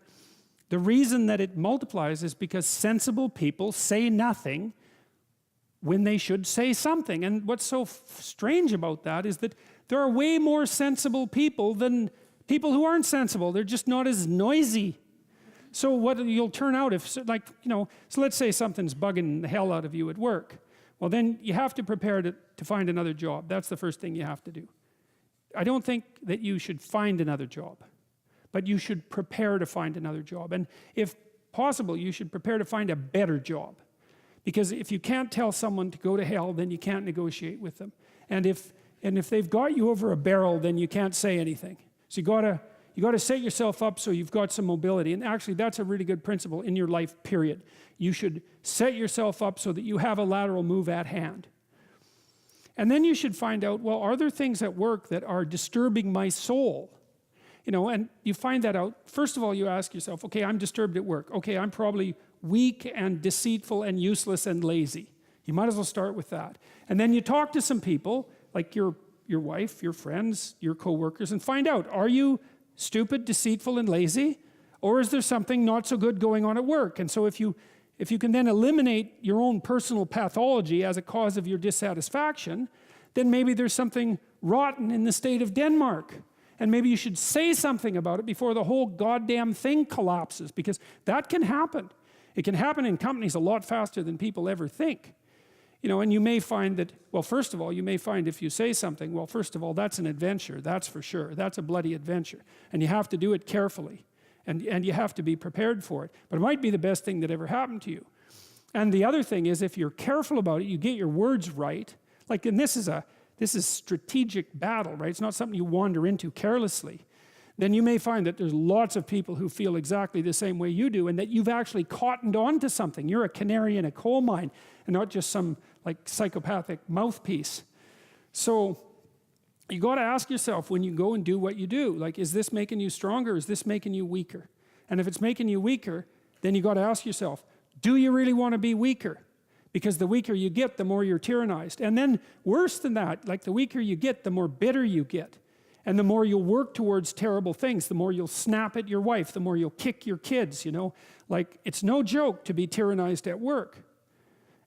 S1: the reason that it multiplies is because sensible people say nothing when they should say something. And what's so strange about that is that there are way more sensible people than people who aren't sensible. They're just not as noisy. So what you'll turn out if, like, you know, so let's say something's bugging the hell out of you at work. Well, then you have to prepare to find another job. That's the first thing you have to do. I don't think that you should find another job, but you should prepare to find another job. And if possible, you should prepare to find a better job. Because if you can't tell someone to go to hell, then you can't negotiate with them. And if they've got you over a barrel, then you can't say anything. So you gotta set yourself up so you've got some mobility. And actually, that's a really good principle in your life, period. You should set yourself up so that you have a lateral move at hand. And then you should find out, well, are there things at work that are disturbing my soul? You know, and you find that out. First of all, you ask yourself, okay, I'm disturbed at work. Okay, I'm probably weak and deceitful and useless and lazy. You might as well start with that. And then you talk to some people, like your wife, your friends, your coworkers, and find out, are you stupid, deceitful, and lazy? Or is there something not so good going on at work? And so if you can then eliminate your own personal pathology as a cause of your dissatisfaction, then maybe there's something rotten in the state of Denmark. And maybe you should say something about it before the whole goddamn thing collapses, because that can happen. It can happen in companies a lot faster than people ever think. You know, and you may find that, well, first of all, you may find if you say something, well, first of all, that's an adventure, that's for sure. That's a bloody adventure. And you have to do it carefully. And you have to be prepared for it. But it might be the best thing that ever happened to you. And the other thing is, if you're careful about it, you get your words right. Like, and this is strategic battle, right? It's not something you wander into carelessly. Then you may find that there's lots of people who feel exactly the same way you do, and that you've actually cottoned on to something. You're a canary in a coal mine, and not just some like psychopathic mouthpiece. So you got to ask yourself when you go and do what you do, like, is this making you stronger? Is this making you weaker? And if it's making you weaker, then you got to ask yourself, do you really want to be weaker? Because the weaker you get, the more you're tyrannized. And then worse than that, like the weaker you get, the more bitter you get. And the more you'll work towards terrible things, the more you'll snap at your wife, the more you'll kick your kids, you know. Like, it's no joke to be tyrannized at work.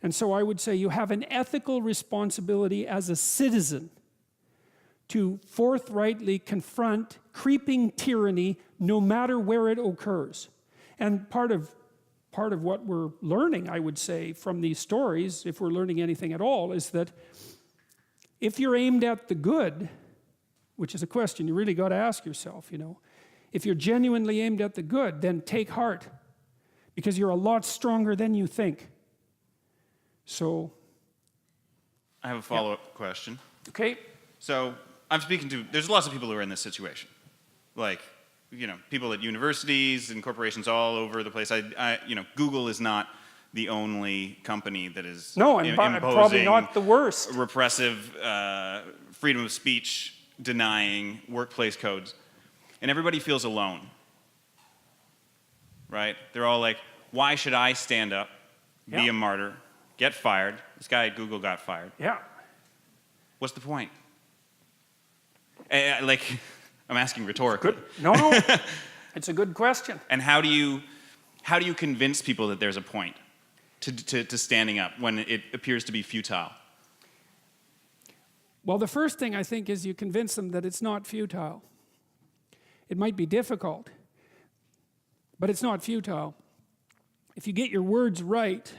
S1: And so I would say you have an ethical responsibility as a citizen to forthrightly confront creeping tyranny no matter where it occurs. And part of what we're learning, I would say, from these stories, if we're learning anything at all, is that if you're aimed at the good, which is a question you really got to ask yourself, you know, if you're genuinely aimed at the good, then take heart, because you're a lot stronger than you think. So
S6: I have a follow-up question.
S1: Okay.
S6: So I'm speaking to, there's lots of people who are in this situation. Like, you know, people at universities and corporations all over the place. You know, Google is not the only company that is
S1: imposing probably not the worst.
S6: Repressive freedom of speech denying workplace codes. And everybody feels alone, right? They're all like, why should I stand up, be a martyr, get fired? This guy at Google got fired.
S1: Yeah.
S6: What's the point? Like, I'm asking rhetorically.
S1: Good. No, it's a good question.
S6: And how do you convince people that there's a point to standing up when it appears to be futile?
S1: Well, the first thing I think is you convince them that it's not futile. It might be difficult, but it's not futile. If you get your words right,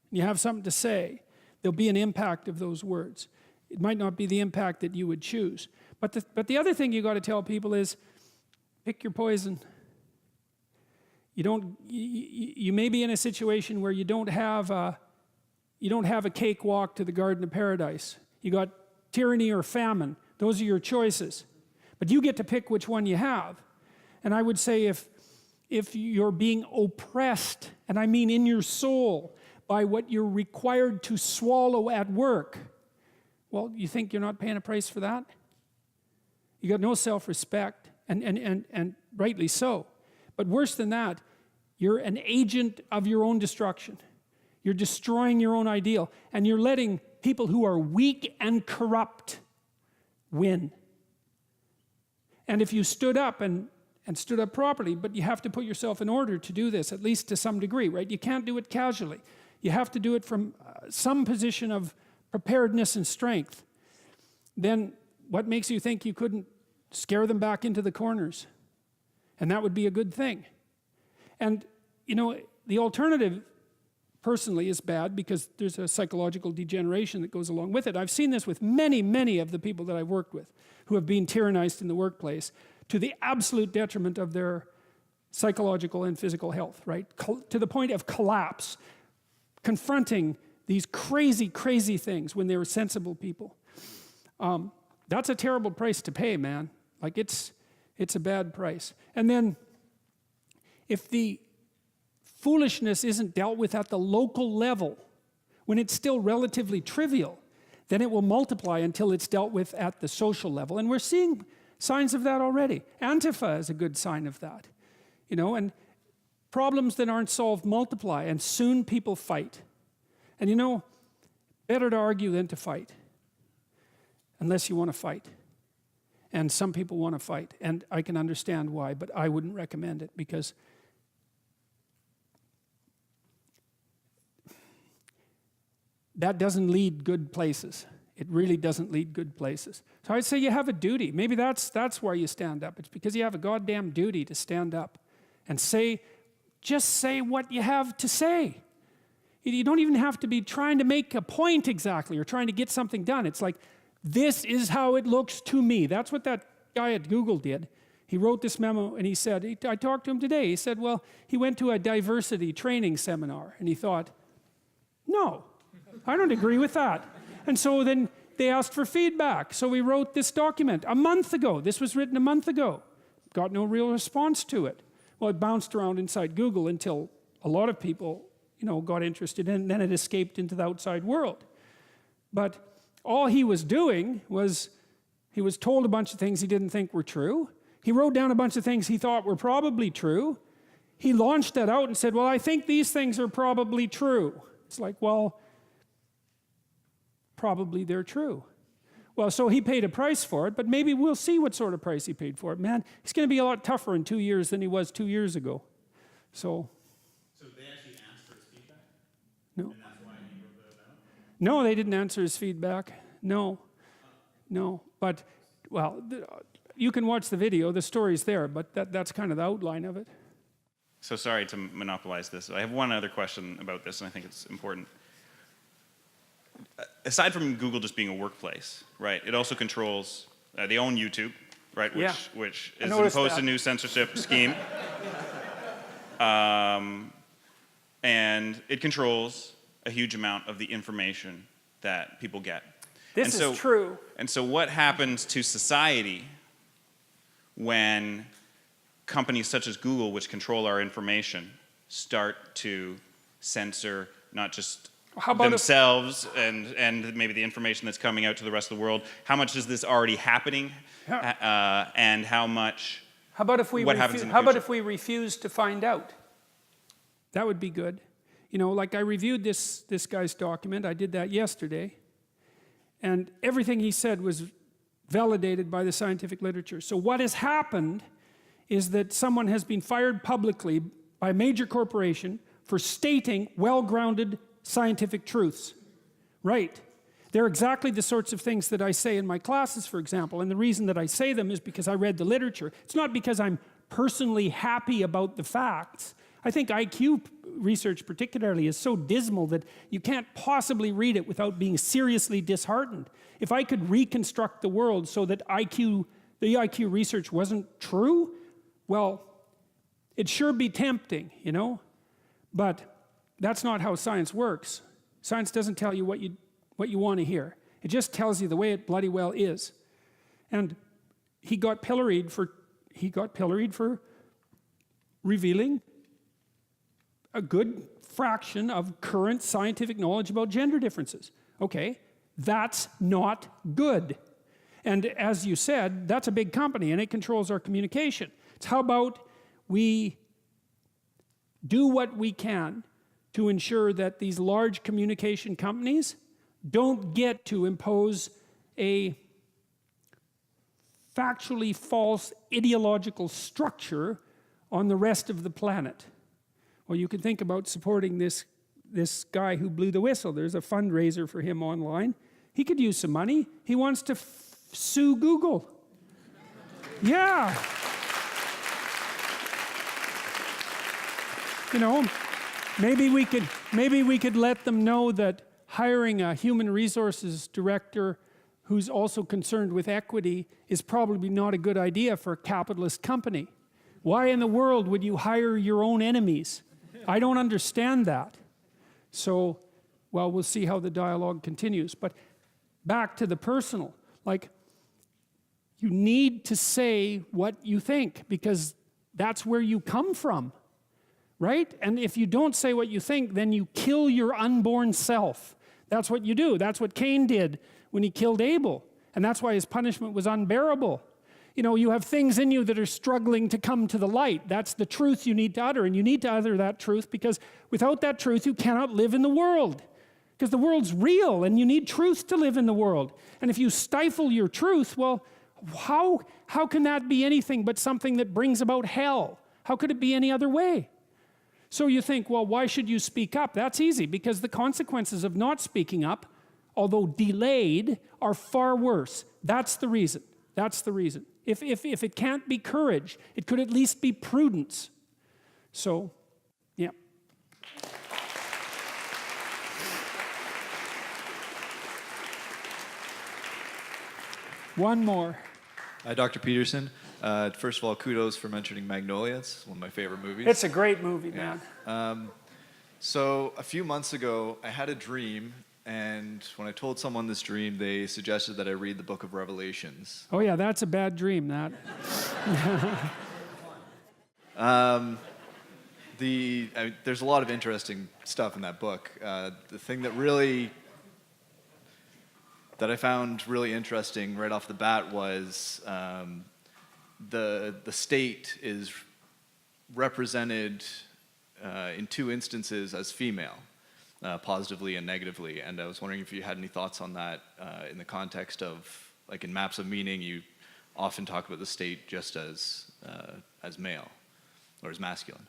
S1: and you have something to say, there'll be an impact of those words. It might not be the impact that you would choose. But the other thing you got to tell people is, pick your poison. You may be in a situation where you don't have a cakewalk to the Garden of Paradise. You got tyranny or famine. Those are your choices. But you get to pick which one you have. And I would say if you're being oppressed, and I mean in your soul, by what you're required to swallow at work, well, you think you're not paying a price for that? You got no self-respect, and rightly so. But worse than that, you're an agent of your own destruction. You're destroying your own ideal, and you're letting people who are weak and corrupt win. And if you stood up and stood up properly, but you have to put yourself in order to do this, at least to some degree, right? You can't do it casually. You have to do it from some position of preparedness and strength. Then what makes you think you couldn't scare them back into the corners? And that would be a good thing. And you know, the alternative personally is bad because there's a psychological degeneration that goes along with it. I've seen this with many, many of the people that I've worked with who have been tyrannized in the workplace to the absolute detriment of their psychological and physical health, right? To the point of collapse, confronting these crazy, crazy things when they were sensible people. That's a terrible price to pay, man. Like it's a bad price. And then if the foolishness isn't dealt with at the local level, when it's still relatively trivial, then it will multiply until it's dealt with at the social level. And we're seeing signs of that already. Antifa is a good sign of that. You know, and problems that aren't solved multiply, and soon people fight. And you know, better to argue than to fight, unless you want to fight. And some people want to fight, and I can understand why, but I wouldn't recommend it because that doesn't lead good places. It really doesn't lead good places. So I'd say you have a duty. Maybe that's why you stand up. It's because you have a goddamn duty to stand up and just say what you have to say. You don't even have to be trying to make a point exactly or trying to get something done. It's like, this is how it looks to me. That's what that guy at Google did. He wrote this memo and he said, I talked to him today. He said, well, he went to a diversity training seminar and he thought, no, I don't agree with that. And so then they asked for feedback. So we wrote this document a month ago. This was written a month ago. Got no real response to it. Well, it bounced around inside Google until a lot of people, you know, got interested in it, and then it escaped into the outside world. But all he was doing was he was told a bunch of things he didn't think were true. He wrote down a bunch of things he thought were probably true. He launched that out and said, well, I think these things are probably true. It's like, well, probably they're true. Well, so he paid a price for it, but maybe we'll see what sort of price he paid for it. Man, he's going to be a lot tougher in 2 years than he was 2 years ago. So
S6: they actually asked for his feedback?
S1: No.
S6: And that's why he wrote that out?
S1: No, they didn't answer his feedback. No. But, well, you can watch the video. The story's there, but that's kind of the outline of it.
S6: So sorry to monopolize this. I have one other question about this, and I think it's important. Aside from Google just being a workplace, right, it also controls, they own YouTube, right, which is imposed a new censorship scheme. And it controls a huge amount of the information that people get.
S1: This is true.
S6: And so what happens to society when companies such as Google, which control our information, start to censor not just themselves and maybe the information that's coming out to the rest of the world? How much is this already happening? And how much? How about if we
S1: refuse to find out? That would be good. You know, like I reviewed this guy's document. I did that yesterday. And everything he said was validated by the scientific literature. So what has happened is that someone has been fired publicly by a major corporation for stating well-grounded scientific truths. Right. They're exactly the sorts of things that I say in my classes, for example. And the reason that I say them is because I read the literature. It's not because I'm personally happy about the facts. I think IQ research particularly is so dismal that you can't possibly read it without being seriously disheartened. If I could reconstruct the world so that the IQ research wasn't true, well, it'd sure be tempting, you know? But that's not how science works. Science doesn't tell you what you want to hear. It just tells you the way it bloody well is. And he got pilloried for revealing a good fraction of current scientific knowledge about gender differences. Okay, that's not good. And as you said, that's a big company and it controls our communication. It's how about we do what we can to ensure that these large communication companies don't get to impose a factually false ideological structure on the rest of the planet. Well, you can think about supporting this guy who blew the whistle. There's a fundraiser for him online. He could use some money. He wants to sue Google. Yeah. You know, maybe we could let them know that hiring a human resources director who's also concerned with equity is probably not a good idea for a capitalist company. Why in the world would you hire your own enemies? I don't understand that. So, well, we'll see how the dialogue continues. But back to the personal, like, you need to say what you think because that's where you come from, right? And if you don't say what you think, then you kill your unborn self. That's what you do. That's what Cain did when he killed Abel. And that's why his punishment was unbearable. You know, you have things in you that are struggling to come to the light. That's the truth you need to utter, and you need to utter that truth because without that truth, you cannot live in the world. Because the world's real, and you need truth to live in the world. And if you stifle your truth, well, how can that be anything but something that brings about hell? How could it be any other way? So you think, well, why should you speak up? That's easy, because the consequences of not speaking up, although delayed, are far worse. That's the reason. That's the reason. If it can't be courage, it could at least be prudence. So, yeah. One more.
S7: Dr. Peterson, first of all, kudos for mentioning Magnolia. It's one of my favorite movies.
S1: It's a great movie, man.
S7: So a few months ago, I had a dream, and when I told someone this dream, they suggested that I read the book of Revelations.
S1: Oh yeah, that's a bad dream, that.
S7: There's a lot of interesting stuff in that book. The thing that I found really interesting right off the bat was the state is represented in two instances as female, positively and negatively. And I was wondering if you had any thoughts on that in the context of, like in Maps of Meaning, you often talk about the state just as male or as masculine.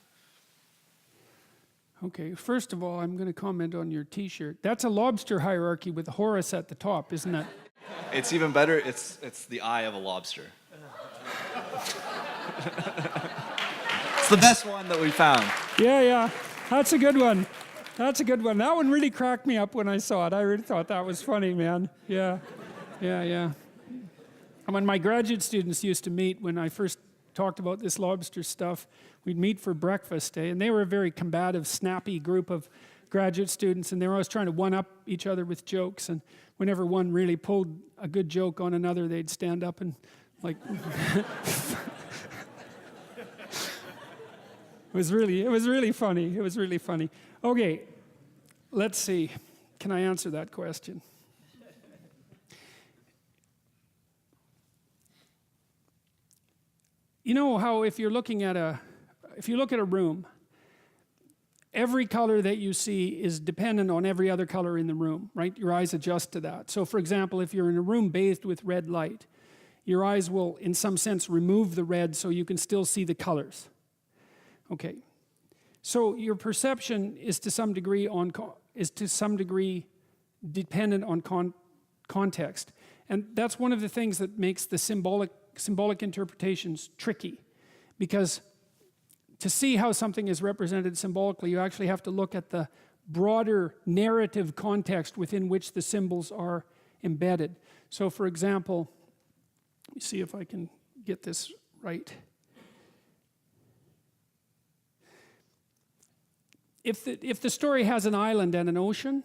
S1: Okay, first of all, I'm going to comment on your T-shirt. That's a lobster hierarchy with Horus at the top, isn't it?
S7: It's even better. It's the eye of a lobster. It's the best one that we found.
S1: Yeah, that's a good one. That's a good one. That one really cracked me up when I saw it. I really thought that was funny, man. Yeah. And when my graduate students used to meet, when I first talked about this lobster stuff, we'd meet for breakfast, and they were a very combative, snappy group of graduate students, and they were always trying to one-up each other with jokes, and whenever one really pulled a good joke on another, they'd stand up and, like... It was really funny. It was really funny. Okay, let's see. Can I answer that question? You know how if you look at a room, every color that you see is dependent on every other color in the room, right? Your eyes adjust to that. So for example, if you're in a room bathed with red light, your eyes will, in some sense, remove the red so you can still see the colors. Okay. So your perception is to some degree dependent on context. And that's one of the things that makes the symbolic interpretations tricky, because to see how something is represented symbolically, you actually have to look at the broader narrative context within which the symbols are embedded. So for example, let me see if I can get this right. If the story has an island and an ocean,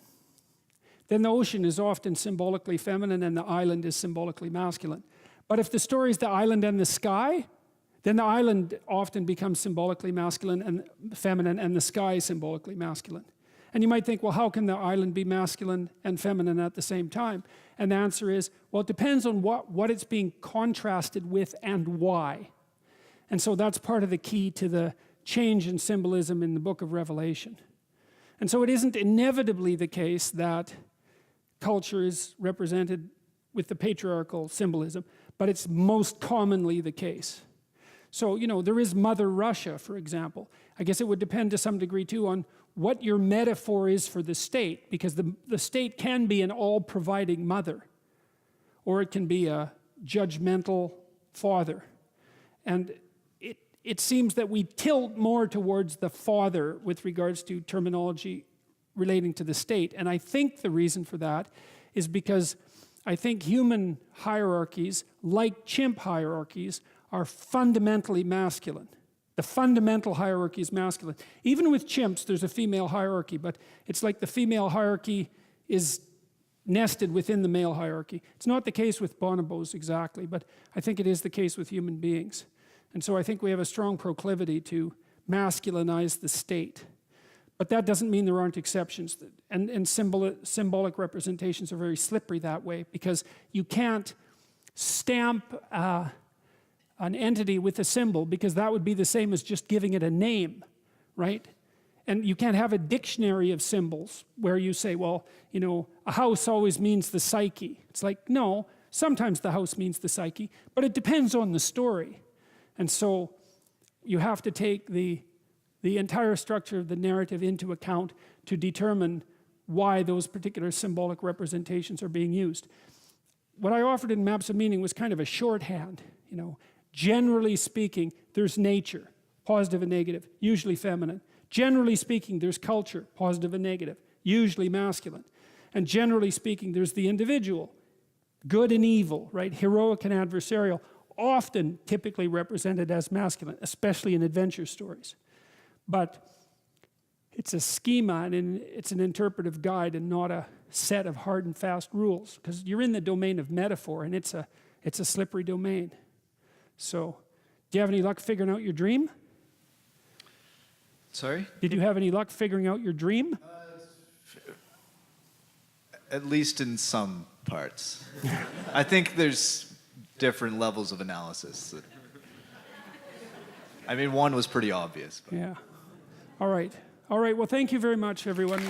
S1: then the ocean is often symbolically feminine and the island is symbolically masculine. But if the story is the island and the sky, then the island often becomes symbolically masculine and feminine, and the sky symbolically masculine. And you might think, well, how can the island be masculine and feminine at the same time? And the answer is, well, it depends on what it's being contrasted with and why. And so that's part of the key to the change in symbolism in the book of Revelation. And so it isn't inevitably the case that culture is represented with the patriarchal symbolism, but it's most commonly the case. So, you know, there is Mother Russia, for example. I guess it would depend to some degree, too, on what your metaphor is for the state, because the state can be an all-providing mother, or it can be a judgmental father. And it seems that we tilt more towards the father with regards to terminology relating to the state. And I think the reason for that is because I think human hierarchies, like chimp hierarchies, are fundamentally masculine. The fundamental hierarchy is masculine. Even with chimps, there's a female hierarchy, but it's like the female hierarchy is nested within the male hierarchy. It's not the case with bonobos exactly, but I think it is the case with human beings. And so I think we have a strong proclivity to masculinize the state. But that doesn't mean there aren't exceptions. And symbolic representations are very slippery that way, because you can't stamp an entity with a symbol, because that would be the same as just giving it a name, right? And you can't have a dictionary of symbols where you say, well, you know, a house always means the psyche. It's like, no, sometimes the house means the psyche, but it depends on the story. And so you have to take the entire structure of the narrative into account to determine why those particular symbolic representations are being used. What I offered in Maps of Meaning was kind of a shorthand, you know. Generally speaking, there's nature, positive and negative, usually feminine. Generally speaking, there's culture, positive and negative, usually masculine. And generally speaking, there's the individual, good and evil, right? Heroic and adversarial, often typically represented as masculine, especially in adventure stories. But it's a schema and it's an interpretive guide and not a set of hard and fast rules, because you're in the domain of metaphor, and it's a slippery domain. So, do you have any luck figuring out your dream?
S7: Sorry?
S1: Did you have any luck figuring out your dream?
S7: At least in some parts. I think there's different levels of analysis. I mean, one was pretty obvious. But.
S1: Yeah. All right. All right. Well, thank you very much, everyone.